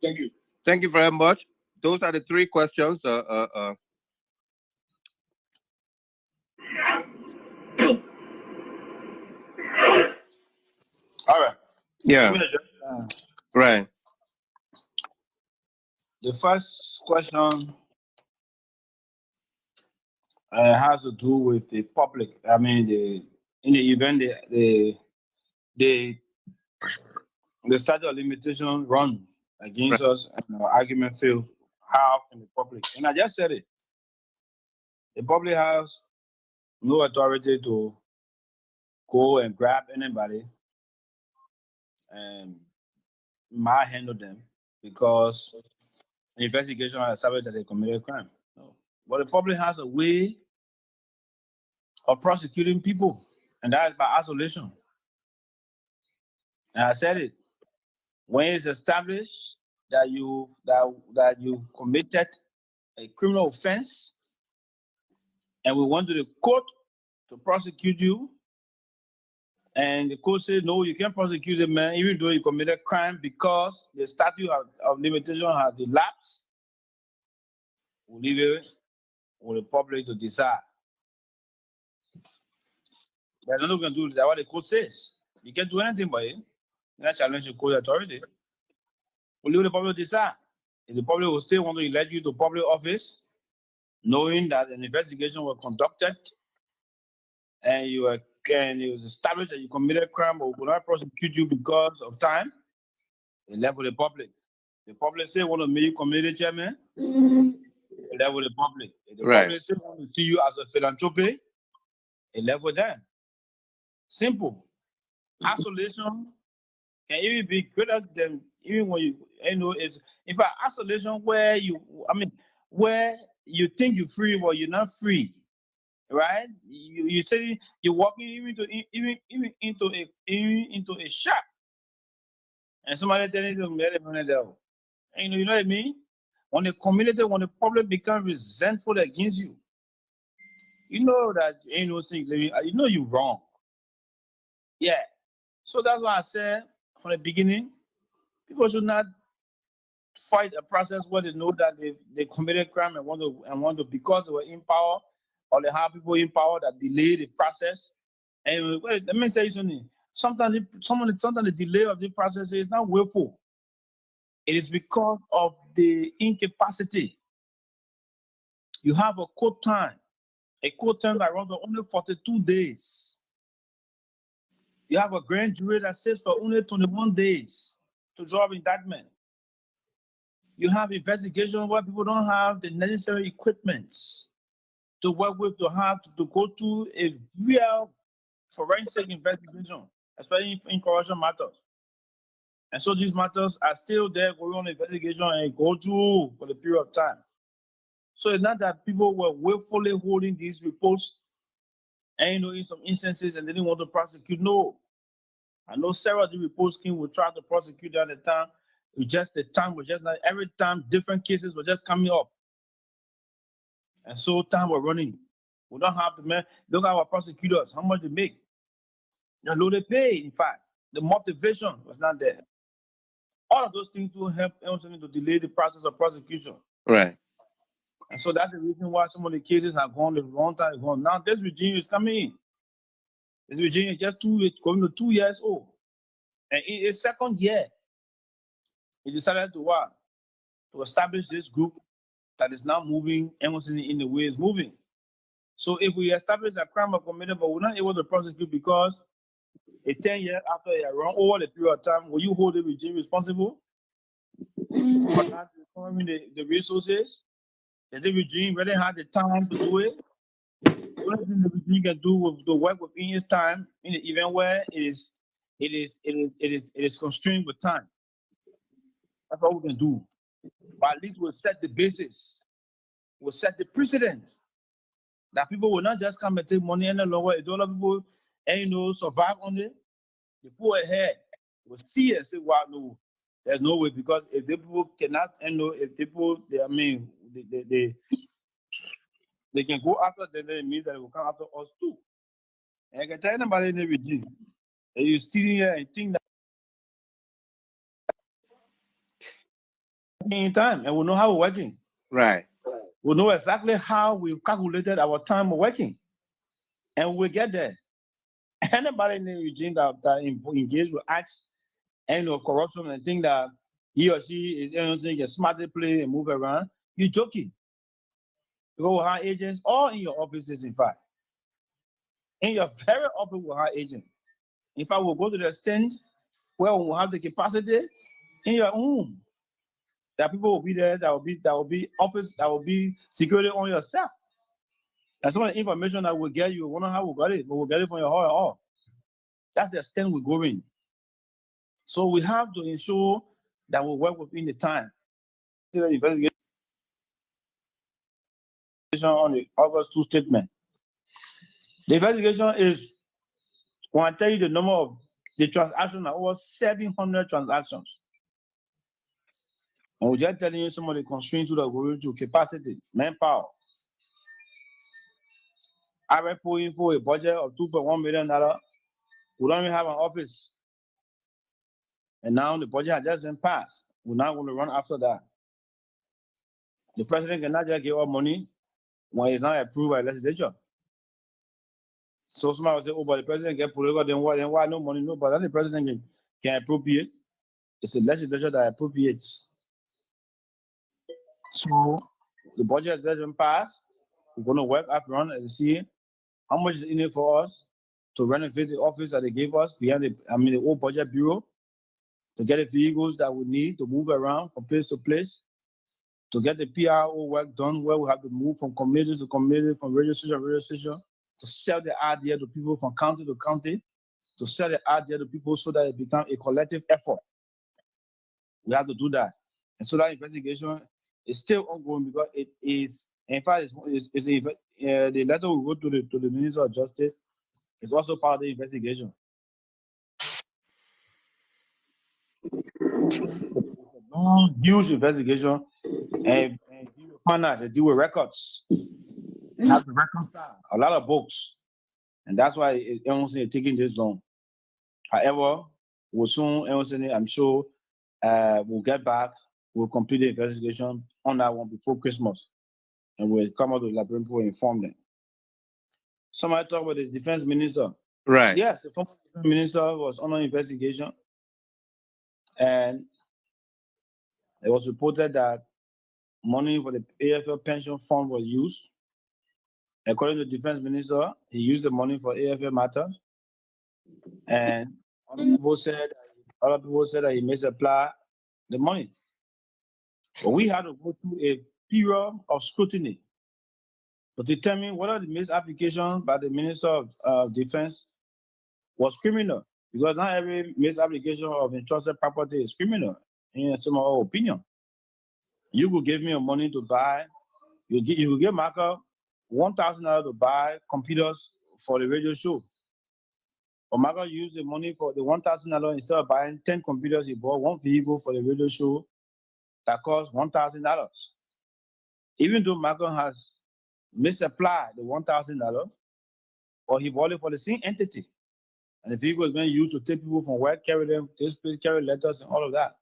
Thank you. Thank you very much. Those are the three questions. All right. Yeah. Right. The first question has to do with the public. I mean, in the event the statute of limitation runs against us and our argument fails, how can the public? And I just said it. The public has no authority to go and grab anybody and might handle them because the investigation has established that they committed a crime. No. But the public has a way of prosecuting people, and that is by isolation. And I said it. When it's established that you committed a criminal offense, and we went to the court to prosecute you, and the court said, no, you can't prosecute the man even though you committed a crime because the statute of limitation has elapsed, we'll leave it with the public to decide. There's nothing we can do. That's what the court says. You can't do anything by it. You can't challenge the court authority. We'll leave the public to decide. If the public will still want to elect you to public office, knowing that an investigation was conducted and it was established that you committed a crime or will not prosecute you because of time, it left with the public. The public say want to make you community chairman, it left with the public. If the public say want to see you as a philanthropist, it left with them. Simple. Isolation can even be greater than even when it's in fact isolation where where you think you're free but you're not free, right? You say you're walking even into a shop and somebody telling you you know what I mean? When the community, when the public becomes resentful against you, you know that ain't no thing, you know you're wrong. Yeah. So that's why I said from the beginning, people should not fight a process where they know that they committed crime and want to because they were in power or they have people in power that delay the process. And wait, let me say something. sometimes the delay of the process is not willful. It is because of the incapacity. You have a court time that runs for only 42 days. You have a grand jury that sits for only 21 days to draw up indictment. You have investigation where people don't have the necessary equipment to work with, to go through a real forensic investigation, especially in corruption matters. And so these matters are still there going on investigation and go through for the period of time. So it's not that people were willfully holding these reports and in some instances and they didn't want to prosecute. No. I know several of the reports came will try to prosecute at the time. The time was just like every time different cases were just coming up. And so time was running. We don't have to look at our prosecutors, how much they make. Low they pay, in fact. The motivation was not there. All of those things will help to delay the process of prosecution. Right. And so that's the reason why some of the cases have gone a long time ago. Now this regime is coming in. This regime is just going to 2 years old. And in its second year, he decided to establish this group that is now moving in the way it's moving. So if we establish a crime was committed, but we're not able to prosecute because 10 years after it run over the period of time, will you hold the regime responsible for not reforming the resources? Does the regime really have the time to do it? What does the regime can do with the work within its time in the event where it is constrained with time? That's what we can do. But at least we'll set the basis. We'll set the precedent that people will not just come and take money any longer. If other people survive on it, they pull ahead. We'll see and say, wow, no, there's no way, because if the people cannot, if people, they can go after them, then it means that they will come after us too. And I can tell anybody in the regime that you're stealing here and think that in time, and we know how we're working. Right. We know exactly how we've calculated our time of working, and we'll get there. Anybody in the regime that engaged with acts of corruption and think that he or she is innocent, can smartly play and move around, you're joking. You will hire agents all in your offices, in fact. In your very office, we'll hire agents. In fact, we'll go to the extent where we'll have the capacity in your home. That people will be there, that will be office, that will be security on yourself. And some of the information that we'll get, you wonder how we got it, but we'll get it from your heart all. That's the extent we're going. So we have to ensure that we work within the time. The investigation on the August 2 statement. The investigation is, when I tell you the number of the transactions, are over 700 transactions. And we're just telling you some of the constraints that we're going to: capacity, manpower. I pulling for a budget of $2.1 million. We don't even have an office. And now the budget has just been passed. We're not going to run after that. The president cannot just give up money when it's not approved by legislature. So somebody will say, oh, but the president get political, then why no money? No, but then the president can appropriate. It's the legislature that appropriates. So the budget has been passed. We're going to work up run and see how much is in it for us to renovate the office that they gave us behind the old budget bureau, to get the vehicles that we need to move around from place to place, to get the PRO work done where we have to move from community to community, from registration to registration, to sell the idea to people from county to county, to sell the idea to people so that it becomes a collective effort. We have to do that. And so that investigation is still ongoing, because it is, in fact, the letter we wrote to the Minister of Justice is also part of the investigation. Huge investigation, and you find out they deal with records. They have to reconcile a lot of books, and that's why it's taking this long. However, we'll soon, I'm sure, we'll get back. We'll complete the investigation on that one before Christmas, and we'll come out with the Liberian people and inform them. Somebody talk about the defense minister. Right. Yes, the former minister was under investigation, and it was reported that money for the AFL pension fund was used. According to the defense minister, he used the money for AFL matters, and other people said that he misapplied the money. But we had to go through a period of scrutiny to determine whether the misapplication by the Minister of Defense was criminal, because not every misapplication of entrusted property is criminal, in some of our opinion. You could give me your money to buy, you will give Marco $1,000 to buy computers for the radio show. But Marco used the money for the $1,000 instead of buying 10 computers, he bought one vehicle for the radio show that cost $1,000. Even though Marco has misapplied the $1,000, or he bought it for the same entity, and the vehicle is being used to take people from work, carry them, this place, carry letters, and all of that.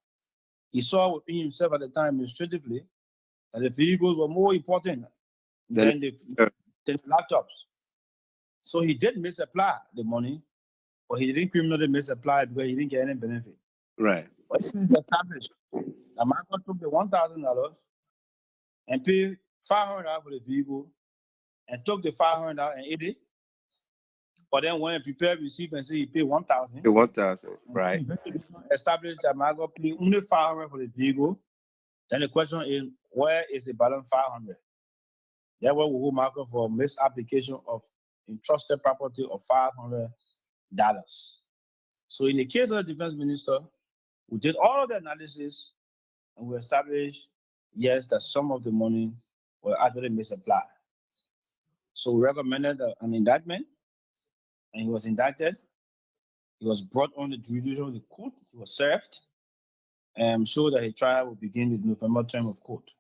He saw within himself at the time administratively that the vehicles were more important than the laptops. So he did misapply the money, but he didn't criminally misapply it because he didn't get any benefit. Right. But it is established that Marco took the $1,000 and paid $500 for the vehicle and took the $500 and ate it. But then when he prepared receipt and said he paid $1,000. The 1,000, right. Established that Marco paid only $500 for the vehicle. Then the question is, where is the balance $500? That way we hold Marco for misapplication of entrusted property of $500. So in the case of the defense minister, we did all of the analysis and we established, yes, that some of the money were actually misapplied. So we recommended an indictment, and he was indicted. He was brought on the jurisdiction of the court. He was served, and I'm sure that his trial will begin with November term of court.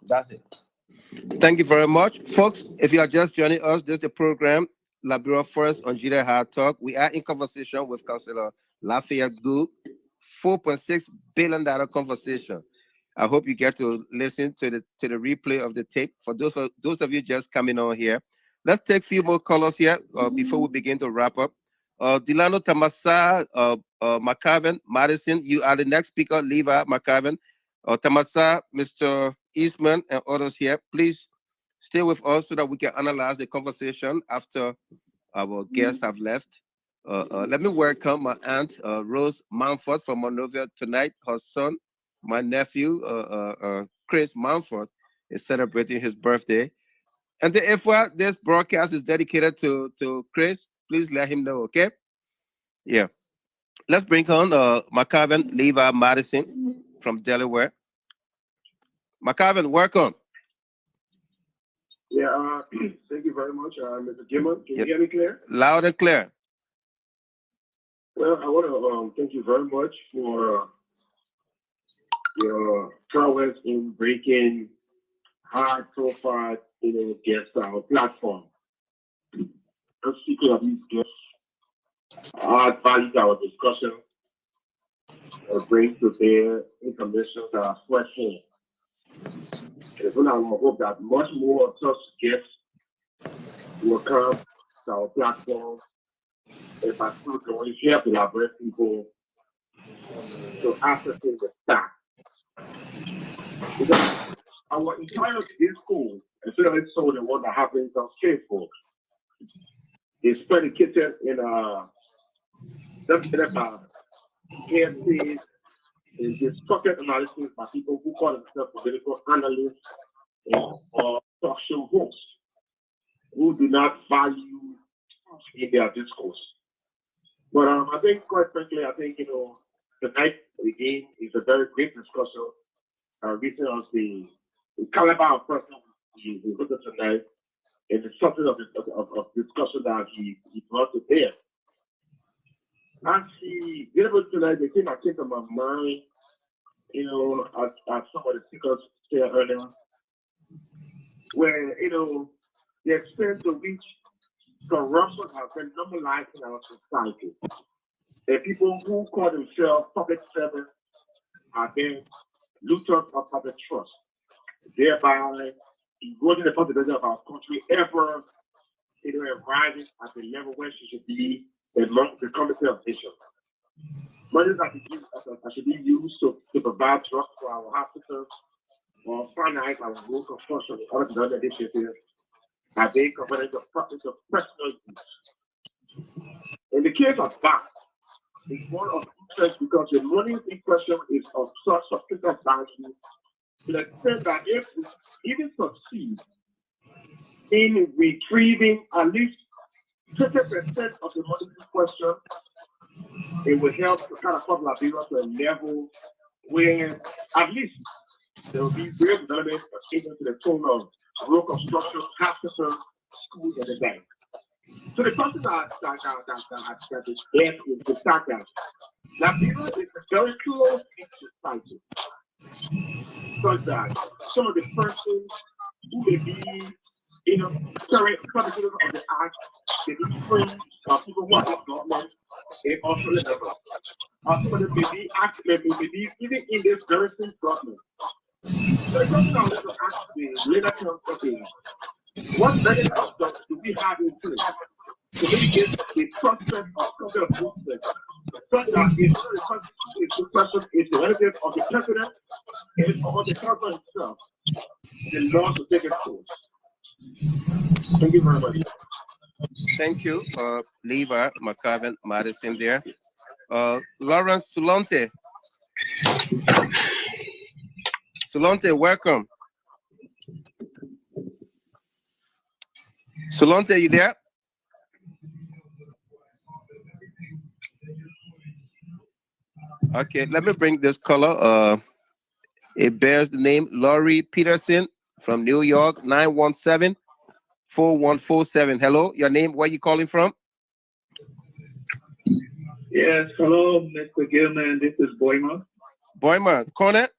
That's it. Thank you very much. Folks, if you are just joining us, this is the program, Liberia First on GDA Hard Talk. We are in conversation with Councillor Lafayette Gould, $4.6 billion conversation. I hope you get to listen to the replay of the tape. For those of you just coming on here, let's take a few more callers here before we begin to wrap up. Delano Tamasa, McCarvin, Madison, you are the next speaker. Levi McCarvin, Tamasa, Mr. Eastman, and others here. Please stay with us so that we can analyze the conversation after our guests have left. Let me welcome my aunt, Rose Mumford from Monrovia tonight. Her son, my nephew, Chris Mumford, is celebrating his birthday. And if this broadcast is dedicated to Chris, please let him know, okay? Yeah. Let's bring on McCarvin Levi Madison from Delaware. McCarvin, welcome. Yeah, thank you very much, Mr. Gilman. Can you hear me clear? Loud and clear. Well, I want to thank you very much for your prowess in breaking high-profile, guest platform. I'm speaking of these guests. I value our discussion and bring to bear information that are fresh. And so now I hope that much more of such guests will come to our platform. If I still going to help elaborate people to ascertain the facts. Because our entire discourse, especially so the one that happens on Facebook, is predicated in hearsay and distorted analysis by people who call themselves political analysts or talk show hosts who do not value in their discourse. But I think, quite frankly, tonight again is a very great discussion. Recent of the caliber of person we look at tonight, and the subject of discussion that he brought to bear. As he did it tonight, the thing that came to my mind, as some of the speakers said earlier, where the extent to which corruption has been normalized in our society. The people who call themselves public servants are being looters of public trust, thereby eroding the possibility of our country ever rising at the level where she should be the Committee of Nations. Money that should be used to provide drugs for our hospitals or finance our road construction or other initiatives are being converted to profits of personal use. In the case of that, it's one of interest because the money in question is of such substantial value to the extent that if we even succeed in retrieving at least 20% of the money in question, it will help to kind of put Liberia to a level where at least there will be real development even to the tone of road construction, hospitals, schools, and the bank. So the question that is there is the fact that Liberia is a very close society, such that some of the persons who may be, current contributors of the act, may be friends of people who are in government and also the members. Some of them may be even in this very same government. So the question I want to ask the later council is, what mechanisms do we have in place to mitigate the prospect of conflict of interest, such that if one of the questions is the relative of the president or the council itself, the laws will take its course. Thank you very much. Thank you, Levi McCarvin Madison there. Lawrence Sulonte. Sulonte, welcome. Sulonte, you there? Okay, let me bring this caller. It bears the name Laurie Peterson from New York, 917-4147. Hello, your name, where you calling from? Yes, hello, Mr. Gilman. This is Boyma. Boyma, Cornet?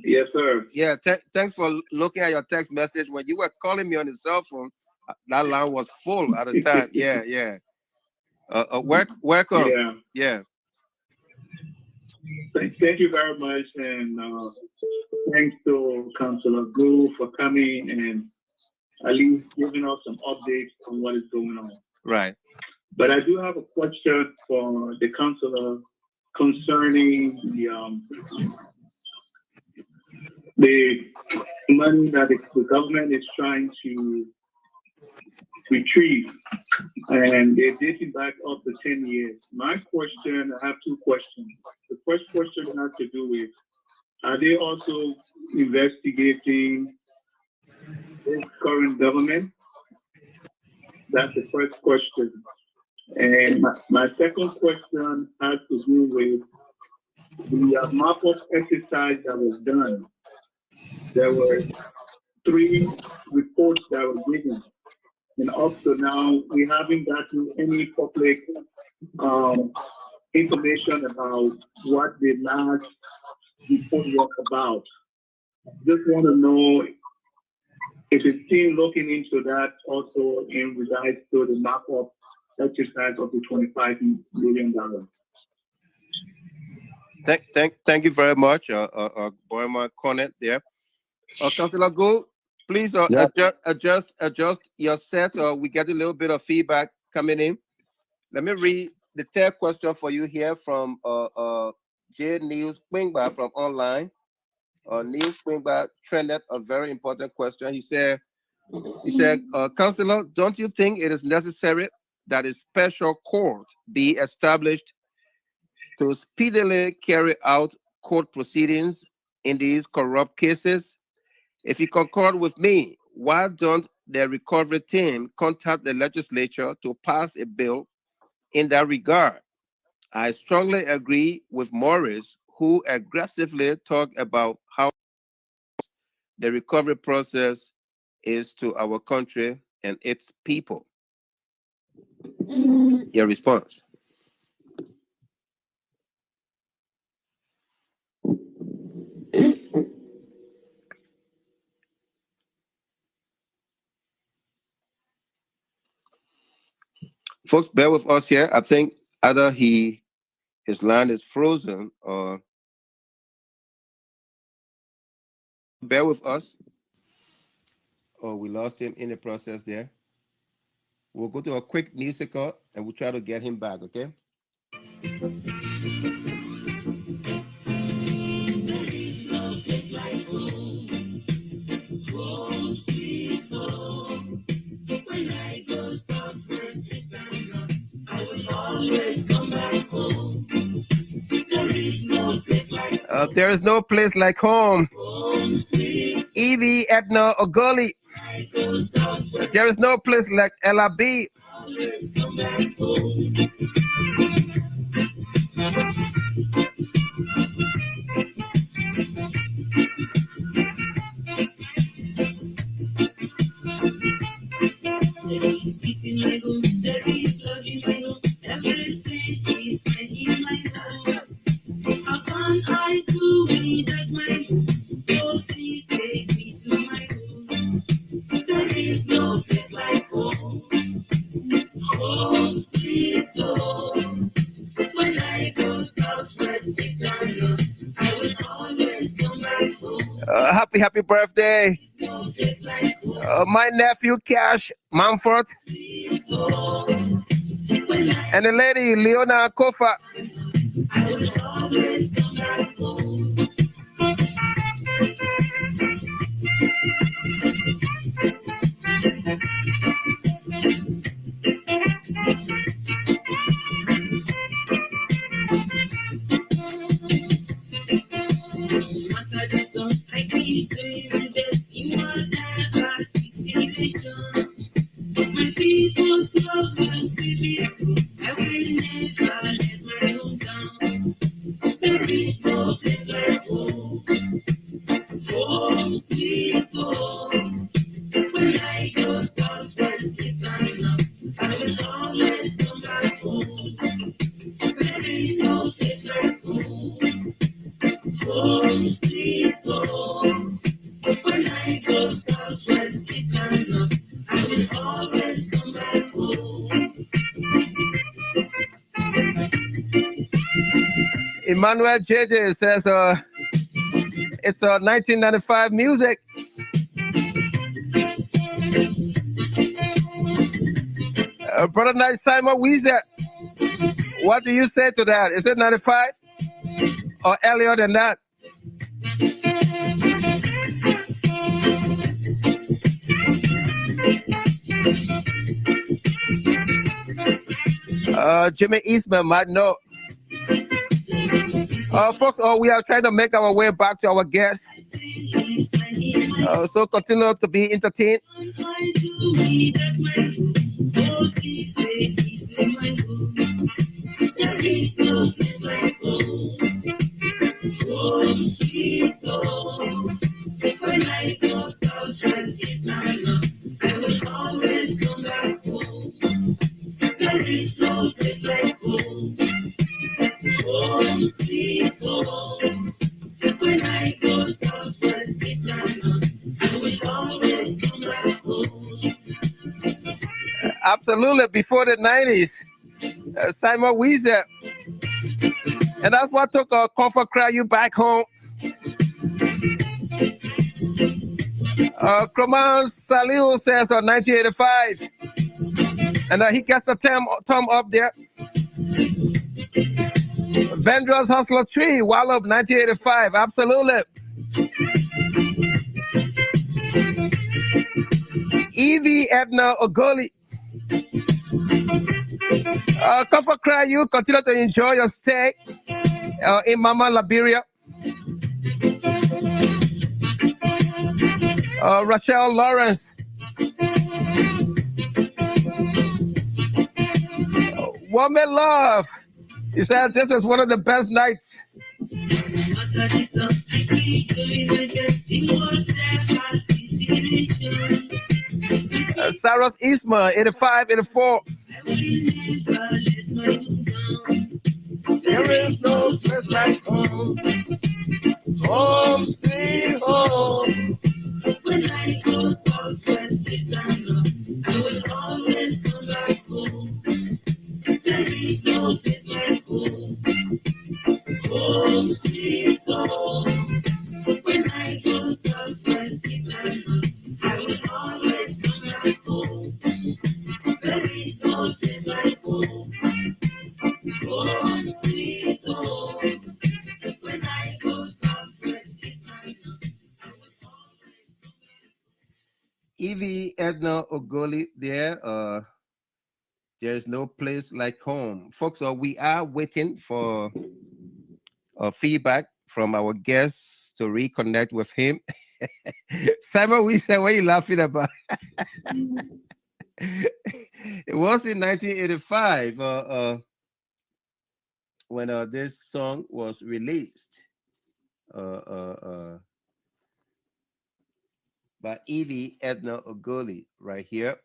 Yes, sir. Yeah, thanks for looking at your text message. When you were calling me on the cell phone, that line was full at the time. Yeah. Welcome. Yeah. Thank you very much, and thanks to Councilor Gould for coming and at least giving us some updates on what is going on. Right. But I do have a question for the councilor concerning the money that the government is trying to retrieve, and they're dating back up to 10 years. My question, I have two questions. The first question has to do with, are they also investigating this current government? That's the first question. And my second question has to do with the mop-up exercise that was done. There were 3 reports that were given. And up to now, we haven't gotten any public information about what the last report was about. Just want to know if it's still looking into that also in regards to the mop-up exercise of the $25 million. Thank you very much, Boyma Cornet there. Councilor Gould, please adjust your set. We get a little bit of feedback coming in. Let me read the third question for you here from J. Neil Springback from online. Neil Springback trended a very important question. He said, Councilor, don't you think it is necessary that a special court be established to speedily carry out court proceedings in these corrupt cases? If you concord with me, why don't the recovery team contact the legislature to pass a bill in that regard? I strongly agree with Morris, who aggressively talked about how the recovery process is to our country and its people. Your response. Folks, bear with us here. I think either his line is frozen or bear with us. Or we lost him in the process there. We'll go to a quick musical and and we'll try to get him back, okay? When I go somewhere, I will always come back home. There is no place like home. There is no place like home. Home, sweet. Evie, Edna, Ogoli. I go somewhere, There is no place like LIB. always come back home. There is peace in my home, there is love in my home, everything is fine in my home. How can I do without my home? Oh, please take me to my home. There is no place like home. Home, sweet home. When I go southwest, east and north, I will always come back home. Happy birthday. No place like home. My nephew, Cash Mumford, Sweet home. When and the lady, Leona Kofa. I will always come back home. Once I just don't, I keep doing my best in whatever situations. My people's love will see me through. I will never let my home down. There is no place like home. Home, sweet home. When I go southwest, east and north, I will always come back home. There is no place like home. Home, sweet home. When I go southwest, east and north, I will always come back home. Emmanuel JJ says it's 1995 music. Brother Knight Simon Weezer, what do you say to that? Is it 95 or earlier than that? Jimmy Eastman might know. Folks, we are trying to make our way back to our guests. So continue to be entertained. There is no place like home. Home, sweet home. When I go southwest, east and north, I will always come back home. There is no place like home. Home, sweet home. When I go southwest, east and north, I will always come back home. Absolutely, before the 90s. Simon Weezer. And that's what took Comfort Cry You back home. Croman Salil says 1985. And he gets a thumb up there. Vendra's Hustler Tree, Wallop 1985. Absolutely. Evie Edna Ogoli. Comfort Cry You, continue to enjoy your stay in Mama Liberia. Rachel Lawrence. Woman Love. He said this is one of the best nights. Saros Isma, 85, 84. There is no place like home. Home, sweet home. When I go southwest, east and north, I will always come back home. There is no place like home. Home, sweet home. When I go southwest, east and north, I will always come back home. There is no place like home. Ogoli there. There's no place like home. Folks, we are waiting for feedback from our guests to reconnect with him. Simon, we said, what are you laughing about? It was in 1985 when this song was released by Evie Edna Ogoli right here.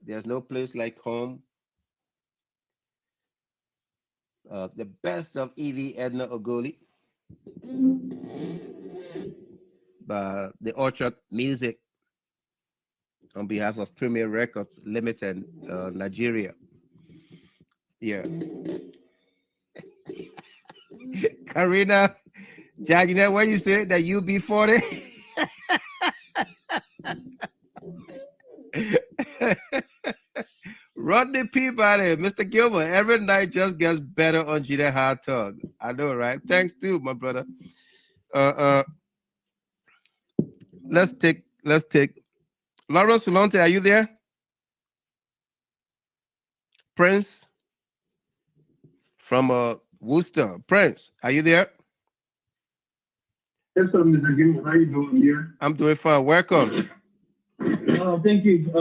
There's no place like home. The best of Evie Edna Ogoli by the Orchard Music on behalf of Premier Records Limited, Nigeria. Yeah. Karina, Jagina, what you say that UB40? Rodney Peabody, Mr. Gilmer, every night just gets better on Gina Hard Talk. I know, right? Thanks too, my brother. Let's take Lawrence Solonte, are you there? Prince from Worcester. Prince, are you there? Yes, sir, Mr. Gilmer. How you doing here? I'm doing fine. Welcome. Thank you.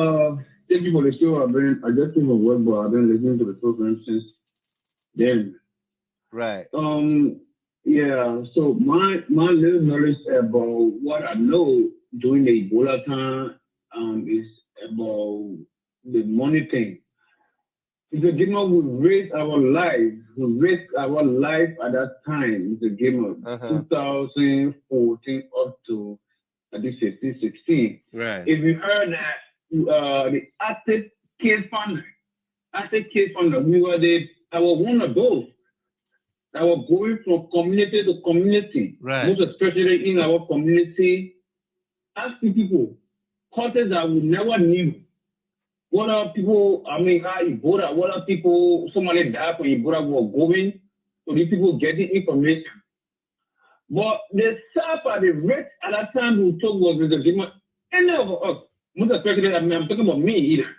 Thank you for the show. I just came from work, but I've been listening to the program since then. Right. Yeah. So my little knowledge about what I know during the Ebola time is about the money thing. Mr. Gilmer, we raised our life. We raised our life at that time, Mr. Gilmer, 2014 up to I think 15, 16. Right. If you heard that the Active Case Fund, I was one of those that were going from community to community, right. Most especially in our community, asking people causes that we never knew. What are people, how Ebola, what are people, somebody died from Ebola who are going, so these people getting information. But the staff at the rate at that time who talk was Mr. Gilmer, any of us, most especially, I'm talking about me either,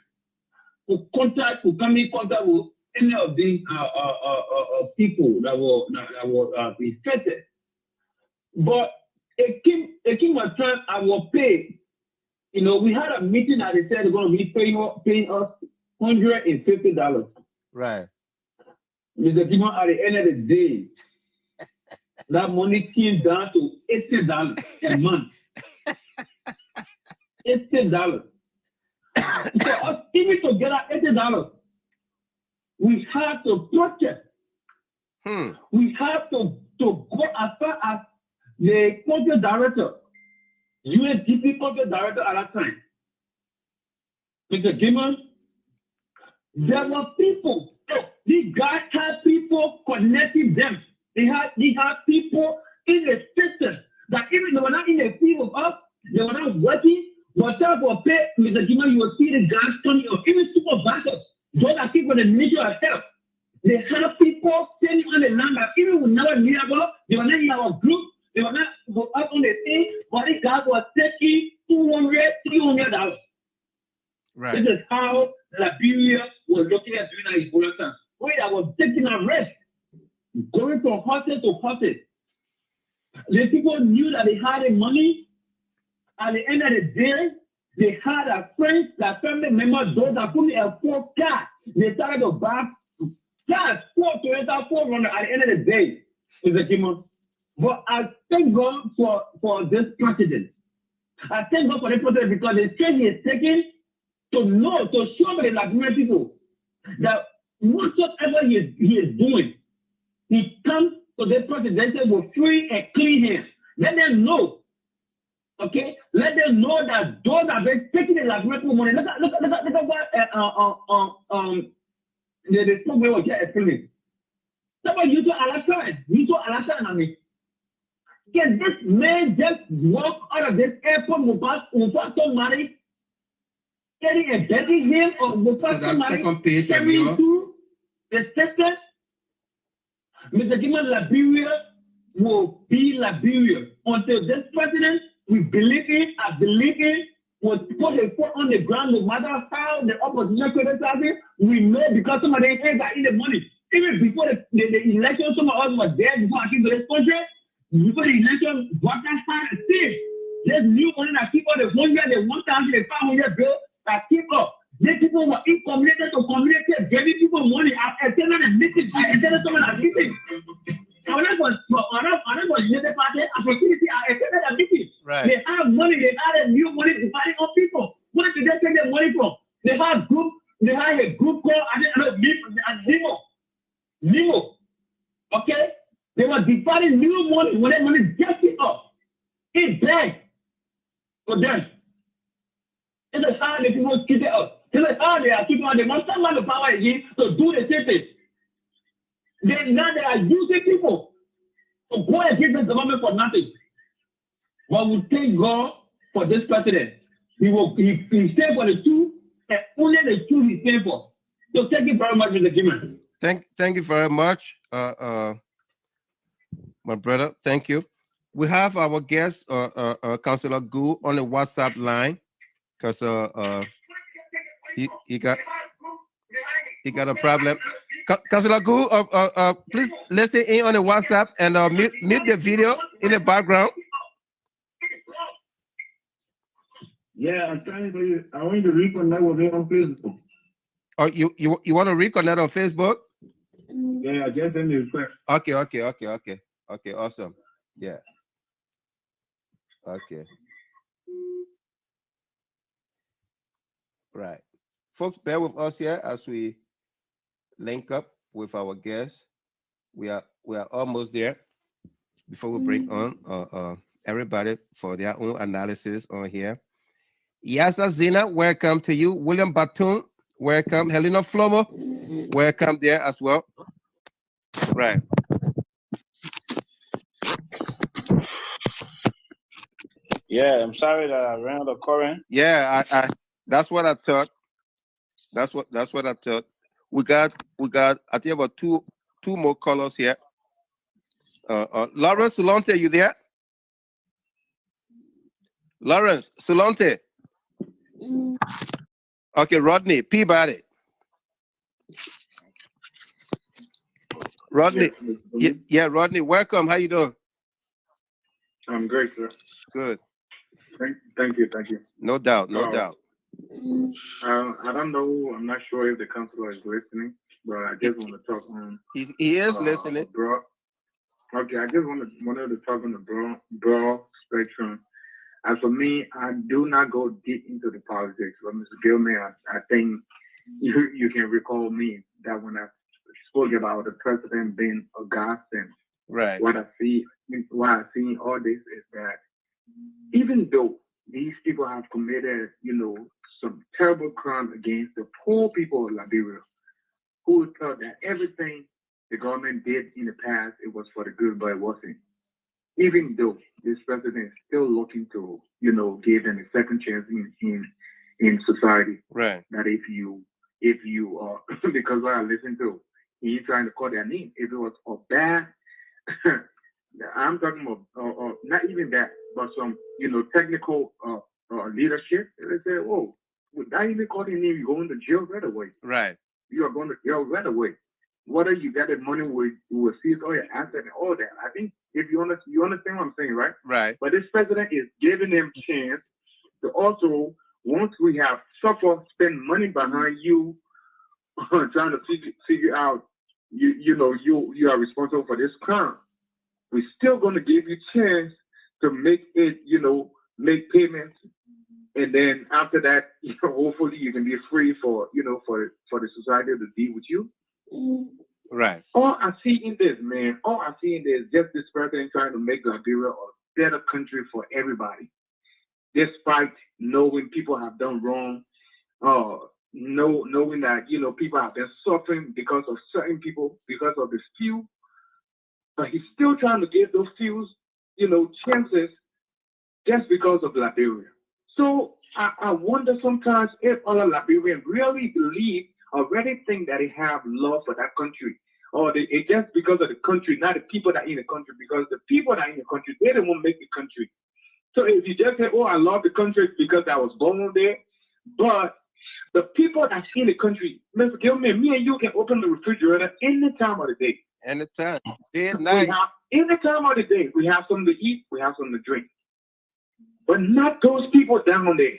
who come in contact with any of these people that were infected. But it came a time I was paid. You know, we had a meeting and they said they're going to be paying us $150. Right. Mr. Gilmer, at the end of the day, that money came down to $80 a month. $80. So us even to get that $80, we had to protest. We had to go as far as the country director, USDP country director at that time. Mr. Gilmer, there were people, these guys had people connecting them. They had people in the system that even they were not in the field of us, they were not working, but time for pay, Mr. Gilmer, you will see the guys coming, or even supervisors, those that people in the Ministry of Health. They had people standing on the land that even we never knew about, they were not in our group, they were not up on the thing, but these guys were taking $200, $300. Right. This is how Liberia was looking at doing that Ebola time. Wait, I was taking a risk, going from hotel to hotel. The people knew that they had the money. At the end of the day, they had a friends, their family members, those that couldn't afford cash. They started to buy cash, Toyota 400 at the end of the day, Mr. Gilmer. But I thank God for this president. I thank God for the president because the change he is taking to show the Liberian people that whatsoever he is doing, he comes to the presidency with free and clean hands. Let them know. Okay? Let them know that those that have been taking the Liberian people money. Look at what the program was just explaining. Somebody you to Alassane and me. Can this man just walk out of this airport without somebody getting and begging him or without somebody carrying to the system? Mr. Gilmer, Liberia will be Liberia until this president, we believe in, I believe in, will put a foot on the ground, no matter how the opposition criticizes, we know because some of their hands are in the money. Even before the election, some of us were there before I came to this country. Before the election, workers started saying, there's new money that keep up the 100, the 1,000, the 500 bill that keep up. These people were in community to community, giving people money. I attended a meeting. I attended someone at meeting. When I was United Party, opportunity, I attended a meeting. Right. They have money, they had a new money dividing on people. Where did they take their money from? They had a group called, I don't know, Nemo. Okay? They were dividing new money when that money just it up. It begged for them. This is how the people keep it up. This is how they are keeping on. They must have the power again to do the same thing. Now they are using people to go against the government for nothing. But we thank God for this president. He stand for the truth, and only the truth he stand for. So thank you very much, Mr. Kimmer. Thank you very much, my brother. Thank you. We have our guest, Councillor Gould, on the WhatsApp line because he got a problem. Councillor Gould, please listen in on the WhatsApp and mute the video in the background. Yeah, I'm trying to. I want to reconnect with me on Facebook. Oh, you want to reconnect on Facebook? Yeah, I just sent the request. Okay, awesome. Yeah. Okay. Right. Folks, bear with us here as we link up with our guests. We are almost there before we bring on everybody for their own analysis on here. Yasa Zina, welcome to you. William Batum, welcome. Helena Flomo, welcome there as well. Right. Yeah, I'm sorry that I ran out of current. Yeah, I that's what I thought. That's what I thought. We got I think about two more colors here. Lawrence Solonte, you there? Lawrence Solonte. Okay, Rodney Peabody. Rodney, yeah, Rodney, welcome. How you doing? I'm great, sir. Good. Thank you. No doubt, no doubt. I don't know. I'm not sure if the councilor is listening, but I just want to talk on. He is listening. Okay, I just wanted to talk on the broad spectrum. As for me, I do not go deep into the politics. But Mr. Gilman, I think you can recall me that when I spoke about the president being a godsend. Right. What I see in all this is that even though these people have committed, some terrible crime against the poor people of Liberia, who thought that everything the government did in the past, it was for the good, but it wasn't. Even though this president is still looking to, give them a second chance in society. Right. That if you because what I listened to, he ain't trying to call their name. If it was a bad, I'm talking about not even that, but some, technical leadership. They say, "Whoa, without even calling name, you're going to jail right away." Right. You are going to jail right away. Whether you get the money, we will seize all your assets and all that. I think if you understand what I'm saying, right? Right. But this president is giving them chance to also, once we have suffered, spend money behind you, trying to figure out, you are responsible for this crime. We're still going to give you chance to make it, make payments, and then after that, hopefully you can be free for the society to deal with you. Right. All I see in this, man, just this president trying to make Liberia a better country for everybody, despite knowing people have done wrong, knowing that people have been suffering because of certain people, because of this few. But he's still trying to give those few, chances just because of Liberia. So I wonder sometimes if other Liberians really believe, already think that they have love for that country, or it's just because of the country, not the people that are in the country, because the people that are in the country, they don't want to make the country. So if you just say, "Oh, I love the country because I was born there," but the people that's in the country, Mr. Gilman, me and you can open the refrigerator any time of the day. Anytime, day and We night. have any time of the day. We have something to eat. We have something to drink. But not those people down there.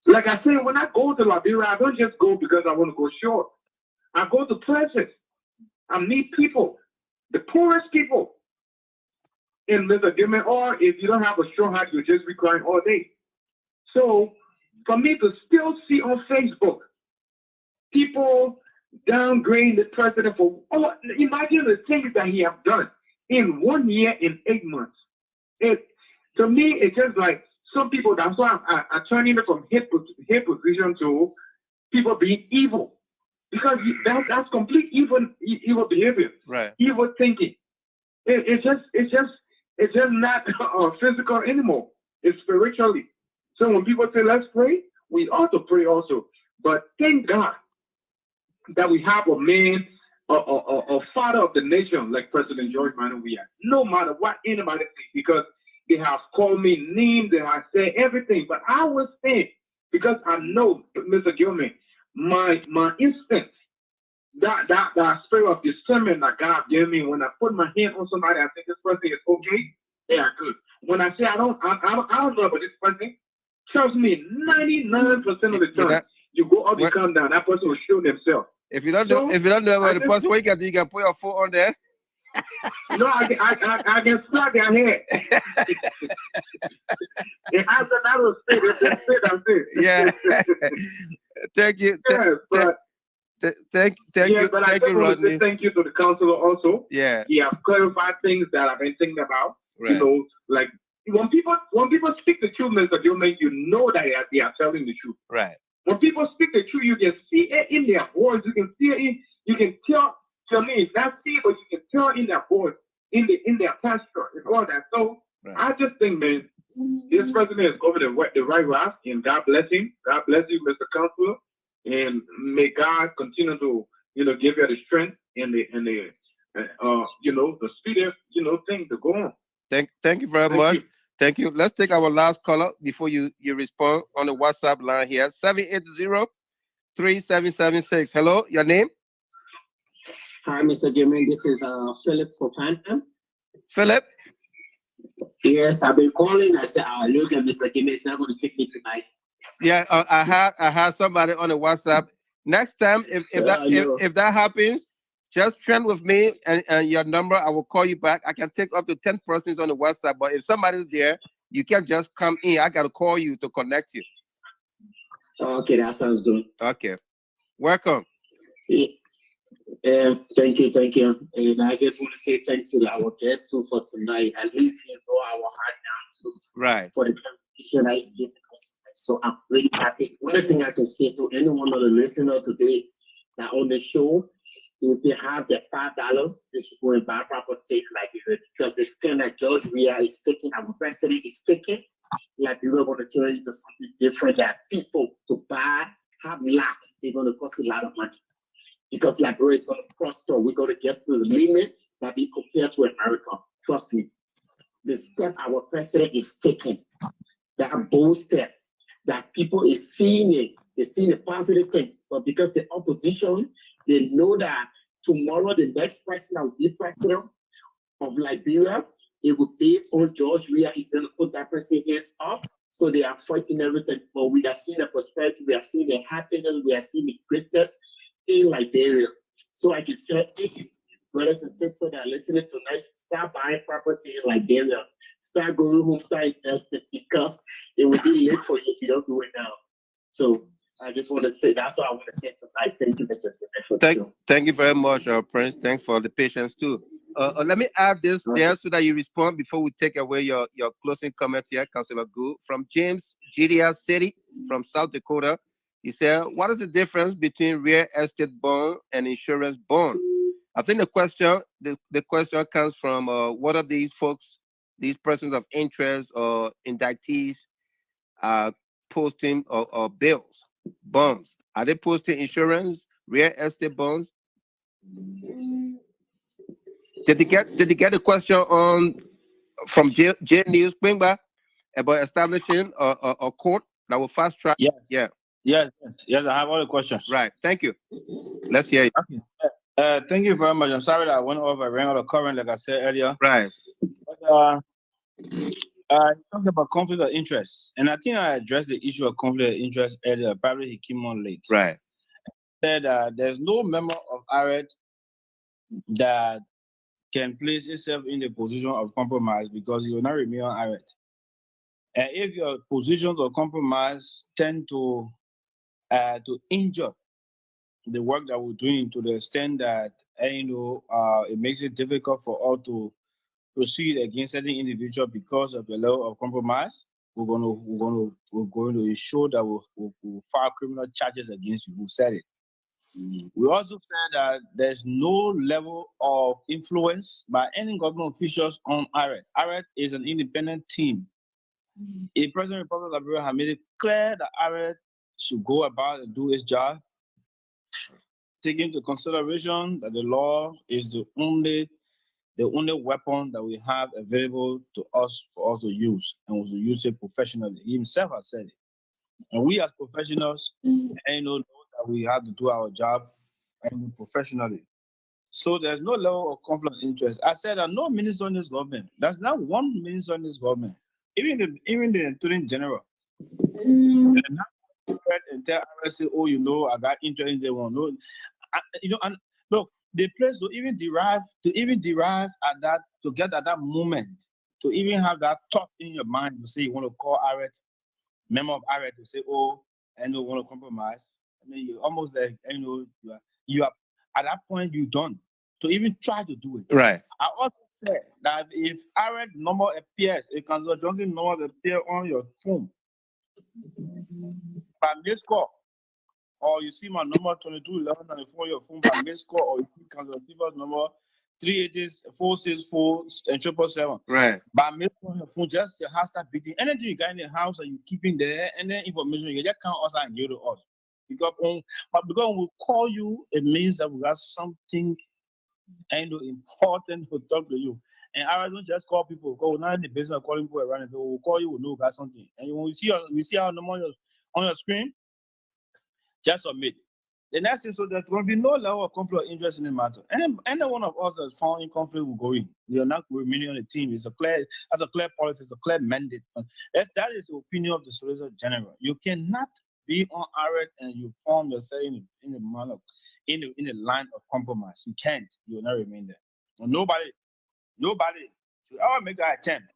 Like I said, when I go to Liberia, I don't just go because I want to go short. I go to places. I meet people, the poorest people. And Mr. Gilman, or if you don't have a straw hat, you just be crying all day. So for me to still see on Facebook people downgrading the president for imagine the things that he have done in 1 year and 8 months. It to me, it's just like some people. That's why I'm turning it from hate position to people being evil, because that's complete evil behavior, Right? evil thinking. It's just not physical anymore. It's spiritually. So when people say let's pray, we ought to pray also. But thank God that we have a man, a father of the nation like President George Manuel Weah. No matter what anybody thinks, because they have called me names, they have said everything. But I will stand because I know, Mr. Gilman, my instinct, that spirit of discernment that God gave me when I put my hand on somebody, I think this person is okay. They are good. When I say I don't know about this person, trust me, 99% of the time, you go up, you come down, that person will show themselves. If you don't know about the person, what you can put your foot on there. No, I can slap their head. And after that was it. Yeah. Thank you. Thank you. But I just want to say thank you to the counselor also. Yeah. He have clarified things that I've been thinking about. Right. You know, like when people speak the truth, Mr. Gilman, you know that they are telling the truth. Right. When people speak the truth, you can see it in their voice. You can see it you can tell. To me, it's not see, but you can tell in their voice, in their posture, and all that. So right. I just think, man, this president is going the right route, and God bless him. God bless you, Mr. Counselor, and may God continue to, give you the strength and the the speed of, thing to go on. Thank you very much. Thank you. Let's take our last caller before you respond on the WhatsApp line here. 780-3776. Hello, your name? Hi, Mr. Gilman. This is Philip Popanta. Philip? Yes, I've been calling. I said, look at Mr. Gilman. It's not going to take me tonight. Yeah, I had somebody on the WhatsApp. Next time, if that happens, just trend with me and your number. I will call you back. I can take up to 10 persons on the WhatsApp, but if somebody's there, you can't just come in. I got to call you to connect you. Okay, that sounds good. Okay. Welcome. Yeah. Thank you. And I just want to say thank you to our guests too for tonight. At least you know our heart down too. Right. For the conversation I give the customers. So I'm really happy. One thing I can say to anyone on the listener today that on the show, if they have their $5, they should go and buy property like it, because the skin that George Weah is taking, our president is taking, like we were going to turn into something different that people to buy, have luck, they're going to cost a lot of money. Because Liberia is going to prosper. We're going to get to the limit that we compare to America. Trust me. The step our president is taking, that bold step, that people is seeing it, they're seeing the positive things. But because the opposition, they know that tomorrow the next president will be president of Liberia. It will be based on George Weah. He's going to put that president hands up. So they are fighting everything. But we are seeing the prosperity, we are seeing the happiness, we are seeing the greatness in Liberia. So I can tell you, brothers and sisters that are listening tonight, start buying property in Liberia. Start going home, start investing, because it will be late for you if you don't do it now. So I just want to say, that's what I want to say tonight. Thank you, Mr. Thank you very much, Prince. Thanks for the patience too. Let me add this there so that you respond before we take away your closing comments here, Councilor Gould. From James Gidia City from South Dakota. He said, what is the difference between real estate bond and insurance bond? I think the question comes from what are these folks, these persons of interest or indictees posting or bills, bonds? Are they posting insurance, real estate bonds? Did they get the question on from J News Springback? about establishing a court that will fast track. Yeah. Yeah. Yes, I have all the questions. Right. Thank you. Let's hear it. Okay. Thank you very much. I'm sorry that I went over, ran out of current, like I said earlier. Right. But, I talked about conflict of interest, and I think I addressed the issue of conflict of interest earlier. Probably he came on late. Right. Said there's no member of ARET that can place itself in the position of compromise because you will not remain on ARET. And if your positions of compromise tend to injure the work that we're doing to the extent that it makes it difficult for us to proceed against any individual because of the level of compromise, we're going to ensure that we'll file criminal charges against you. Who said it? We also said that there's no level of influence by any government officials on ARET. ARET is an independent team. The President of the Republic of Liberia has made it clear that ARET should go about and do its job, taking into consideration that the law is the only weapon that we have available to us for us to use, and we should use it professionally. He himself has said it. And we as professionals, know that we have to do our job professionally. So there's no level of conflict of interest. I said that no minister in this government, there's not one minister in this government, even the Attorney General, and tell RSA, oh, I got interest in the one. No, and look, the place to even derive at that, to get at that moment, to even have that thought in your mind to say you want to call ARET, member of ARET, to say, oh, I don't want to compromise. I mean, you're almost like, you are at that point you're done to even try to do it. Right. I also said that if ARET number appears, if Councillor Johnson numbers appear on your phone by missed call, or you see my number 221194 your phone by missed call, or you see Councillor Silver's number 380-464 and 777. Right. By missed call on your phone, just your heart start beating. Anything you got in the house that you keeping there, and then information you just can't also give to us. Because when we call you, it means that we got something important to talk to you. And I don't just call people. We're not in the business of calling people around. We'll call you, we know we got something. And when we see our number on your screen, just submit. The next thing, so that there will be no level of conflict of interest in the matter. And any one of us that's found in conflict will go in. We are not remaining on the team. It's a clear policy, it's a clear mandate. That is the opinion of the Solicitor General. You cannot be on ARET and you form yourself in the line of compromise. You can't. You will not remain there. And nobody should ever make that attempt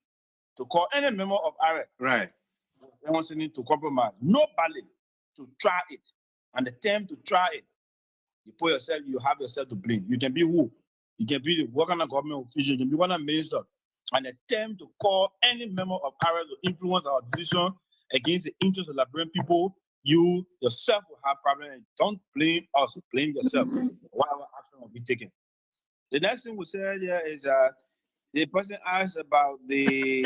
to call any member of ARET. Right. Wants to compromise. Nobody to try it. And attempt to try it. You have yourself to blame. You can be who? You can be the working government official, you can be one of the minister, and attempt to call any member of ARET to influence our decision against the interests of Liberian people. You yourself will have problems. Don't blame us, blame yourself. Whatever action will be taken. The next thing we said here is the person asked about the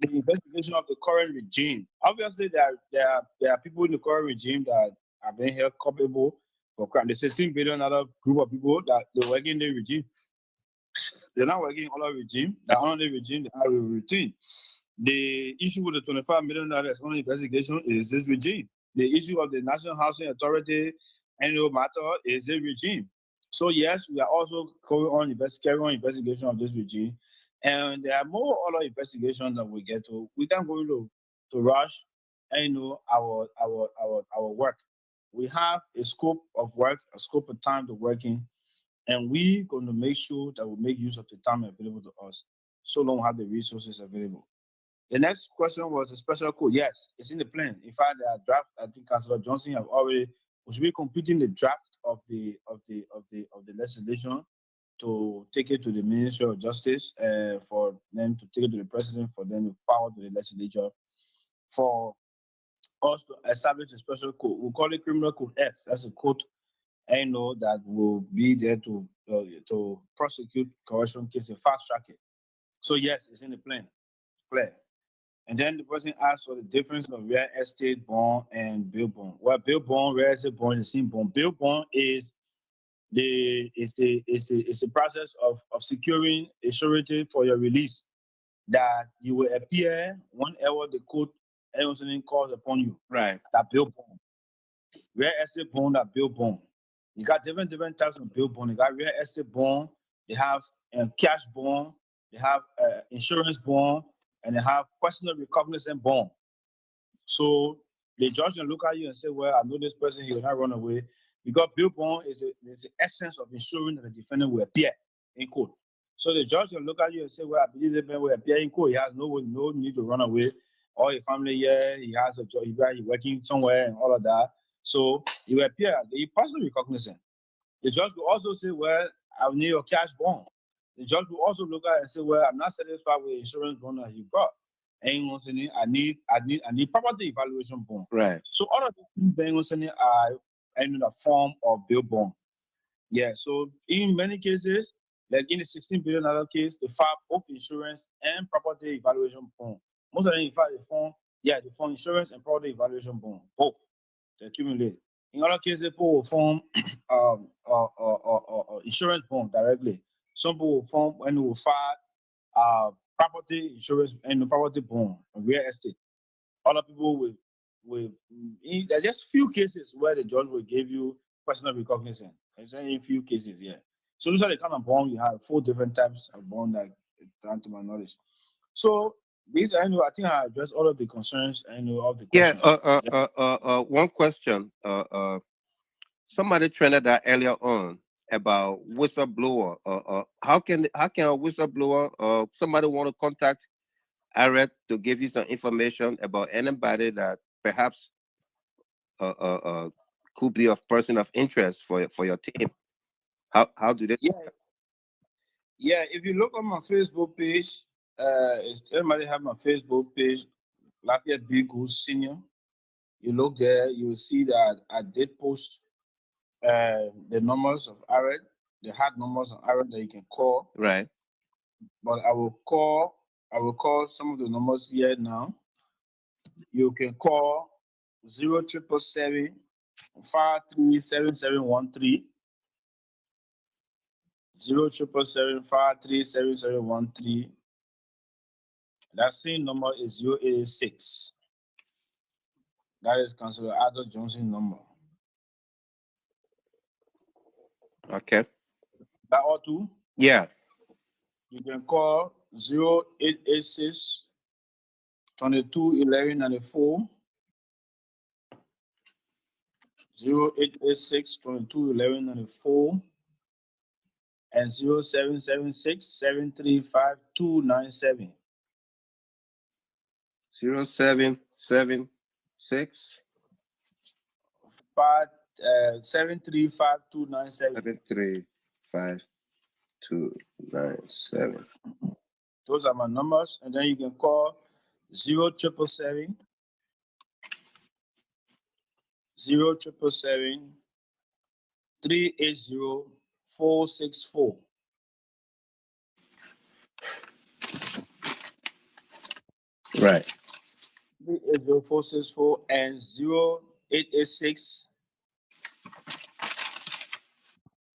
investigation of the current regime. Obviously, there are people in the current regime that have been held culpable for crime. The 16 billion other group of people that they work in the regime. They're not working in other regime. They're on the regime. They have a routine. The issue with the $25 million investigation is this regime. The issue of the National Housing Authority annual matter is the regime. So yes, we are also carrying on investigation of this regime, and there are more other investigations that we get to. We can't go to rush, our work. We have a scope of work, a scope of time to work in, and we're going to make sure that we make use of the time available to us, so long we have the resources available. The next question was a special code. Yes, it's in the plan. In fact, the draft, I think Councillor Johnson have already, we should be completing the draft of the legislation to take it to the Ministry of Justice, for them to take it to the President, for them to forward to the legislature, for us to establish a special code. We'll call it Criminal Code F. That's a code that will be there to prosecute corruption cases, fast track it. So yes, it's in the plan. Clear. And then the person asked for the difference of real estate bond and bill bond. Well, bill bond, real estate bond is the same bond. Bill bond is the process of securing a surety for your release. that you will appear whenever the court calls upon you. Right. That bail bond, real estate bond, that bail bond. You got different types of bail bond. You got real estate bond. They have cash bond. They have insurance bond, and they have personal recognizance bond. So the judge can look at you and say, "Well, I know this person; he will not run away." Because bail bond is the essence of ensuring that the defendant will appear in court. So the judge can look at you and say, "Well, I believe the man will appear in court. He has no need to run away. All your family here, he has a job, he's working somewhere, and all of that. So he will appear. The personal recognizance. The judge will also say, "Well, I will need your cash bond." The judge will also look at it and say, "Well, I'm not satisfied with the insurance bond that you got. And I need property evaluation bond." Right. So all of these things are in the form of bail bond. Yeah. So in many cases, like in the $16 billion case, they file both insurance and property evaluation bond. Most of them, in fact, they form insurance and property evaluation bond, both. They accumulate. In other cases, people will form insurance bond directly. Some people will form when they will file property insurance and property bond, real estate. Other people will there are just few cases where the judge will give you personal recognizance. There's only a few cases, yeah. So those are the kind of bond you have, 4 different types of bond that down to my knowledge. So these I think I addressed all of the concerns of the questions. Yeah. One question. Somebody trended that earlier on about whistleblower. How can a whistleblower somebody want to contact IRET to give you some information about anybody that perhaps could be a person of interest for your team? How do they? Yeah, if you look on my Facebook page, everybody have my Facebook page, Lafayette B. Gould Senior. You look there, you will see that I did post the numbers of IRET, the hard numbers of IRET that you can call. Right. But I will call some of the numbers here now. You can call 0777 537713. 0777 537713. That same number is 086. That is Councilor Arthur Johnson number. Okay. That ought to? Yeah. You can call 0886 22 11 94. 0886 22 11 94 and 0776 735 297. 0776 735 297. 735 297. Those are my numbers, and then you can call 0777 380 464. Right. 380 464 and 0886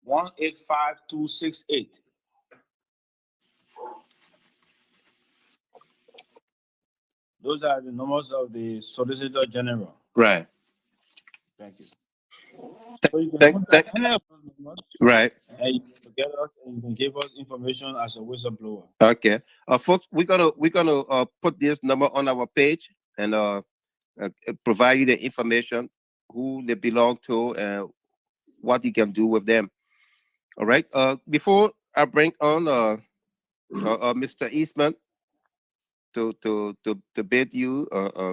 185 268. Those are the numbers of the Solicitor General. Right. Thank you. So you can contact any of those numbers. Right. And you can get us and you can give us information as a whistleblower. Okay. Folks, we're gonna put this number on our page and provide you the information, who they belong to, and what you can do with them. All right. Before I bring on Mr. Eastman to bid you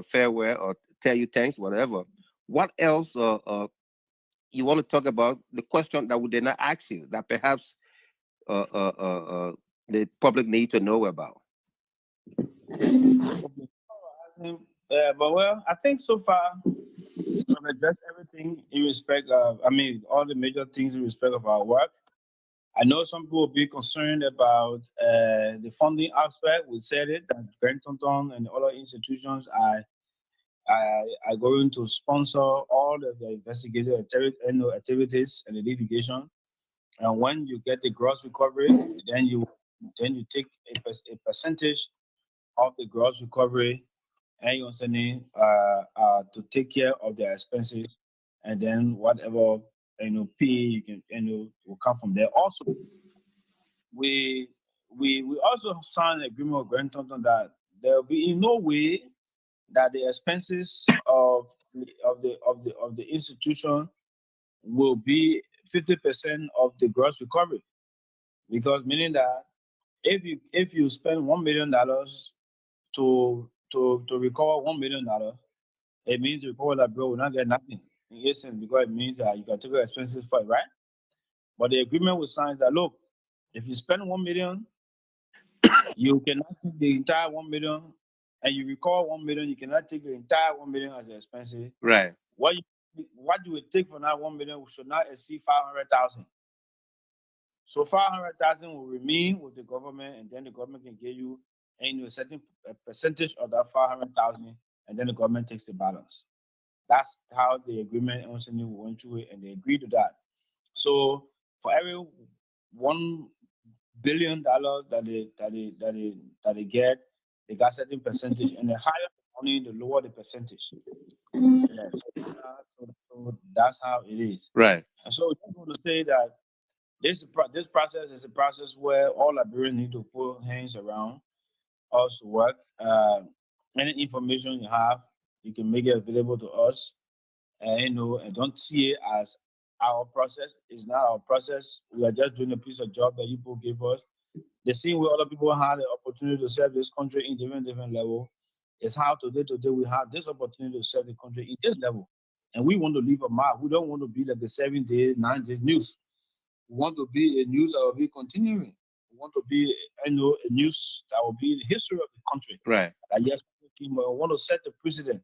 farewell or tell you thanks, whatever. What else you want to talk about? The question that we did not ask you that perhaps the public need to know about. But well, I think so far I've addressed everything in respect of, all the major things in respect of our work. I know some people will be concerned about the funding aspect. We said it, that THORNTON and other institutions are going to sponsor all of the investigative activities and the litigation. And when you get the gross recovery, then you take a percentage of the gross recovery, and you understanding, to take care of their expenses, and then whatever pay you can will come from there. Also, we we also signed an agreement with Grand Thornton that there will be in no way that the expenses of the institution will be 50% of the gross recovery, because meaning that if you spend $1 million to recover $1 million, it means the recover that bro will not get nothing in essence, because it means that you can take your expenses for it, right? But the agreement with signs that look, if you spend 1 million, you cannot take the entire 1 million, and you recover 1 million, you cannot take the entire 1 million as expenses. Right. What you would take from that 1 million should not exceed 500,000. So 500,000 will remain with the government, and then the government can give you a certain percentage of that 500,000, and then the government takes the balance. That's how the agreement recently went through it, and they agreed to that. So for every $1 billion that they get, they got certain percentage, and the higher the money, the lower the percentage. Yeah, so that's how it is. Right. And so I just want to say that this process is a process where all Liberians need to put hands around us to work. Any information you have, you can make it available to us. And don't see it as our process. It's not our process. We are just doing a piece of job that you people give us. The same way other people had the opportunity to serve this country in different level, is how today we have this opportunity to serve the country in this level. And we want to leave a mark. We don't want to be like the 7 days, 9 days news. We want to be a news that will be continuing. We want to be, a news that will be in the history of the country. Right. Yes, we want to set the precedent.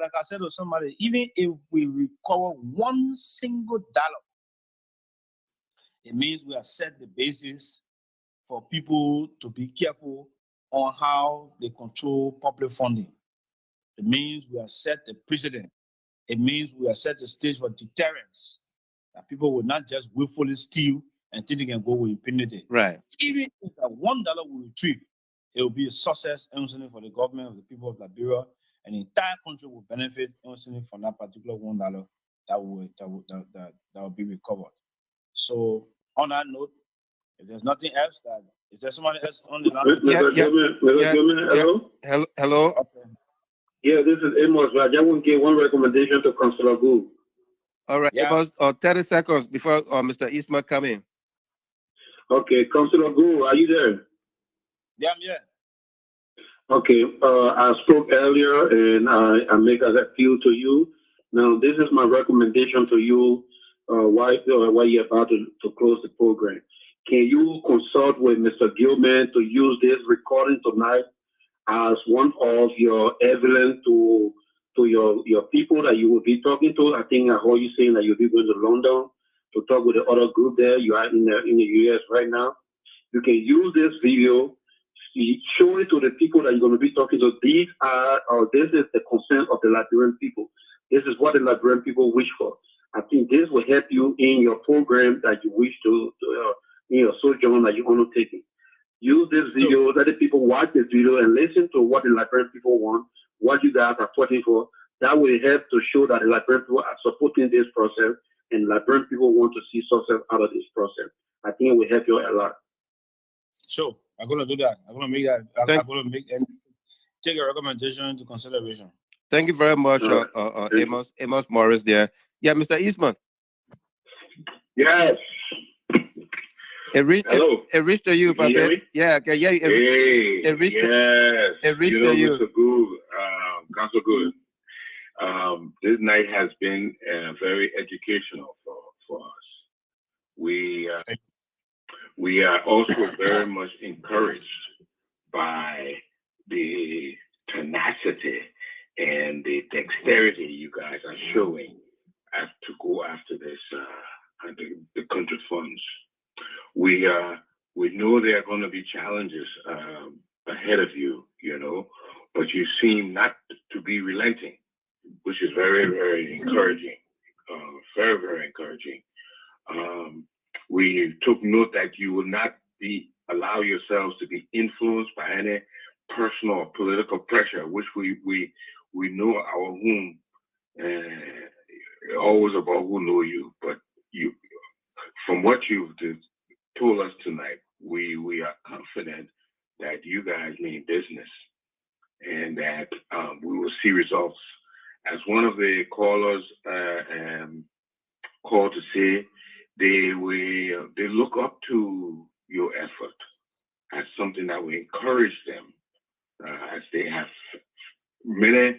Like I said to somebody, even if we recover $1 single, it means we have set the basis for people to be careful on how they control public funding. It means we have set the precedent. It means we have set the stage for deterrence, that people will not just willfully steal and think they can go with impunity. Right. Even if that $1 will retrieve, it will be a success for the government of the people of Liberia, and the entire country will benefit from that particular $1 that will be recovered. So on that note, if there's nothing else, is there somebody else on the line? Hello. Okay. Yeah, this is Amos. I just want to give one recommendation to Councillor Gould. All right, Amos, 30 seconds before Mr. Eastman come in. Okay, Councillor Gould, are you there? Yeah, I'm here. Okay, I spoke earlier, and I make an appeal to you. Now, this is my recommendation to you while you're about to close the program. Can you consult with Mr. Gilman to use this recording tonight as one of your evidence to your people that you will be talking to? I think I heard you saying that you'll be going to London to talk with the other group there. You are in the US right now. You can use this video, show it to the people that you're going to be talking to. This is the concern of the Liberian people. This is what the Liberian people wish for. I think this will help you in your program that you wish to in your sojourn that you're undertaking. Use this video, let the people watch this video and listen to what the Liberian people want, what you guys are fighting for. That will help to show that the Liberian people are supporting this process, and Liberian people want to see success out of this process. I think it will help you a lot. Sure, I'm going to do that. I'm going to make that. I'm going to make and take a recommendation into consideration. Thank you very much, Amos Morris there. Yeah, Mr. Eastman. Yes. It reached to you, but yeah, it reached to you. Mr. Gould, Council Gould. This night has been very educational for us. We are also very much encouraged by the tenacity and the dexterity you guys are showing to go after this the country funds. We know there are going to be challenges ahead of you, but you seem not to be relenting, which is very, very encouraging. Very, very encouraging. We took note that you will not allow yourselves to be influenced by any personal or political pressure, which we know our home, always about who know you, but you, from what you've told us tonight, we are confident that you guys mean business and that we will see results. As one of the callers called to say, they look up to your effort as something that will encourage them, as they have many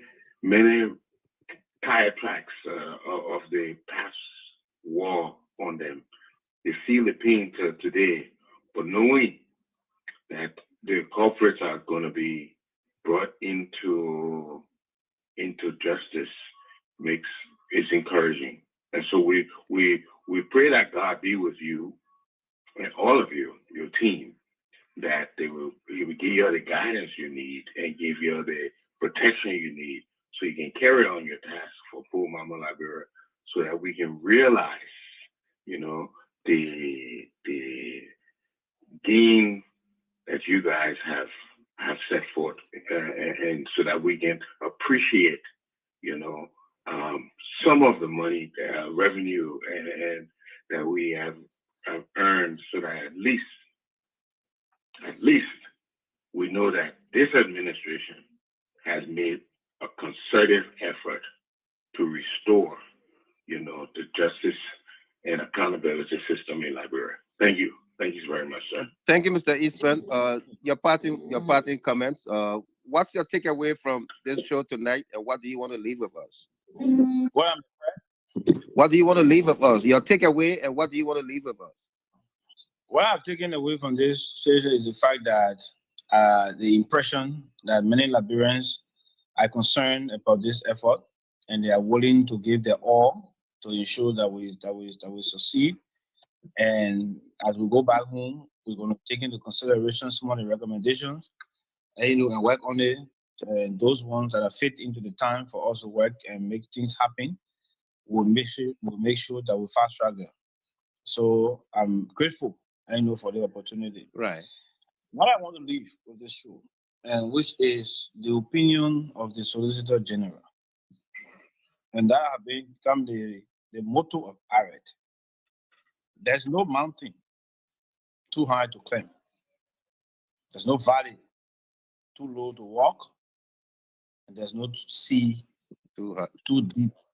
tire tracks of the past war on them. They feel the pain today, but knowing that the culprits are going to be brought into justice is encouraging. And so we pray that God be with you and all of you, your team, that He will give you the guidance you need and give you the protection you need so you can carry on your task for Full Mama Liberia, so that we can realize, the gain that you guys have set forth, and so that we can appreciate, some of the money, revenue, and that we have earned, so that at least we know that this administration has made a concerted effort to restore, the justice and accountability system in Liberia. Thank you. Thank you very much, sir. Thank you, Mr. Eastman. Your parting comments. What's your takeaway from this show tonight, and what do you want to leave with us? What do you want to leave with us? Your takeaway, and what do you want to leave with us? What I've taken away from this session is the fact that the impression that many Liberians are concerned about this effort, and they are willing to give their all to ensure that we succeed. And as we go back home, we're going to take into consideration some of the recommendations, and work on it. And those ones that are fit into the time for us to work and make things happen, we'll make sure that we fast track them. So I'm grateful, for the opportunity. Right. What I want to leave with this show, and which is the opinion of the Solicitor General, and that has become the motto of ARET. There's no mountain too high to climb. There's no valley too low to walk, and there's no sea too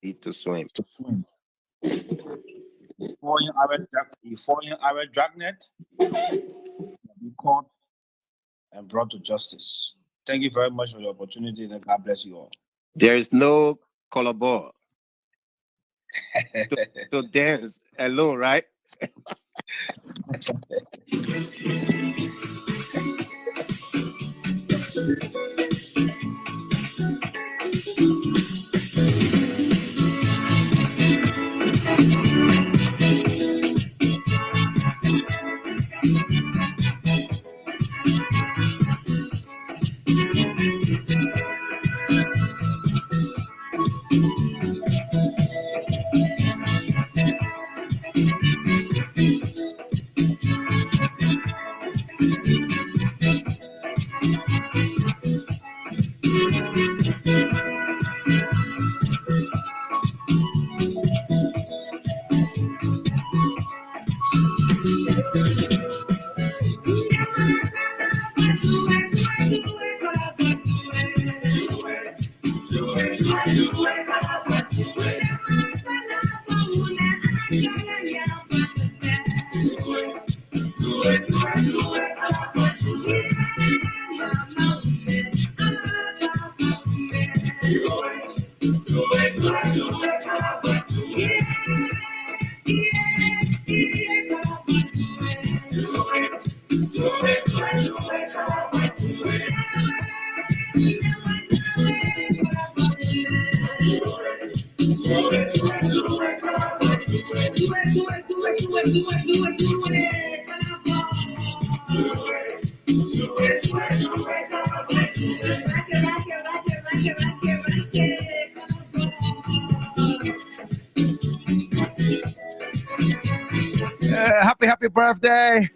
deep to swim. The foreign ARET dragnet will be caught and brought to justice. Thank you very much for the opportunity, and God bless you all. There is no CLLR to dance alone, right? Happy birthday.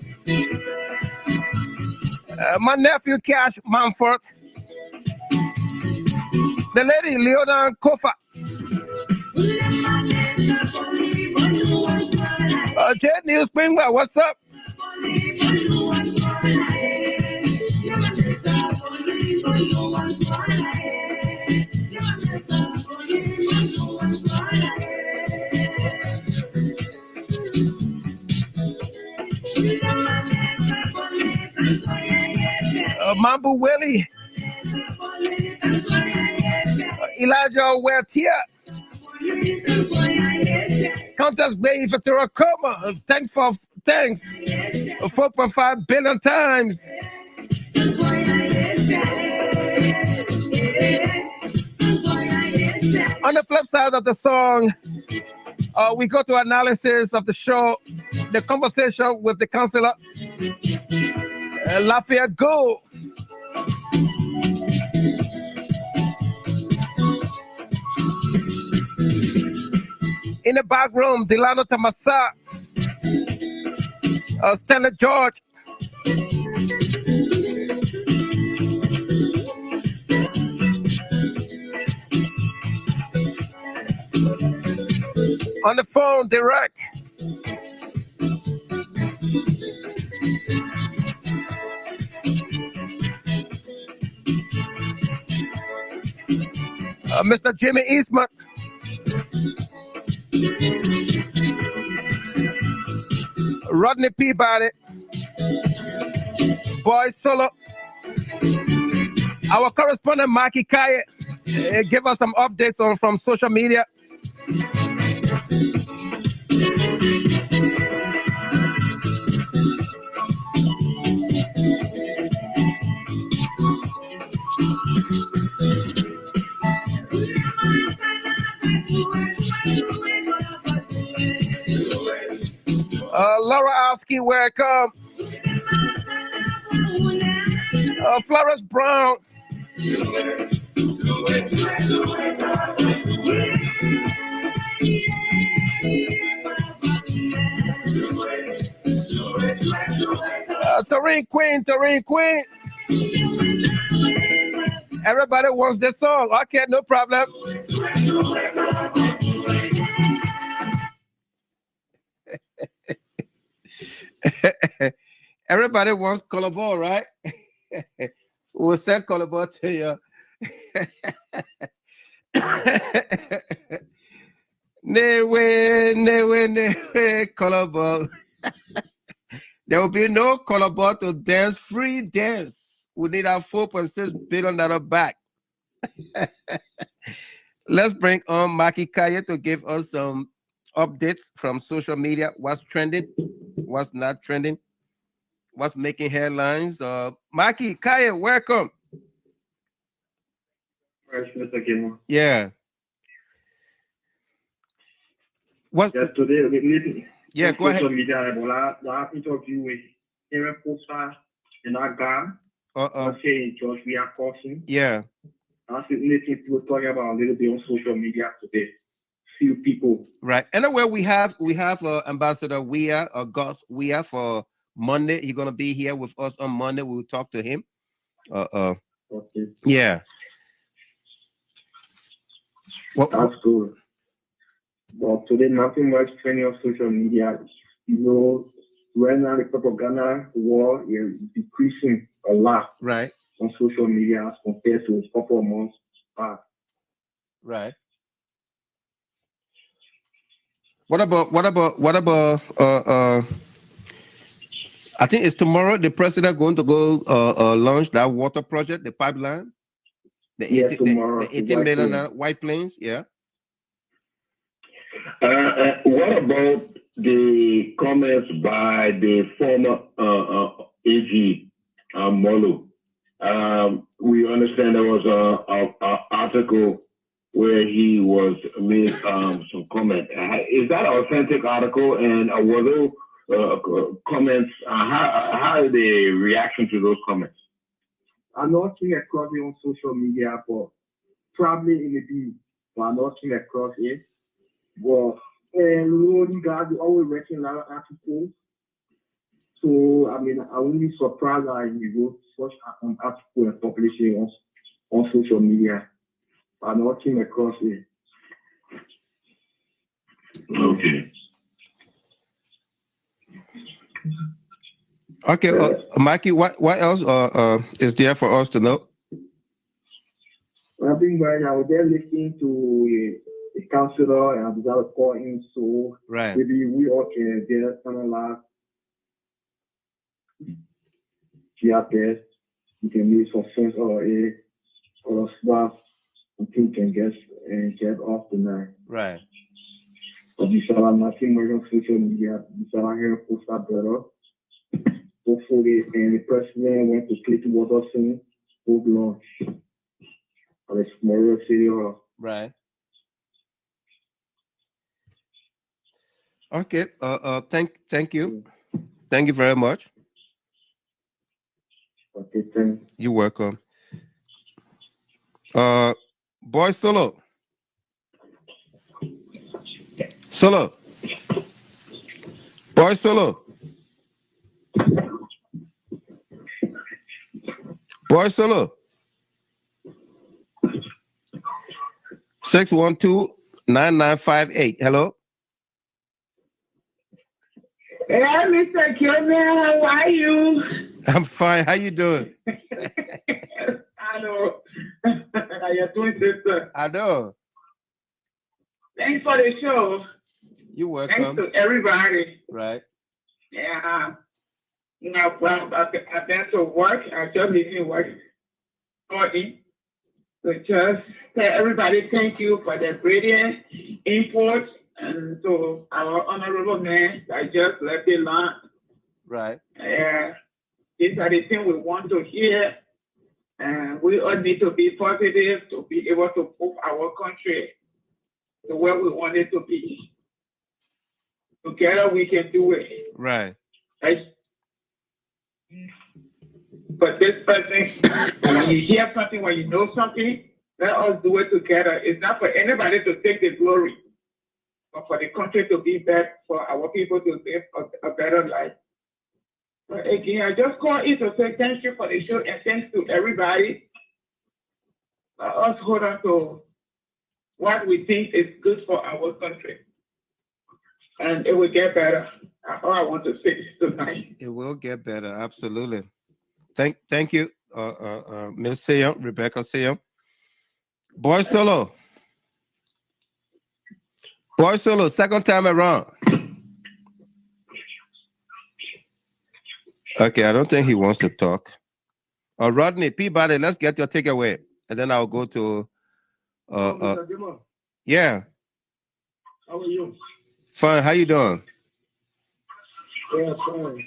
My nephew Cash Mumford, the lady Leona Kofa, Jade News Springwell, what's up? Mambu Willie, Elijah Weltia, Countess Bay for Terracoma, thanks 4.5 billion times. On the flip side of the song, we go to analysis of the show, the conversation with the counselor, Lafayette Gould. In the back room, Delano Tamasa, Stella George. On the phone, direct. Mr. Jimmy Eastman. Rodney Peabody. Boy Solo. Our correspondent, Maki Kaye, give us some updates from social media. Laura Oski, welcome. Flores Brown. Tareen Queen. Everybody wants this song. Okay, no problem. Everybody wants color ball, right? We'll send color ball to you. Never, color ball. There will be no color ball to dance, free dance. We need our $4.6 billion back. Let's bring on Maki Kaye to give us some updates from social media. What's trending? What's not trending? What's making headlines? Maki Kaye, welcome. Yeah. What? Just today, yeah, go ahead. Media, the interview with Aaron Foster and our guy. Saying George, we are causing. Yeah. That's anything people talking about a little bit on social media today. Few people. Right. Anyway, we have Ambassador Weah or Gus Weah for Monday. He's gonna be here with us on Monday. We'll talk to him. Okay. Yeah. That's good. But today, nothing much trending on social media. You know, right now the propaganda war is decreasing a lot. Right. On social media as compared to a couple of months back. Right. What about I think it's tomorrow the president going to go launch that water project, the pipeline? Tomorrow. The 18 million White Plains, yeah. What about the comments by the former AG Molu? We understand there was a article where he was made some comment. Is that an authentic article? And were those comments? How are the reaction to those comments? I'm not seeing across it on social media, but probably in the be, but I'm not seeing across it. Well, and you guys are always writing a lot of articles. So, I mean, I only surprised that he wrote such an article and publishing on social media. I not came across it. Okay. Okay, Mikey, what else is there for us to know? I think right now they're listening to a counselor and without a call in, so right. Maybe we all can get some of that. Yeah, best. You can meet some friends or a staff until you can get off the night. Right. But this is nothing more on social media. This is here post that better. Hopefully, and the president went to Clearwater soon. Hold launch. At a smaller city or right. Okay. Thank you. Thank you very much. Okay, thank you. You're welcome. Boy Solo. Solo. Boy Solo. Boy Solo. 612-9958. Hello. Hey, Mr. Kilman, how are you? I'm fine. How you doing? I know. How you doing, sister? I know. Thanks for the show. You're welcome. Thanks to everybody. Right. Yeah. Well, I've been to work. I just didn't work. So just tell everybody thank you for the brilliant input, and to our honorable man that just left the line. Right. These are the things we want to hear, and we all need to be positive to be able to move our country to where we want it to be. Together we can do it. Right. But this person, when you hear something, when you know something, let us do it together. It's not for anybody to take the glory, but for the country to be better, for our people to live a better life. But again, I just call in to say thank you for the show and thanks to everybody. Let us hold on to what we think is good for our country. And it will get better. That's all I want to say tonight. It will get better, absolutely. Thank you, Ms. Seyon, Rebecca Seyon. Boy Solo. Boy Solo, second time around. Okay, I don't think he wants to talk. Rodney, Peabody, let's get your takeaway. And then I'll go to yeah. How are you? Fine, how you doing? Yeah, fine.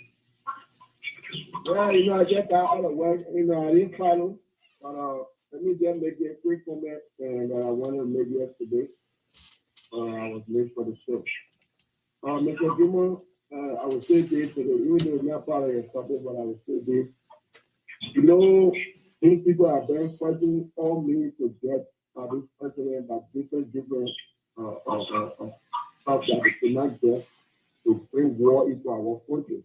Well, I just got out of work. I didn't follow, but let me just make a quick comment, and I wanted to make yesterday. I was late for the show. Mr. Gilmore, I was still there today, even though it's not part of the topic, but I was still there. You know, these people are very fighting all means to get this president by different stuff that they cannot get to bring war into our country.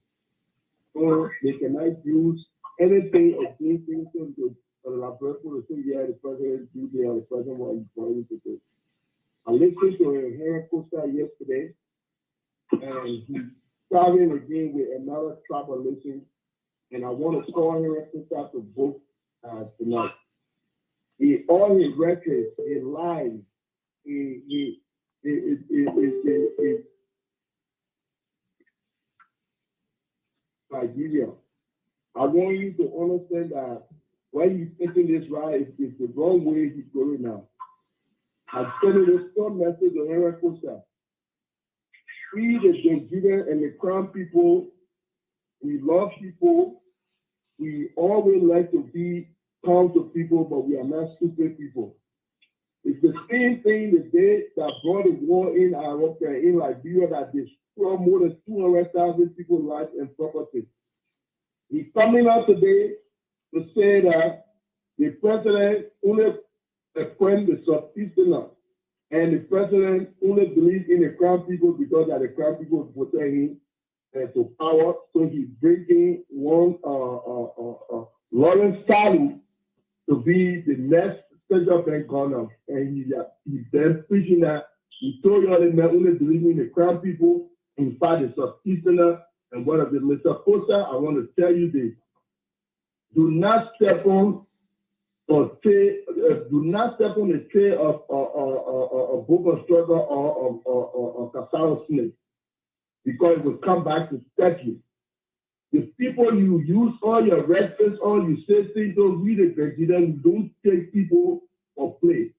So they cannot use anything against him to elaborate to say, yeah, the president do there, the president was going to do. I listened to Henry Costa yesterday, and he's starting again with another tribalism, and I want to call Henry Costa to vote tonight. All his records, his lies, Nigeria. I want you to understand that when you're thinking this right, it's the wrong way he's going now. I'm sending this strong message to Henry Costa. We, the Nigerian and the Crown people, we love people. We always like to be calm to people, but we are not stupid people. It's the same thing the day that brought the war in Iraq and in Liberia that destroyed more than 200,000 people's lives and property. He's coming out today to say that the president only appoints the substitute, and the president only believes in the Crown people because that the Crown people protect him. to power. So he's bringing one Lawrence Salu to be the next central bank governor, and he's then preaching that he told you all the men only believing in the crown people, in fact, the subsistence and whatever. Mr. Costa, I want to tell you this: do not step on or say, do not step on the tail of a book of struggle or Casaro snake, because it will come back to step you. The people you use all your reference, all you say things, don't read the president, don't take people for play.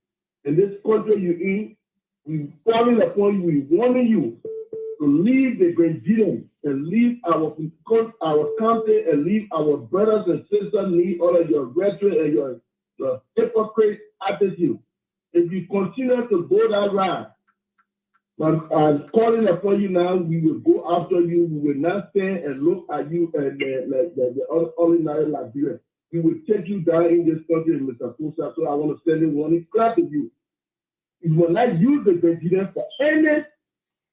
In this country you're in, we're calling upon you, we're warning you to leave the Grenadians and leave our country and leave our brothers and sisters, leave all of your rhetoric and your hypocrite attitude. If you continue to go that route, I'm calling upon you now, we will go after you. We will not stand and look at you and like the ordinary Liberian. We will take you down in this country, Mr. Kusa. So I want to send a warning cry to you. You will not use the president for any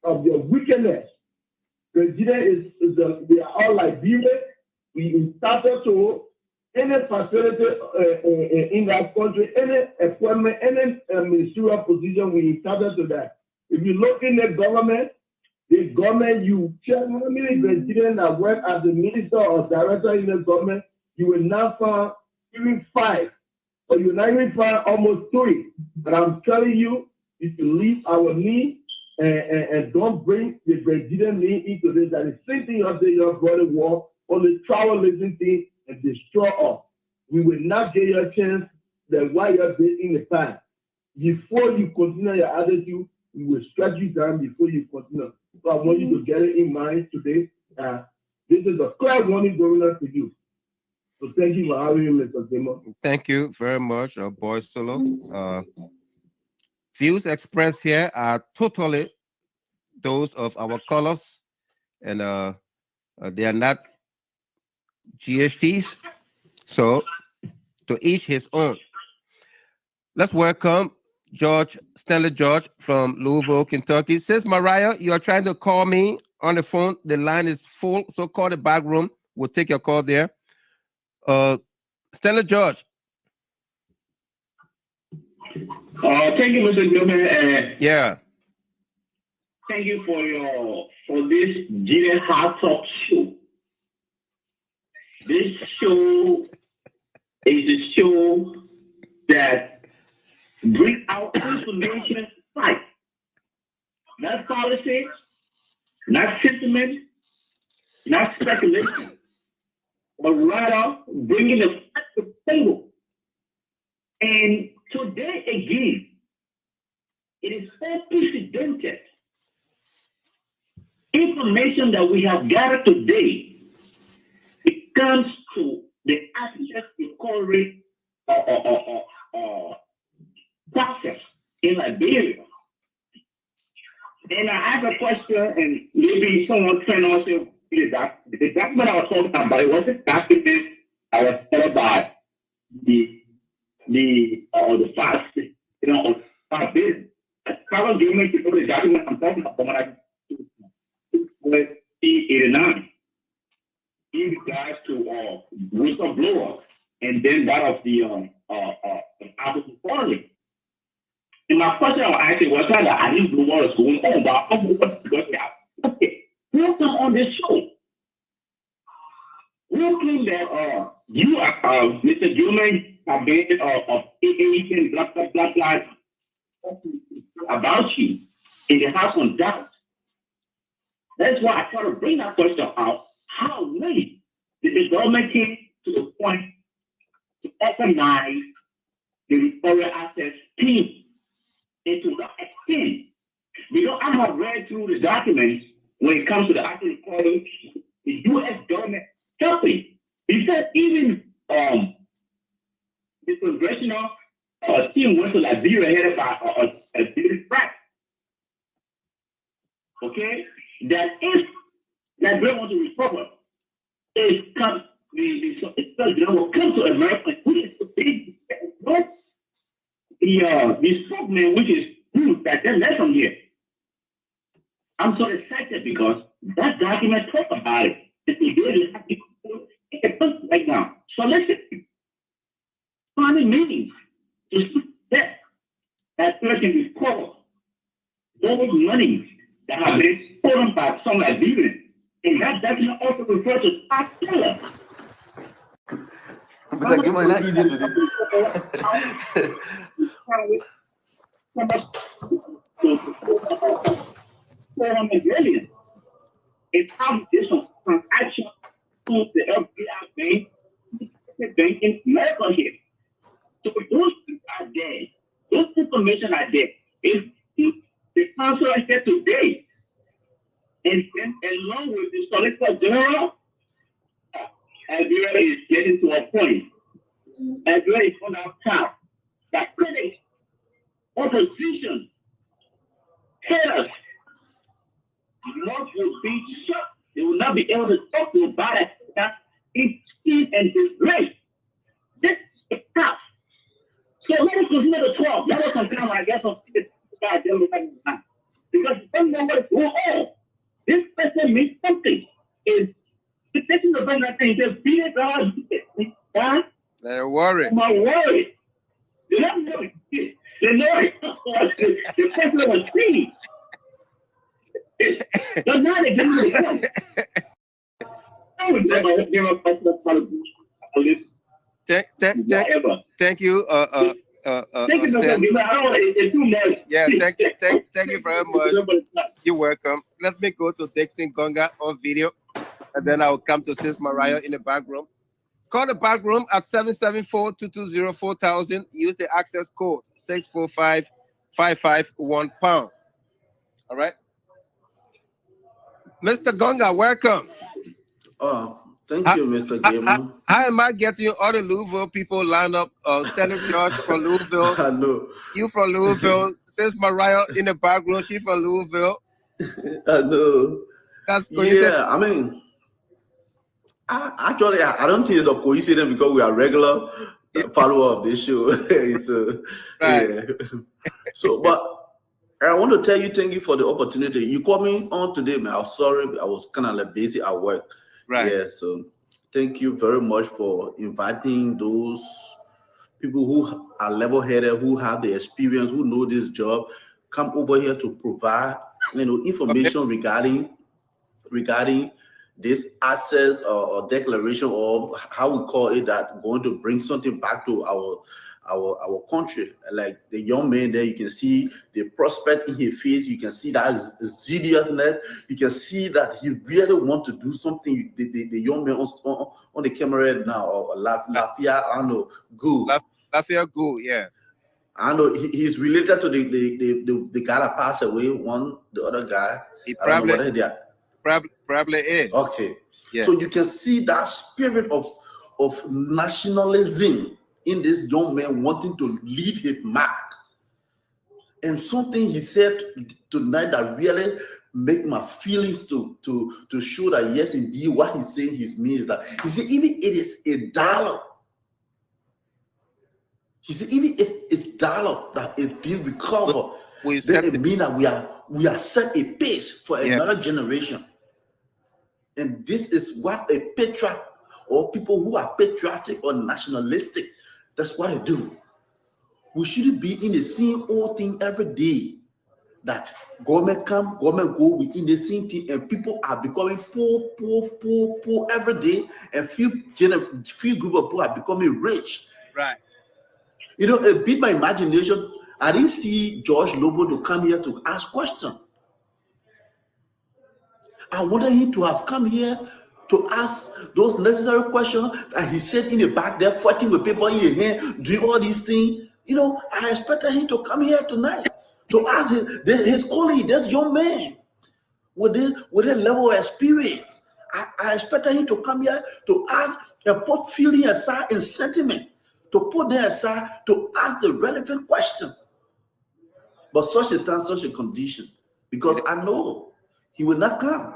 of your wickedness. President we are all Liberian. We entitled to any facility in that country, any appointment, any ministerial position, we entitled to that. If you look in the government, you check how many Nigerians that work as a minister or director in the government, you will not find even 5, or you will not even find almost 3. But I'm telling you, if you leave our knee and don't bring the Nigerian knee into this, that is same thing you say your brother war on the tribalism thing and destroy us. We will not get your chance that while you're in the past. Before you continue your attitude, we will stretch you down before you continue. So I want you to get it in mind today. This is a clear warning going on to you. So thank you for having me, Mr. Demo. Thank you very much, boy Solo. Views expressed here are totally those of our colors, and they are not GHTs. So to each his own. Let's welcome Stanley George from Louisville, Kentucky. Says Mariah, you are trying to call me on the phone. The line is full, so call the back room. We'll take your call there. Stanley George. Thank you, Mr. Gilman. Yeah. Thank you for this Gillian Hard Talk show. This show is a show that bring out information fight. Not policy, not sentiment, not speculation, but rather bringing the fact to the table. And today again, it is unprecedented information that we have gathered today. It comes to the asset recovery process in Liberia. And I have a question, and maybe someone can also the document I was talking about. It was a document I was told about the fast, of 5 billion. Probably give me the document I'm talking about when I was 89 in regards to whistleblower, and then that of the African Parliament. And my question I was asking was that I didn't know what was going on, but I don't know what's going on. Okay, welcome on this show. We'll claim that you are Mr. Gilman have been of Asian blah blah blah blah about you in the House on Doubt. That's why I try to bring that question out. How late did the government came to the point to organize the recovery assets team? And to that extent, because I have read through the documents when it comes to the asset recovery, the U.S. government helping. Because even the congressional team went to Liberia headed by a David Pratt. Okay? That if Liberia wants to recover, the president will come to America, which is the big the frogman, which is that then left from here. I'm so excited because that document talks about it. It's right now. So listen, finding meetings to that person is called those monies that have been stolen by some Liberians. And that document also refers to tax killer. But give me that easy to do. 400 million. It's how this transaction to the FBI bank in America here. So those things are there. Those information are there. If the council I said today, and along with the Solicitor General, Liberia is getting to a point. Liberia is on our town. That critics, opposition, haters, Lord will be shut. They will not be able to talk to about it. It's and disgrace. This is tough. So let us consider the 12. Let us consider, I guess, of the guy because you don't know what's going on. This person means something. Is the taking the thing that they just beat it down. They're worried. I'm worried. They don't know it. They know it. The person was free. Does not again. Thank you. Yeah, thank you very much. You're welcome. Let me go to Dixon Gonga on video, and then I'll come to Sis Mariah in the back room. Call the back room at 774-220-4000. Use the access code 645-551#. All right. Mr. Gonga, welcome. Oh, thank you, Mr. Gamer. How am I getting all the Louisville people lined up? Stanley George from Louisville. I know. You from Louisville. Since Mariah in the back room, she from Louisville. I know. That's coincidence. Yeah, I mean, actually, I don't think it's a coincidence because we are regular follower of this show. It's right. Yeah. So, but I want to tell you, thank you for the opportunity. You called me on today, man. I'm sorry, I was kind of like busy at work. Right. Yeah. So, thank you very much for inviting those people who are level-headed, who have the experience, who know this job, come over here to provide, information regarding this asset or declaration, or how we call it, that going to bring something back to our country. Like the young man there, you can see the prospect in his face. You can see that zealousness. You can see that he really wants to do something. The young man on the camera now, or Lafayette, I don't know, GOULD. Lafayette GOULD, yeah. I know he's related to the guy that passed away. The other guy. He probably is. Okay. Yeah. So you can see that spirit of nationalism in this young man wanting to leave his mark. And something he said tonight that really make my feelings to show that yes, indeed, what he's saying means that he said, even if it is $1, he said, even if it's $1 that is being recovered, then it means that we are set a pace for another generation. And this is what a patriot, or people who are patriotic or nationalistic, that's what they do. We shouldn't be in the same old thing every day. That government come, government go, we in the same thing, and people are becoming poor every day, and few group of people are becoming rich. Right. It beat my imagination. I didn't see George Lobo to come here to ask questions. I wanted him to have come here to ask those necessary questions, and he said in the back there, fighting with people in his hand, doing all these things. I expected him to come here tonight to ask his colleague, this young man, with a level of experience. I expected him to come here to ask and put feeling aside and sentiment, to put them aside to ask the relevant question. But such a time, such a condition, because I know he will not come.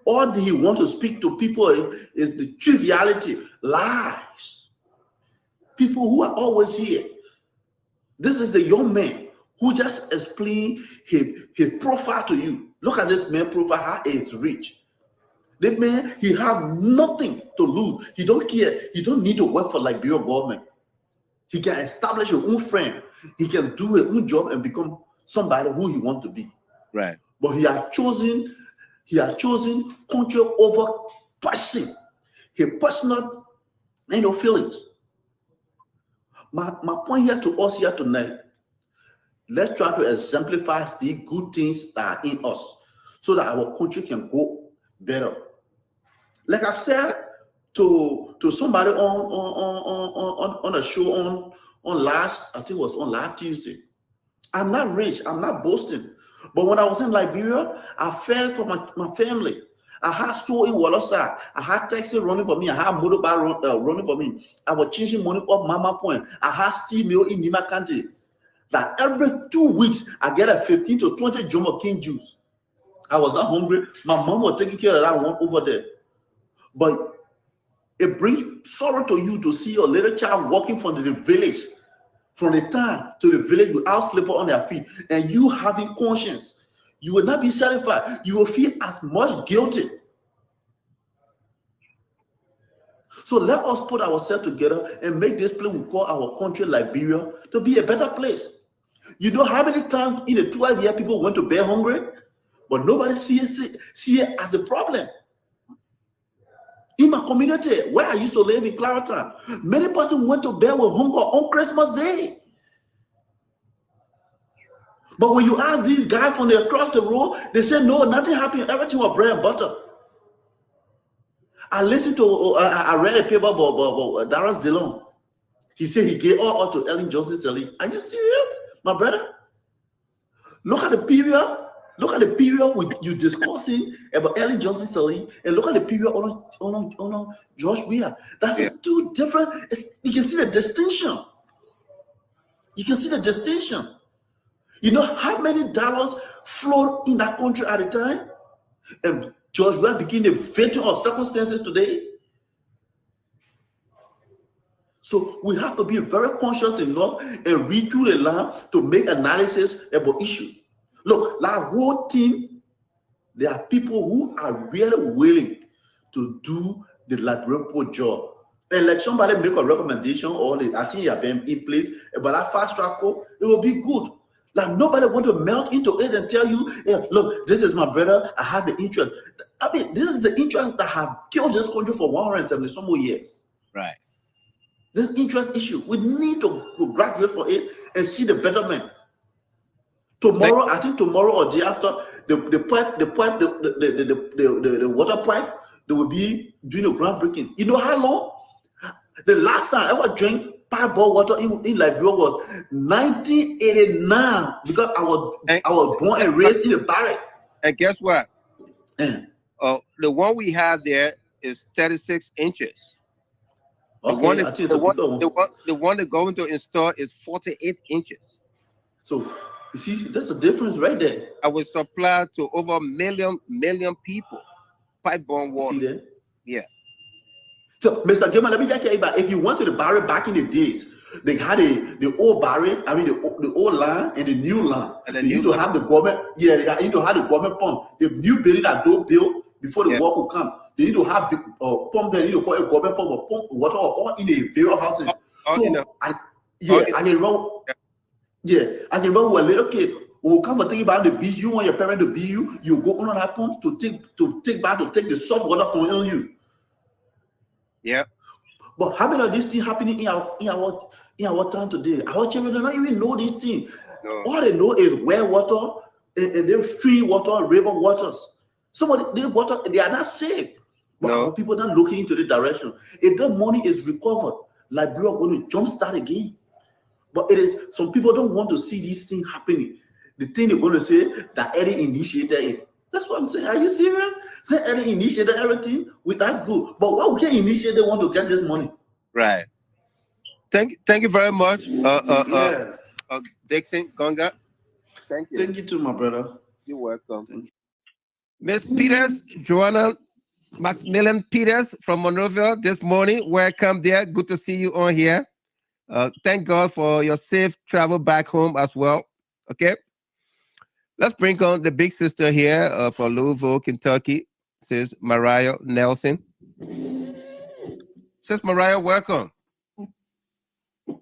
All he wants to speak to people is the triviality, lies. People who are always here. This is the young man who just explained his profile to you. Look at this man profile, how he's rich. That man, he have nothing to lose. He don't care. He don't need to work for Liberian government. He can establish his own friend. He can do his own job and become somebody who he wants to be. Right. But he has chosen country over person. His personal feelings. My point here to us here tonight, let's try to exemplify the good things that are in us so that our country can go better. Like I said to somebody on a show on last, I think it was on last Tuesday. I'm not rich, I'm not boasting. But when I was in Liberia, I felt for my family. I had store in Wolosa. I had taxi running for me. I had motorbike running for me. I was changing money up Mama Point. I had steel mill in Nima County. That every 2 weeks, I get a 15 to 20 Jomo King juice. I was not hungry. My mom was taking care of that one over there. But it brings sorrow to you to see your little child walking from the village, from the town to the village without slipper on their feet, and you having conscience. You will not be satisfied. You will feel as much guilty. So let us put ourselves together and make this place we call our country Liberia to be a better place. You know how many times in the 12 years people went to bed hungry, but nobody see it as a problem. In my community, where I used to live in Clarendon, many persons went to bed with hunger on Christmas Day. But when you ask these guys from across the road, they say, no, nothing happened. Everything was bread and butter. I listened to, I read a paper about Darius Dillon. He said he gave all to Ellen Johnson Sirleaf. Are you serious, my brother? Look at the period. Look at the period you discussing about Ellen Johnson Sirleaf, and look at the period on George Weah. That's two different. You can see the distinction. You can see the distinction. You know how many dollars flowed in that country at the time? And George Weah became a victim of circumstances today. So we have to be very conscious enough and read through the land to make analysis about issue. Look, that whole team, there are people who are really willing to do the Liberian job. And like somebody make a recommendation or I think you have been in place about that fast track code, it will be good. Like nobody want to melt into it and tell you, hey, look, this is my brother, I have the interest. I mean, this is the interest that have killed this country for 170 some more years. Right. This interest issue, we need to graduate for it and see the betterment. Tomorrow, I think tomorrow or the day after, the water pipe, they will be doing a groundbreaking. You know how long? The last time I ever drank pipe ball water in Liberia was 1989 because I was born and raised in a barrack. And guess what? The one we have there is 36 inches. The one they're going to install is 48 inches. So you see, that's the difference right there. I was supplied to over a million people pipe-borne water. See that? Yeah. So, Mr. Gilman, let me just tell you about if you went to the barrel back in the days, they had the old barrel, I mean the old line and the new line. And they used to have the government, they used to have the government pump. The new building that they built before the war could come. They need to have the pump that you know, call a government pump or pump water all in the various houses. I can remember. Yeah, I can remember when a little kid. When you come and think about the beach, you want your parent to be you go on that pump to take the salt water from you. Yeah. But how many of these things happening in our time today? Our children do not even know these things. No. All they know is well water and then stream water, river waters. Some of the water, they are not safe. But our people are not looking into the direction. If the money is recovered, Liberia is going to jumpstart again. But it is some people don't want to see these things happening. The thing they're going to say that Eddie initiated it. That's what I'm saying. Are you serious? Say Eddie initiated everything. That's good. But why we can't initiate? They want to get this money. Right. Thank you very much, Dixon Gonga. Thank you. Thank you too, my brother. You're welcome. Miss Peters, Joanna Maximilian Peters from Monroeville this morning. Welcome there. Good to see you on here. Thank God for your safe travel back home as well. Okay. Let's bring on the big sister here from Louisville, Kentucky. Says Mariah Nelson. Says Mariah, welcome.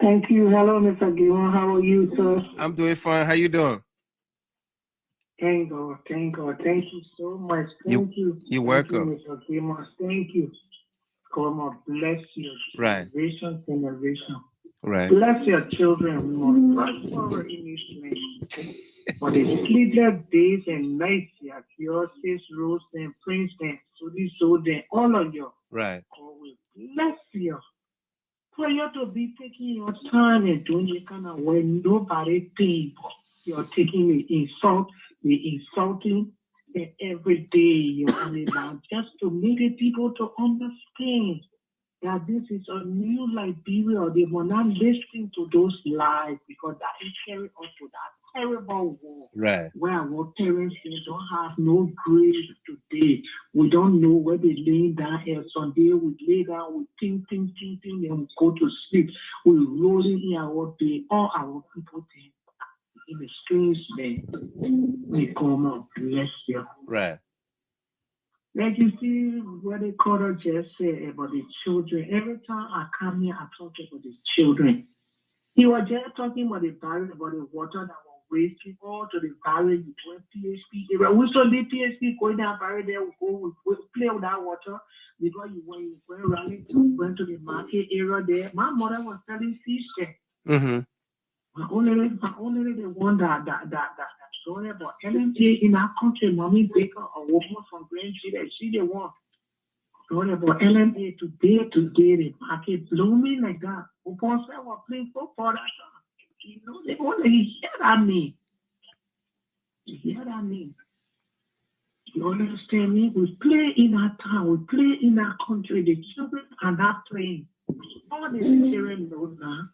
Thank you. Hello, Mr. Gilman. How are you, sir? I'm doing fine. How you doing? Thank God. Thank God. Thank you so much. Thank you. You're welcome. Thank you, Mr. Gilman. Thank you. God bless you. Right. Generation. Right. Bless your children. We must prosper in this land. For the sleepless days and nights, your Sis, Rose, and Prince, and Sodi, all of you. Right. God will bless you. For you to be taking your time and doing it kind of way nobody thinks you're taking the insulting, and every day you're only down just to make the people to understand that this is a new Liberia. They were not listening to those lies because that is carrying us to that terrible war. Right. Where our parents, they don't have no grave today. We don't know where they lay down here. Sunday we lay down, we think, and we go to sleep. We roll in our day, all our people think in the streets, man. We come up, bless you. Right. Like you see what the caller just said about the children. Every time I come here, I talk about the children. He was just talking about the barrel, about the water that was wasting all to the barrel in PHP area. We saw the PHP going down barrel there, we play with that water because when you went running, went to the market area there. My mother was selling fish there. Mm-hmm. Only the one that story about LMA in our country, Mommy Baker, a woman from Grand City, she the one. Story about LMA today, the market blooming like that. Upon say we're playing football that time. You know, they want to hear that me. You hear that me? You understand me? We play in our town, we play in our country. The children are not playing. All the children know now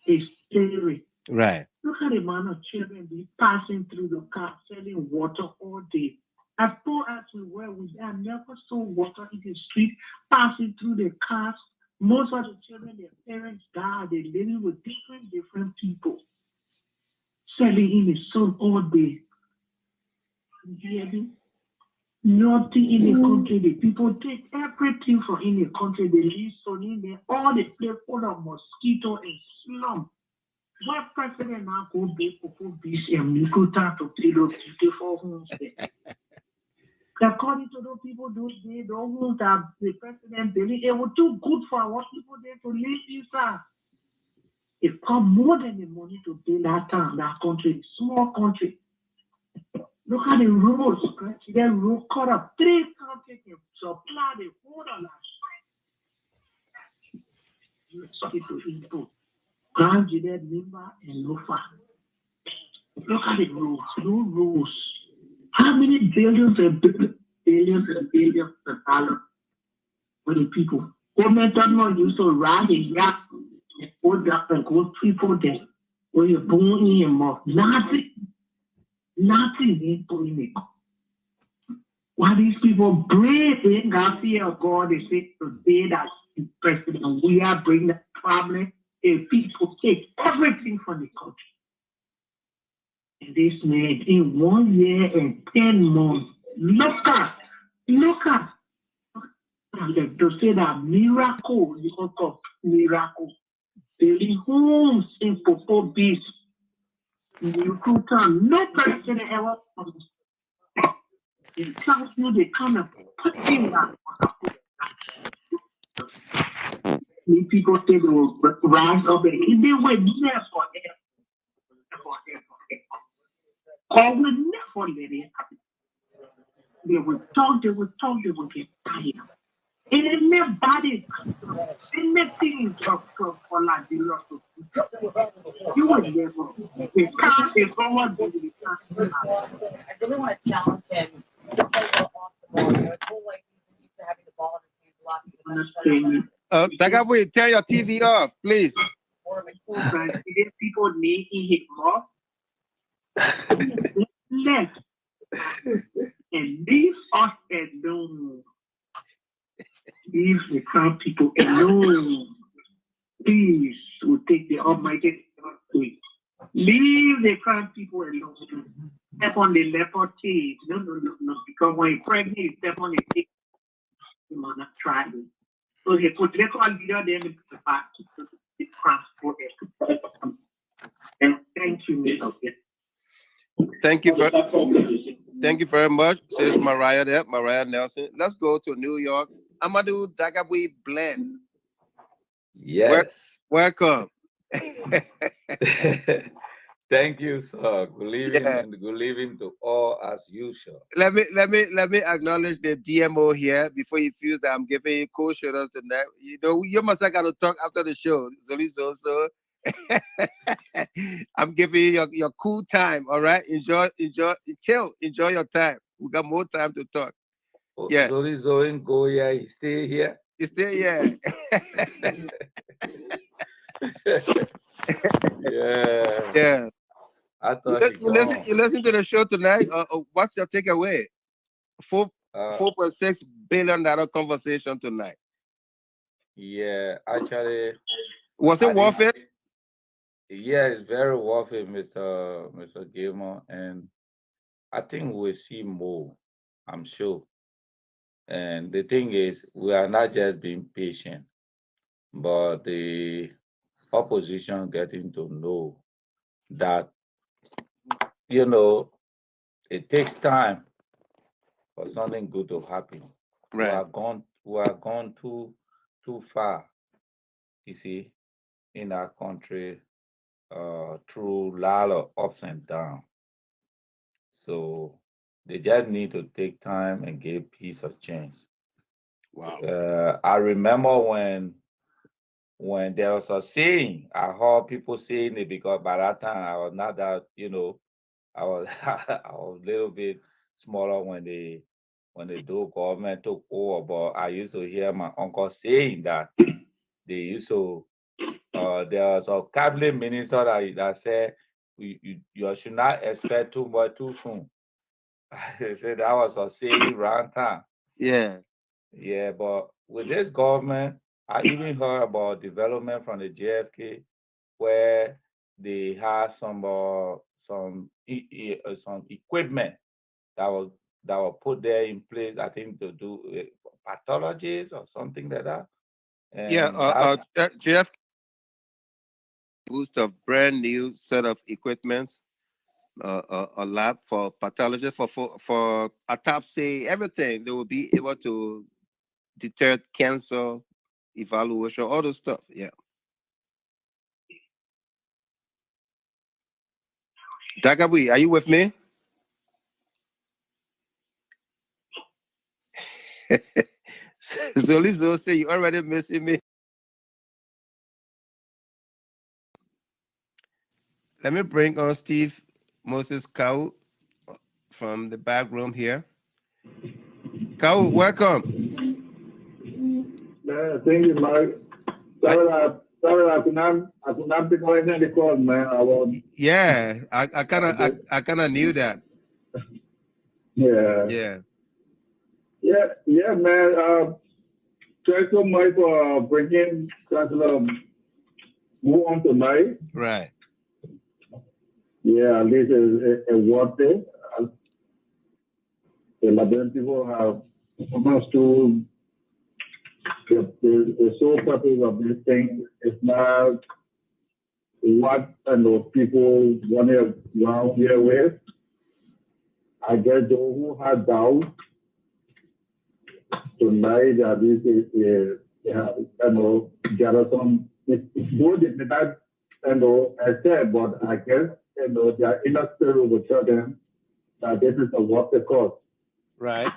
is theory. Right. Look at the amount of children be passing through the car selling water all day. As poor as we were, we have never saw water in the street passing through the cars. Most of the children, their parents died. They're living with different people. Selling in the sun all day. You hear me? Nothing in the country. The people take everything from in the country. They leave sun in there. All the place full of mosquito and slum. What president now go big for this and you could start to pay those beautiful homes there? According to those people, those days, those homes that the president building, it was too good for our people there to live inside. It cost more than the money to build that town, that country, small country. Look at the roads, the road cut up 3 countries to supply the whole of that. You expect to import. Grand Juliet, Limba, and Lofa. Look at the roads, no roads. How many billions and billions of dollars for the people? Government don't used to ride a yacht and put up and go people there. When you're born in your mouth, nothing ain't putting it. Why these people brave, they ain't got fear of God, they say today that the president, we are bringing the problem. If people take everything from the country. And this man, in 1 year and 10 months, look at. And to say that miracle, you talk of miracle. Building homes in Popo Beach. In the Yucatan, no president ever comes. It tells you they kind of put in that. Many people say they will rise up and they will never or will never let it happen. They will talk, they will get tired. And everybody, anything for Liberia. You will never. The car is forward. I really want to challenge him. Tagabwe, turn your TV off, please. People need hit more. Less. And leave us alone. Leave the crown people alone. Please, will take the Almighty away. Leave the current people alone. Step on the leopard cage. No. Because when you're pregnant, you step on the cage. You must not try it. So they put political leader them into the back to transport it. And thank you, Mr. Thank you very much. Says Mariah there, Mariah Nelson. Let's go to New York. Amadou Dagabui Blend. Yes. Welcome. Thank you, sir. Good evening and good evening to all as usual. Let me acknowledge the DMO here before you feel that I'm giving you cool shoulders tonight. You know, you must have got to talk after the show. So I'm giving you your cool time. All right, enjoy, chill, enjoy your time. We got more time to talk. Yeah. Zolizo and Goya, you stay here. You stay here. Yeah. Yeah. I thought you listen to the show tonight. What's your takeaway? $4.6 billion conversation tonight. Yeah, actually. Was it worth it? Yeah, it's very worth it, Mr. Gilmore, and I think we'll see more. I'm sure. And the thing is, we are not just being patient, but the opposition getting to know that, you know, it takes time for something good to happen. Right. We are gone too far, you see, in our country, through a lot of ups and downs. So they just need to take time and give peace a chance. Wow. I remember when there was a saying, I heard people saying it because by that time I was not that, you know, I was I was a little bit smaller when the do government took over, but I used to hear my uncle saying that they used to there was a cabinet minister that said you should not expect too much too soon. They said that was a saying around time. Yeah. Yeah, but with this government, I even heard about development from the JFK where they had some equipment that was put there in place. I think to do pathologies or something like that. And yeah. JFK boost of brand new set of equipment. A lab for pathology, for autopsy, everything. They will be able to detect cancer, evaluation, all those stuff. Yeah. Dagabui, are you with me? Zolizo say you already missing me. Let me bring on Steve Moses Kau from the back room here. Kau, welcome. Thank you, Mike. Sorry, I could not be going in the call, man. Yeah, I kind of knew that. Yeah, man. Thanks so much for bringing Chancellor Wu on tonight. Right. Yeah, at least a worth it. The Liberian people have understood the sole purpose of this thing is not what those people wanted around here with. I guess those who had doubt tonight that this is, there are some, both did not, I said, but I guess, their inner spirit will tell them that this is a worth the cost. Right.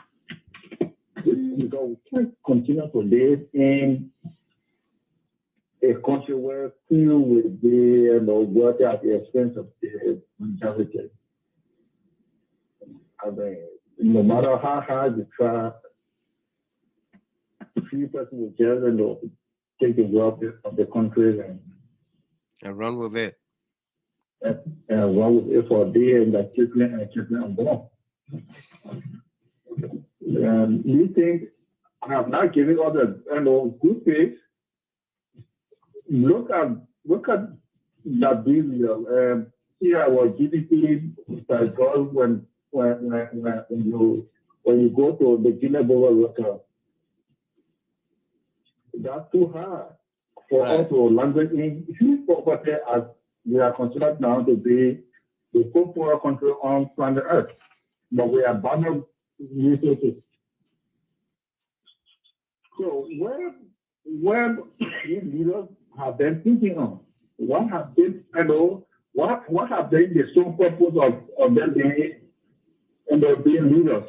Because we can't continue to live in a country where few will be work at the expense of the majority. I mean, no matter how hard you try, few people will just take the wealth of the country and run with it. And run with it for a day and like children and born. You think I have not given all the good things? Look at that billion. Here our GDP by God when you go to the Guinea-Bissau water, that's too hard for us to land in huge property as we are considered now to be the poor country on planet Earth, but we are abandoned resources. So where these leaders have been thinking on? What have been, what have been the sole purpose of them being leaders?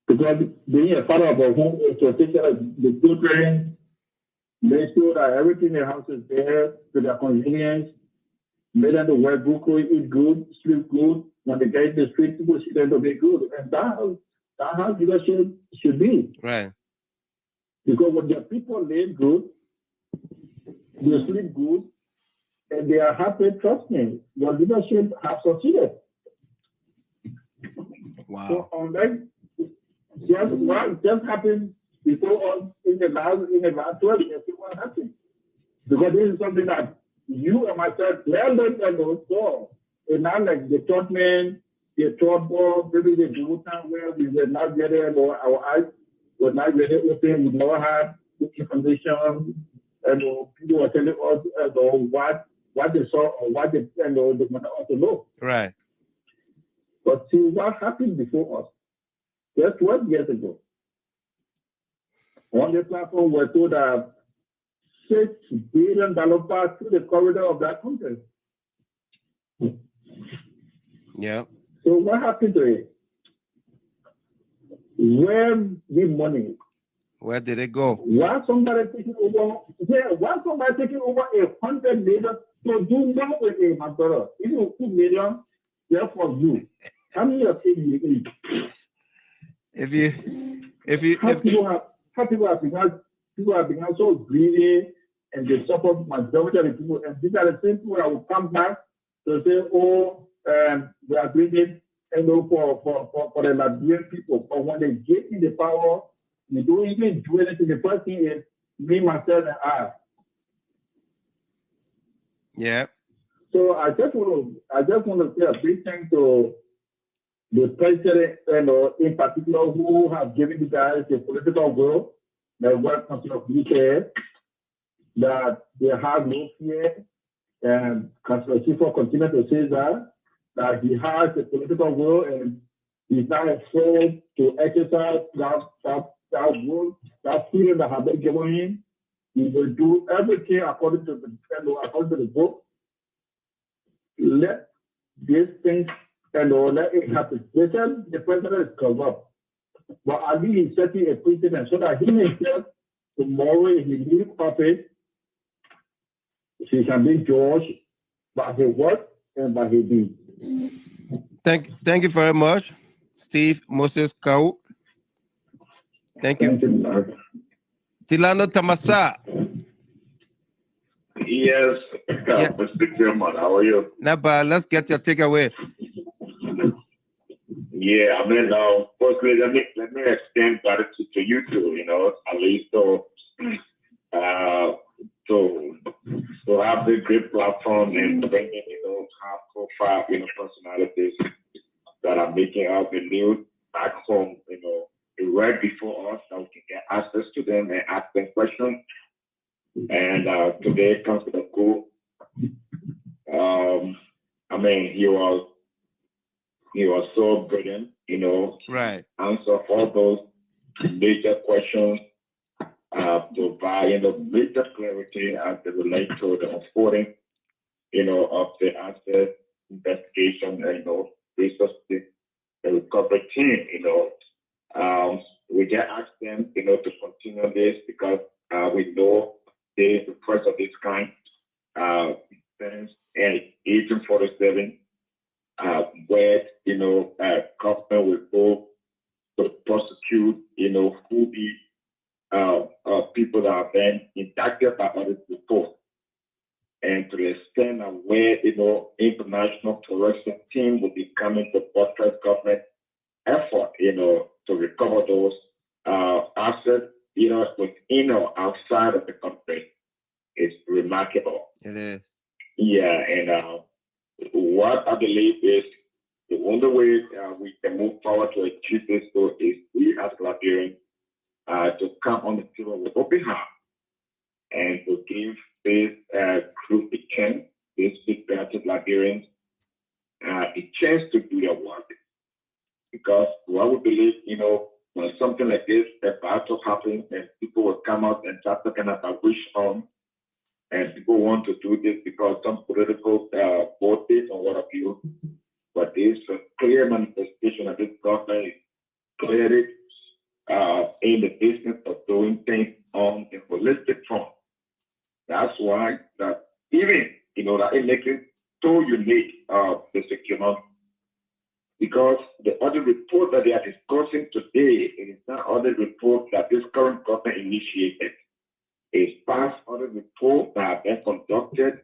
Because being a father of a home is to take care of the children, make sure that everything in the house is there to their convenience, make them to wear good, eat good, sleep good. When they get in the street, people see them to be good. And that's how leadership should be. Right. Because when the people live good, they sleep good, and they are happy, trust me, your leadership has succeeded. Wow. So unless what just happened before us in the last 12 years, what happened? Because this is something that you and myself learned and saw. And now like the third man, the third ball, maybe the do time where we were not ready, or our eyes were not ready open, we never had good information, and people were telling us what they saw or what they wanted us to know. Right. But see what happened before us. Just 12 years ago, on the platform, we're told that $6 billion passed through the corridor of that country. Yeah. So what happened to it? Where the money? Where did it go? Why somebody taking over? Yeah, why somebody taking over $100 million to do more with it, my brother? Even $2 million, just for you. How many of you need? People have become so greedy, and they support majority of the people, and these are the same people that will come back to say, we are doing it, for the Liberian people. But when they get in the power, you don't even do anything. The first thing is me, myself, and I. Yeah. So I just want to say a big thank to the president, in particular, who have given you guys the political will, the World Council of UK, that they have no fear, and Councilor Sifo continues to say that he has the political will, and he's not afraid to exercise that will, that freedom that has been given him. He will do everything according to the book. Let these things let it happen. They said the president is corrupt, but at least he's setting a precedent so that he himself tomorrow, if he leaves office, he can be judged by his work and by his deeds. Thank you very much, Steve Moses Kau. Thank you. Tilano Tamasa. Yes, Mr. Chairman, how are you? Naba, let's get your takeaway. Yeah, I mean, firstly, let me extend gratitude to you two, at least to have the great platform and bringing, high profile, personalities that are making up the news back home, right before us, that we can get access to them and ask them questions. And today comes to the goal. I mean, he was so brilliant, right. Answer all those major questions, provide, major clarity as they relate to the unfolding, of the access investigation, resource the recovery team, we just ask them, to continue this because we know the first of this kind, since 1847, where, government will go to prosecute, who the people that have been indicted by others before. And to the extent of where, international terrorism team will be coming to buttress government effort, to recover those assets, within or outside of the country is remarkable. It is. Yeah, and what I believe is the only way we can move forward to achieve this goal is we as Liberians to come on the table with open heart and to give this group a chance, these big patriotic Liberians, a chance to do their work. Because what we believe, when something like this about to happen, and people will come out and start talking about wish on, and people want to do this because some political voted or what have you. But there's a clear manifestation that this government is clearly in the business of doing things on a holistic front. That's why that even, that it makes it so unique, the securement, because the other report that they are discussing today is not other report that this current government initiated. It's past other reports that have been conducted,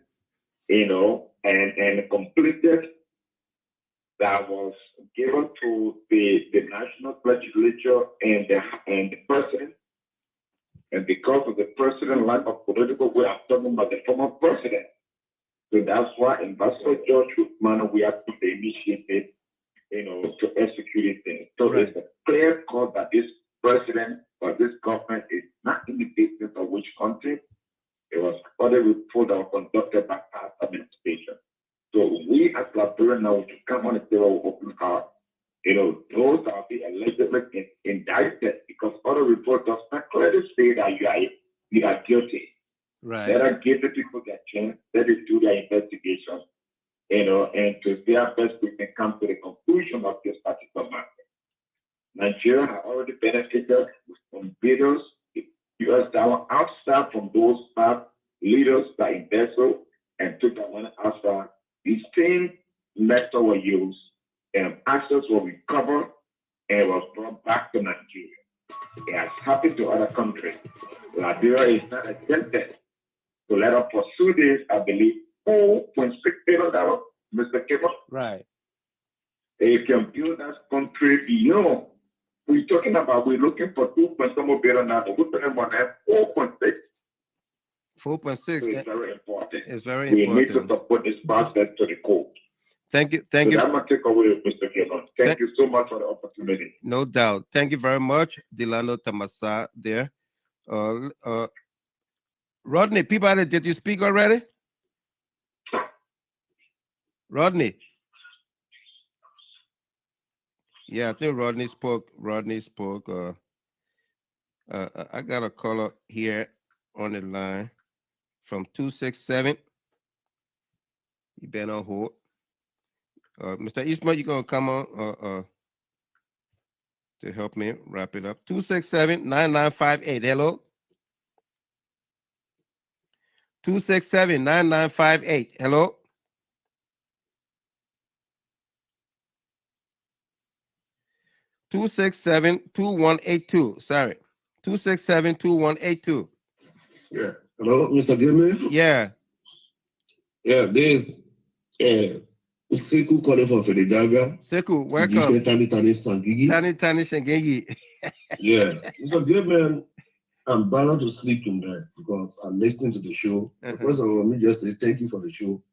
and completed, that was given to the national legislature and the president. And because of the president lack of political will, I'm talking about the former president. So that's why Ambassador George Whitman, we have to initiate it, to execute it. So right. It's a clear cut that this president or this government is not in the business of which country. It was other reports that were conducted by past administration. So we as Liberians now to come on the table with open heart. Those are the allegedly indicted because other reports does not clearly say that you are guilty. Right. Let us give the people their chance, let us do their investigation, and to their best we can come to the conclusion of this particular matter. Nigeria has already benefited from bidders, US dollar outside from those bad leaders that embezzled and took that money outside. These same methods were used and assets were recovered and was brought back to Nigeria. It has happened to other countries. Liberia is not exempted. So let us pursue this, I believe, $4.6 billion, Mr. Kibble. Right. They can build that country beyond. We're talking about, we're looking for $2.some billion, we're talking about that 4.6. 4.6. So it's very important. It's very we important. We need to support this process to the core. Thank you. Thank you. That's my takeaway, Mr. Kibble. Thank you so much for the opportunity. No doubt. Thank you very much, Delano Tamasa there. Rodney, Peabody, did you speak already? Rodney. Yeah, I think Rodney spoke. I got a caller here on the line from 267. You been on hold. Mr. Eastman, you gonna come on to help me wrap it up? 267-9958. Hello. 267-9958. Hello. 267-2182. Sorry. 267-2182. Yeah. Hello, Mr. Gilman? Yeah. Yeah, there's Sekou calling from Philadelphia. Sekou, welcome. Tani Sangigi. Yeah. Mr. Gilman, I'm bound to sleep tonight because I'm listening to the show. First of all, let me just say thank you for the show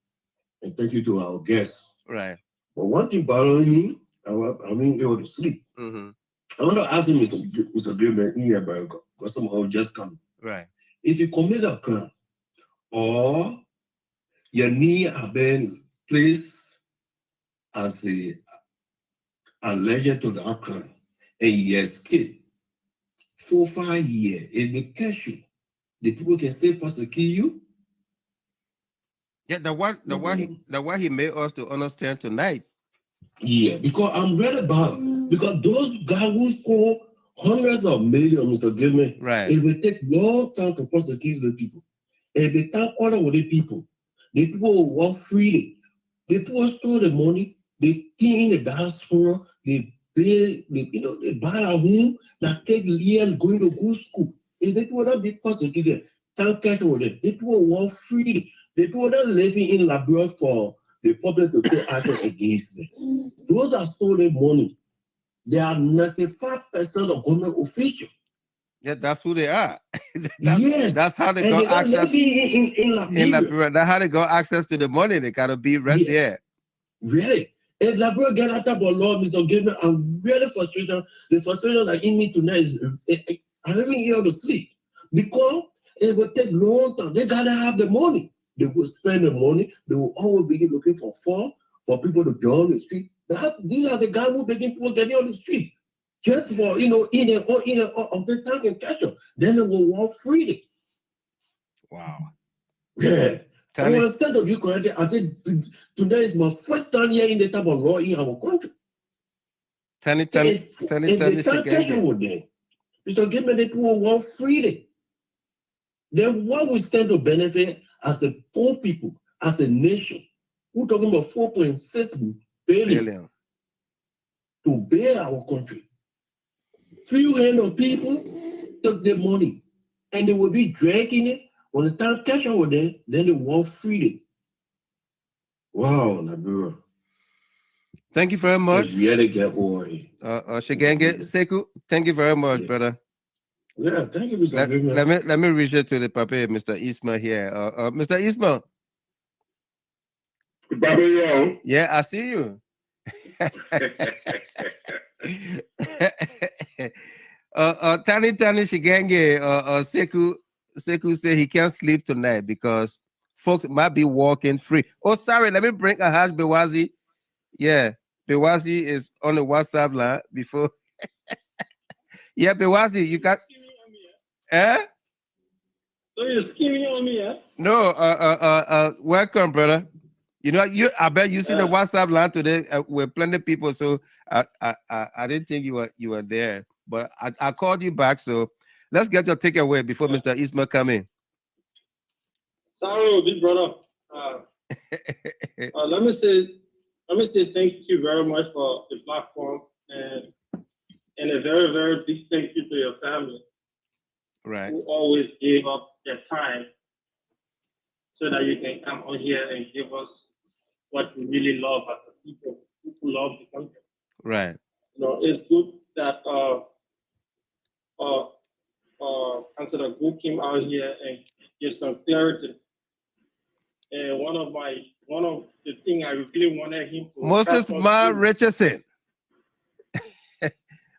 and thank you to our guests. Right. But one thing bothering me, I mean, able to sleep. I want to ask you, Mr. Gilman, because somehow just come. Right. If you commit a crime or your knee have been placed as a alleged to the crime and you escape for 5 years, if they catch you, the people can still prosecute you. Yeah, the one he made us to understand tonight. Yeah, because I'm read about because those guys who score hundreds of millions, Mr. Gilman, right? It will take long time to prosecute the people. If they take order with the people will walk freely. The people store the money, they clean the diaspora, they buy a home that take years going to good school. If they will not be prosecuted, can't catch with them. The people walk freely. The people that living in Liberia for the public to take action against them. Those that stole the money, they are 95% of government officials. Yeah, that's who they are. Yes, That's how they and got they don't access live in in Liberia. Liberia. That's how they got access to the money. They gotta be right Yeah, there. really. If Liberia get out of a law, Mr. Gabriel, I'm really frustrated. The frustration that in me tonight is I don't even hear to sleep because it will take long time. They gotta have the money. They will spend the money. They will always be looking for people to get on the street. These are the guys who begin people getting on the street just for in of the time and catch up. Then they will walk freely. Wow. Yeah. I Tani, understand of you correctly. I think today is my first time hearing the type of law in our country. Tani, If the time catch Shigenge. up there, Mr. Give me the people walk freely. Then what we stand to benefit as a poor people, as a nation? We're talking about 4.6 billion to bear our country. Few hand of people took their money and they will be dragging it. When the time catch over there, then they walk freely. Wow, Liberia. Thank you very much. It's really get worried. Shigenge Seku, thank you very much, brother. Yeah, thank you, Mr. Gabriel. Let me reach out to the papa, Mr. Isma here. Mr. Isma. Yeah, I see you. Tani Shigenge, Seku say he can't sleep tonight because folks might be walking free. Oh, sorry, let me bring Ahaj Bewazi. Yeah, Bewazi is on the WhatsApp line before. Yeah, Bewazi, you got. Eh? So you're scheming on me, eh? No, welcome, brother. You know, I bet you see the WhatsApp line today with plenty of people, so I didn't think you were there, but I called you back, so let's get your takeaway before Mr. Isma come in. Sorry, big brother. Let me say thank you very much for the platform and a very, very big thank you to your family. Right. Who always gave up their time so that you can come on here and give us what we really love as a people who love the country. Right. You know, it's good that Councilor Gu came out here and gave some clarity. And one of the things I really wanted him to Moses Ma Richardson.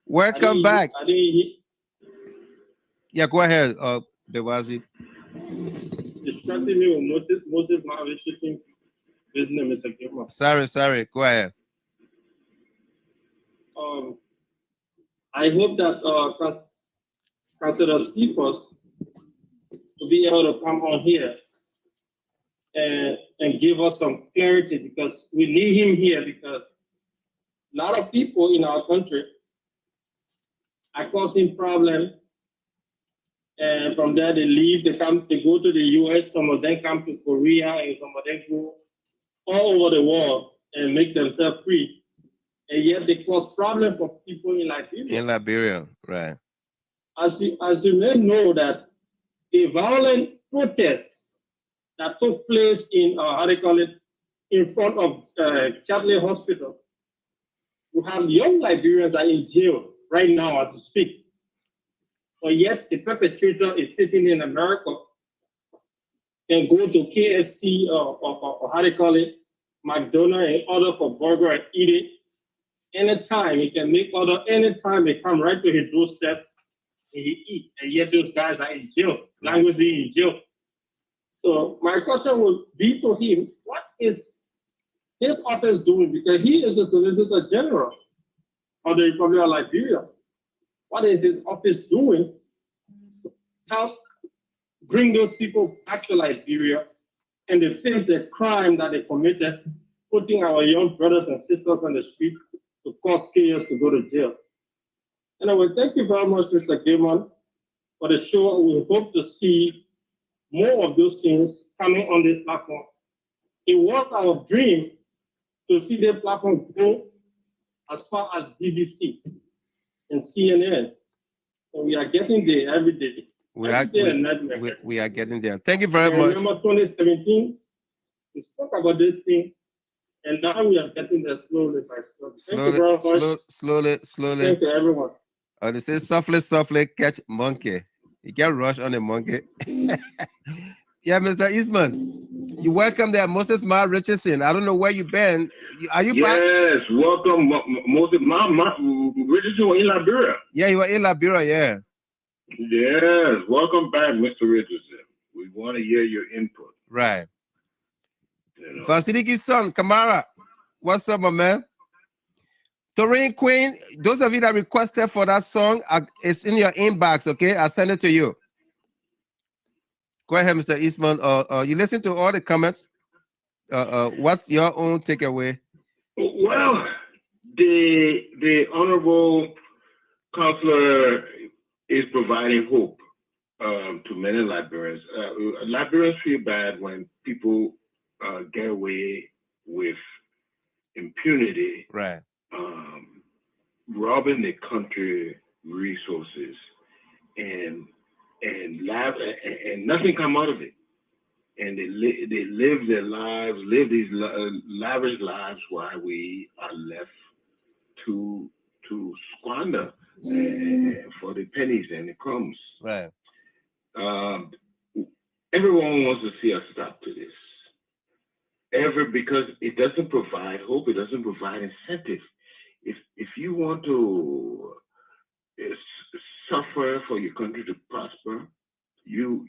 Welcome back. Yeah, go ahead, Bewazi. Distracting me with Moses Ma Richardson. His name is Agema. Sorry, go ahead. I hope that Councilor Cephas will be able to come on here and give us some clarity, because we need him here, because a lot of people in our country are causing problems, and from there they leave, they go to the US, some of them come to Korea, and some of them go all over the world and make themselves free, and yet they cause problems for people in Liberia. In Liberia, right. As you may know, that a violent protest that took place in in front of Chadley Hospital. We have young Liberians that are in jail right now as we speak, but yet the perpetrator is sitting in America and go to KFC or McDonald's and order for burger and eat it anytime. He can make order anytime. They come right to his doorstep and he eat, and yet those guys are in jail, languishing in jail. So my question would be to him, what is his office doing? Because he is a Solicitor General of the Republic of Liberia. What is his office doing to help bring those people back to Liberia and they face the crime that they committed, putting our young brothers and sisters on the street to cause chaos to go to jail? Anyway, thank you very much, Mr. Gaiman, for the show. We hope to see more of those things coming on this platform. It was our dream to see the platform go as far as BBC and CNN. And we are getting there every day. We are getting there. Thank you very much. Remember 2017, we spoke about this thing, and now we are getting there slowly by slowly. Thank you very much. Slowly. Thank you, everyone. They say softly, softly catch monkey. You can rush on a monkey. Yeah, Mr. Eastman, you welcome there, Moses Ma Richardson. I don't know where you been. Are you back? Yes, welcome, Moses Ma Richardson in Liberia. Yeah, you were in Liberia, yeah. Yes, welcome back, Mr. Richardson. We want to hear your input. Right. You know. Vasiliki's son, Kamara. What's up, my man? Doreen Queen, those of you that requested for that song, it's in your inbox, okay? I'll send it to you. Go ahead, Mr. Eastman. You listen to all the comments. What's your own takeaway? Well, the honorable counselor is providing hope to many Liberians. Liberians feel bad when people get away with impunity, right? Robbing the country resources, and nothing come out of it. And they live their lives, live these lavish lives, while we are left to squander for the pennies and the crumbs. Right. Everyone wants to see us stop to this. Because it doesn't provide hope, it doesn't provide incentive. If you want to suffer for your country to prosper, you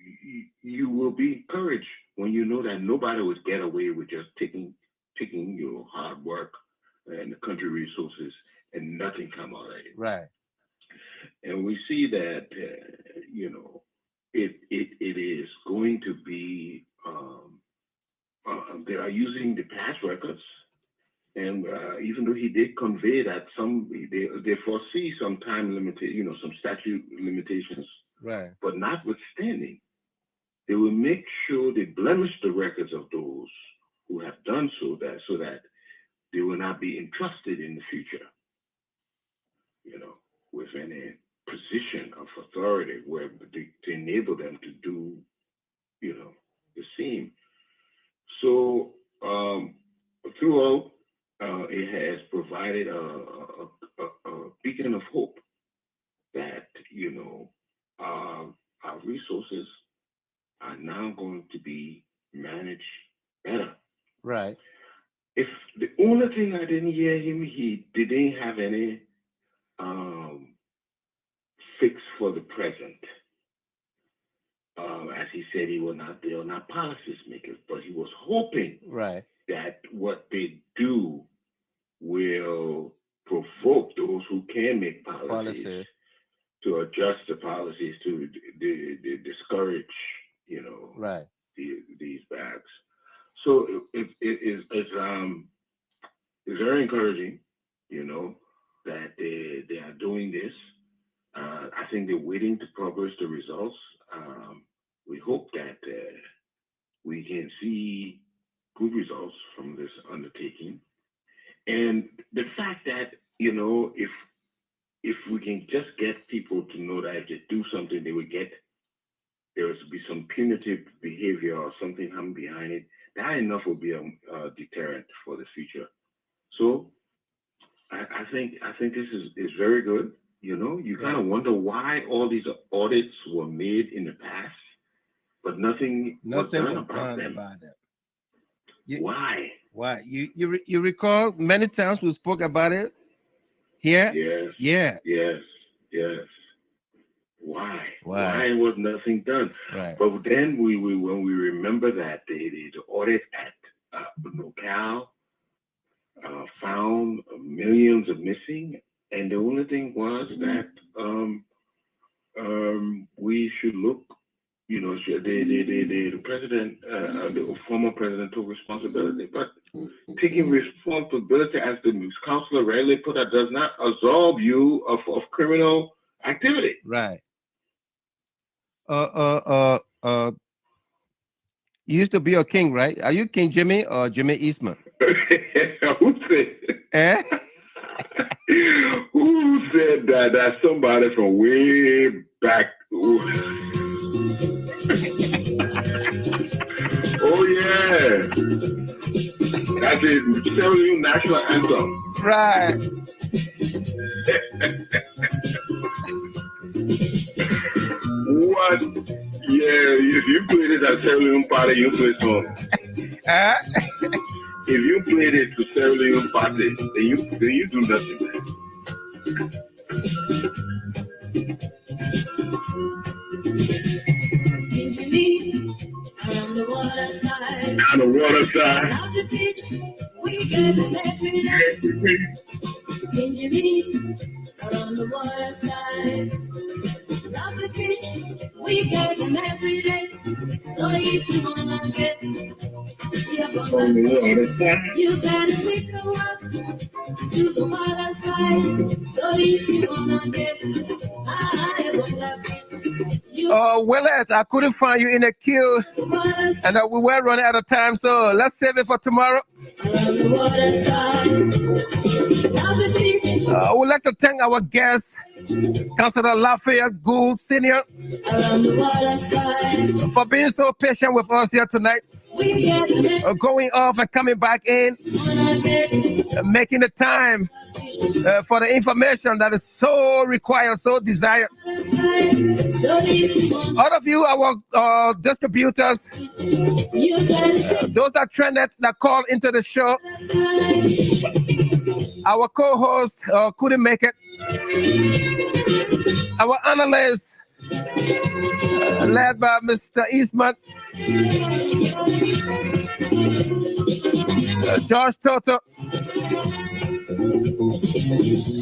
will be encouraged when you know that nobody would get away with just taking your hard work and the country resources and nothing come out of it. Right. And we see that it is going to be they are using the past records, and even though he did convey that they foresee some time limitation, some statute limitations. Right. But notwithstanding, they will make sure they blemish the records of those who have done so that they will not be entrusted in the future, with any position of authority where to enable them to do, the same. So throughout, it has provided a beacon of hope that, our resources are now going to be managed better. Right. If the only thing I didn't hear him, he didn't have any fix for the present. As he said, they are not policy makers, but he was hoping that what they do will provoke those who can make policies to adjust the policies to discourage, these bags. So it's very encouraging, that they are doing this. I think they're waiting to publish the results. We hope that we can see good results from this undertaking. And the fact that, if we can just get people to know that if they do something, there will be some punitive behavior or something hung behind it, that enough will be a deterrent for the future. So I think this is very good. You kind of wonder why all these audits were made in the past, but nothing was done about them. Why? Why? You recall many times we spoke about it here? Yes. Yeah. Yes. Why was nothing done? Right. But then when we remember that the audit at NOCAL found millions of missing, and the only thing was that we should look. The president, the former president, took responsibility, but taking responsibility, as the counselor rarely put it, does not absolve you of criminal activity. Right. You used to be a king, right? Are you King Jimmy or Jimmy Eastman? Who said? Eh? Who said that? That's somebody from way back. Oh yeah, that's the Sierra Leone national anthem. Right. what? Yeah, if you play this at Sierra party, you play song. If you play this to Sierra party, then you do nothing, man. Around the water side. On the water side. Around the beach, we get them every day. Benjamin, around the water side. Around the beach, we get them every day. So if you wanna get on the water side, you gotta make a walk to the water side. So if you wanna get high on the beach. Willett, I couldn't find you in the queue, and we were running out of time, so let's save it for tomorrow. I would like to thank our guest, Councillor Lafayette Gould Sr., for being so patient with us here tonight, going off and coming back in, making the time for the information that is so required, so desired. All of you, our distributors, those that trended, that called into the show, our co-host couldn't make it, our analysts, led by Mr. Eastman, Josh Toto,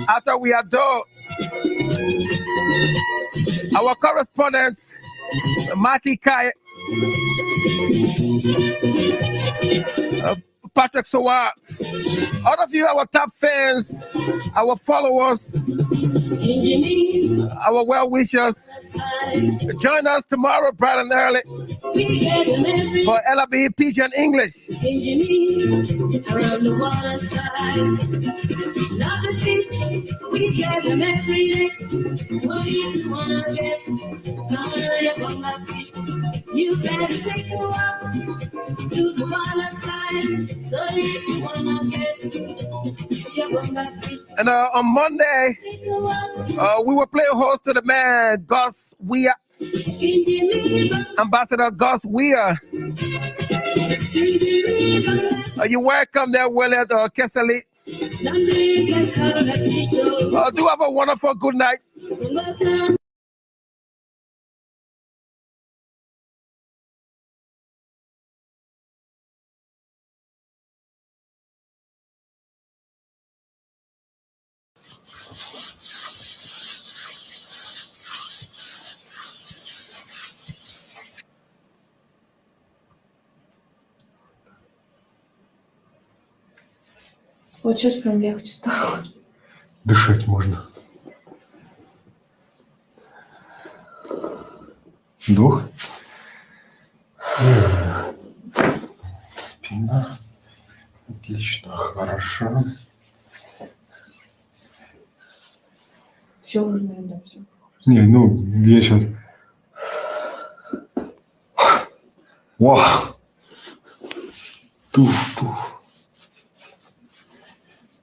after we adore our correspondents, Maki Kai, Patrick Sowa, all of you, our top fans, our followers, our well-wishers, join us tomorrow bright and early for LIB Pidgin English. Around the water side. Love the fish, we get them every day. What do you wanna get? You better take a walk to the water side. So if you wanna get, you're gonna fish. And on Monday, we will play host to the man, Gus Weir, Ambassador Gus Weir. You're welcome there, Willard Kessely. Do have a wonderful good night. Вот сейчас прям легче стало. Дышать можно. Вдох. Спина. Отлично, хорошо. Все уже, наверное, все. Не, ну, я сейчас... Вау! Туф.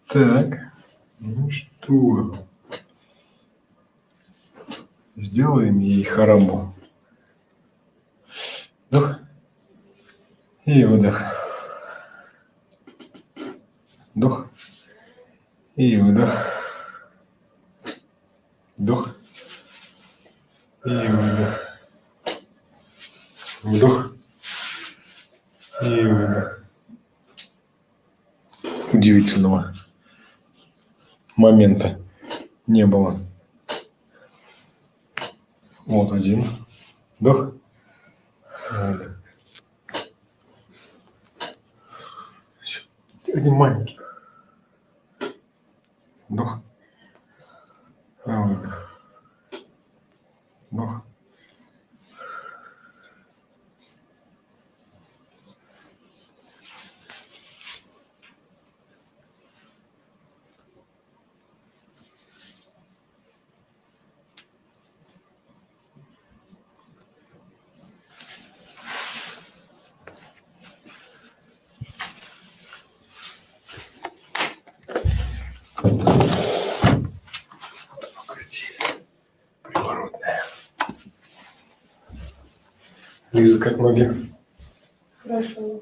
Так, ну что? Сделаем ей хараму. Вдох. И выдох. Вдох. И выдох. Вдох. И выдох. Вдох. И выдох. Удивительного момента не было. Вот один. Вдох. Выдох. Все. Один маленький. Вдох. Выдох. Вдох. Лиза, как ноги? Хорошо.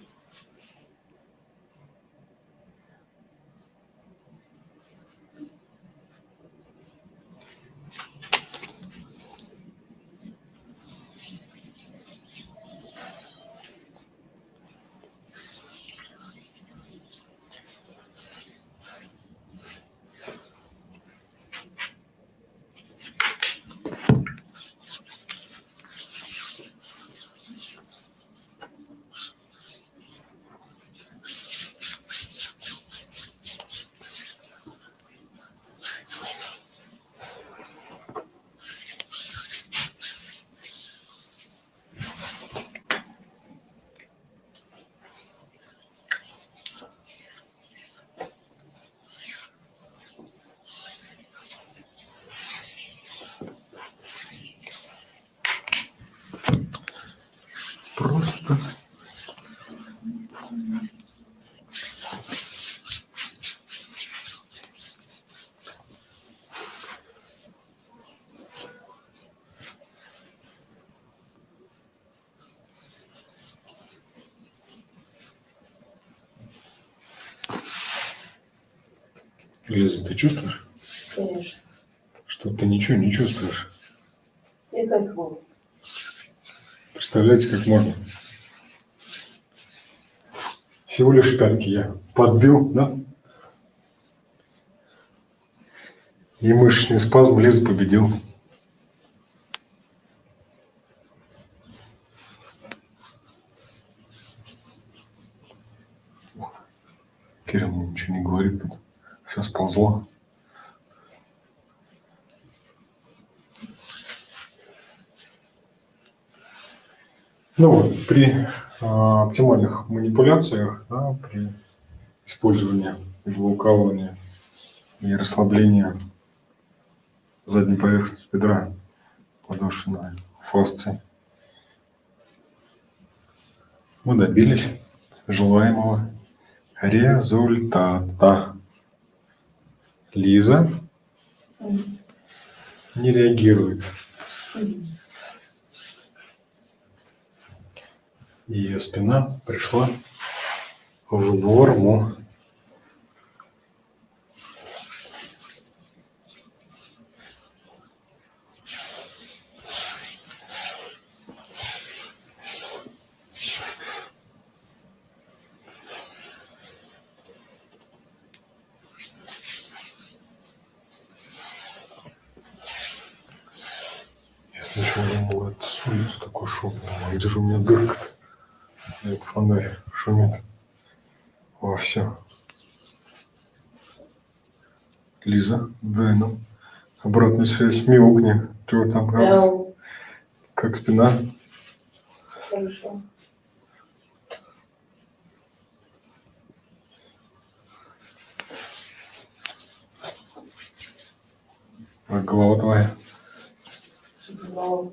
Просто. Лиза, ты чувствуешь? Конечно. Что ты ничего не чувствуешь? Я кайфую. Представляете, как можно? Всего лишь пятки я подбил, да? И мышечный спазм Лиза победил. Кирилл мне ничего не говорит тут. Все сползло. Ну вот, при оптимальных манипуляциях, да, при использовании иглоукалывания и расслабления задней поверхности бедра, подошвенной фасции, мы добились желаемого результата. Лиза не реагирует. Ее спина пришла в норму. Я сначала думал, это с улицы такой шум. А где же у меня дырка-то? Это фонарь шумит во все. Лиза, дай нам обратную связь. Мяукни. Чего там правда? Как спина? Хорошо. А голова твоя? Голова.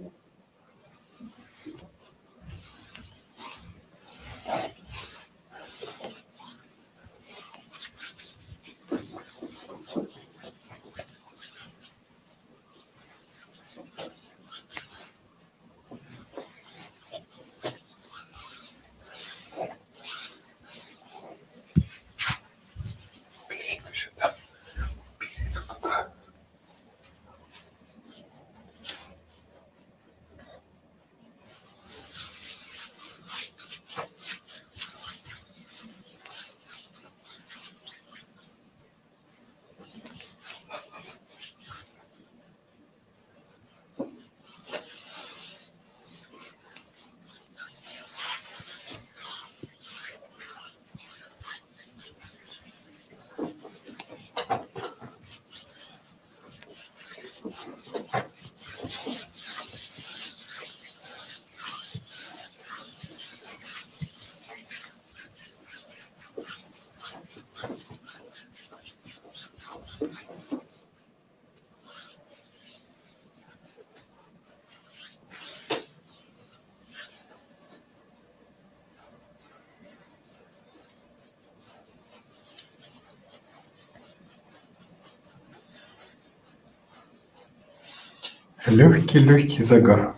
Легкий загар.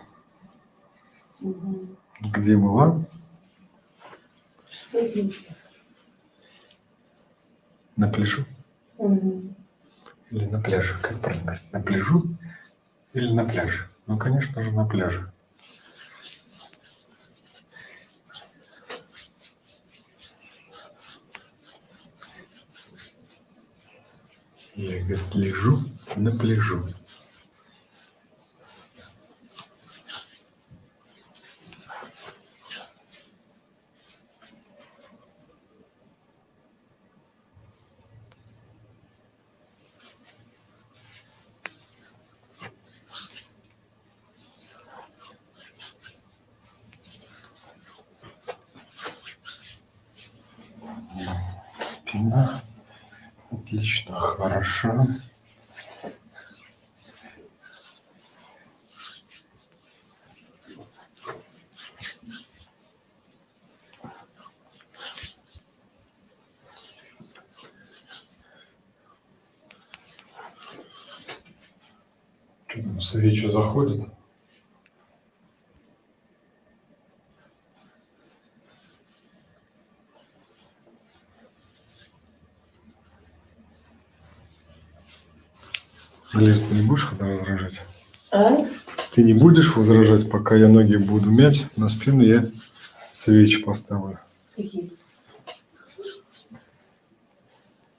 Угу. Где Где была? На пляжу? Или на пляже? Как правильно говорить? На пляжу или на пляже? Ну, конечно же, на пляже. Я, говорит, лежу на пляжу. Спина. Отлично, хорошо. Свечи заходит. Лиз, ты не будешь возражать? А? Ты не будешь возражать, пока я ноги буду мять, на спину я свечи поставлю. Какие?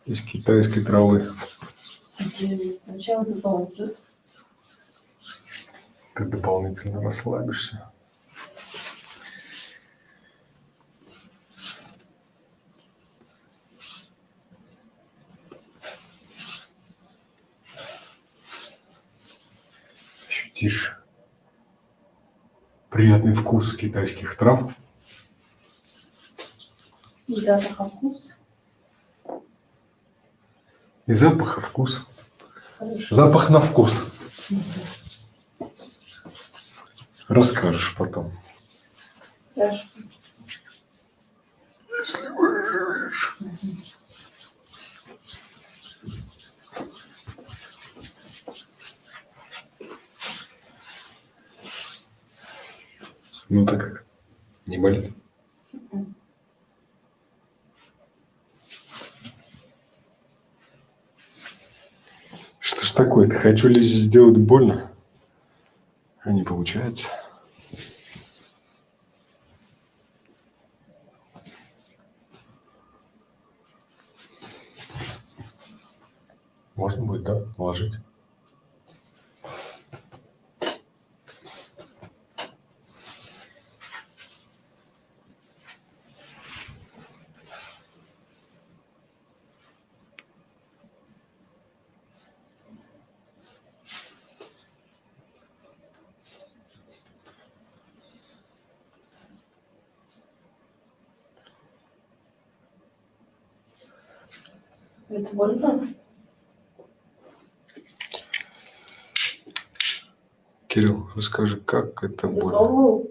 Из китайской травы. Сначала дополнительно. Ты дополнительно расслабишься. Ощутишь приятный вкус китайских трав. И запах, вкус. И запах, и вкус. Хорошо. Запах на вкус. Расскажешь потом. Хорошо. Если выживешь. Ну так как? Не болит? Что ж такое-то? Хочу Лизе сделать больно, а не получается. Можно будет, да, положить. Это больно? Кирилл, расскажи, как это Ты больно? пробовал?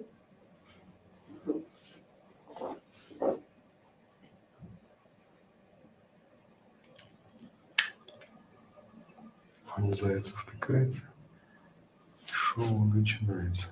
Он зайцев втыкается. Шоу начинается.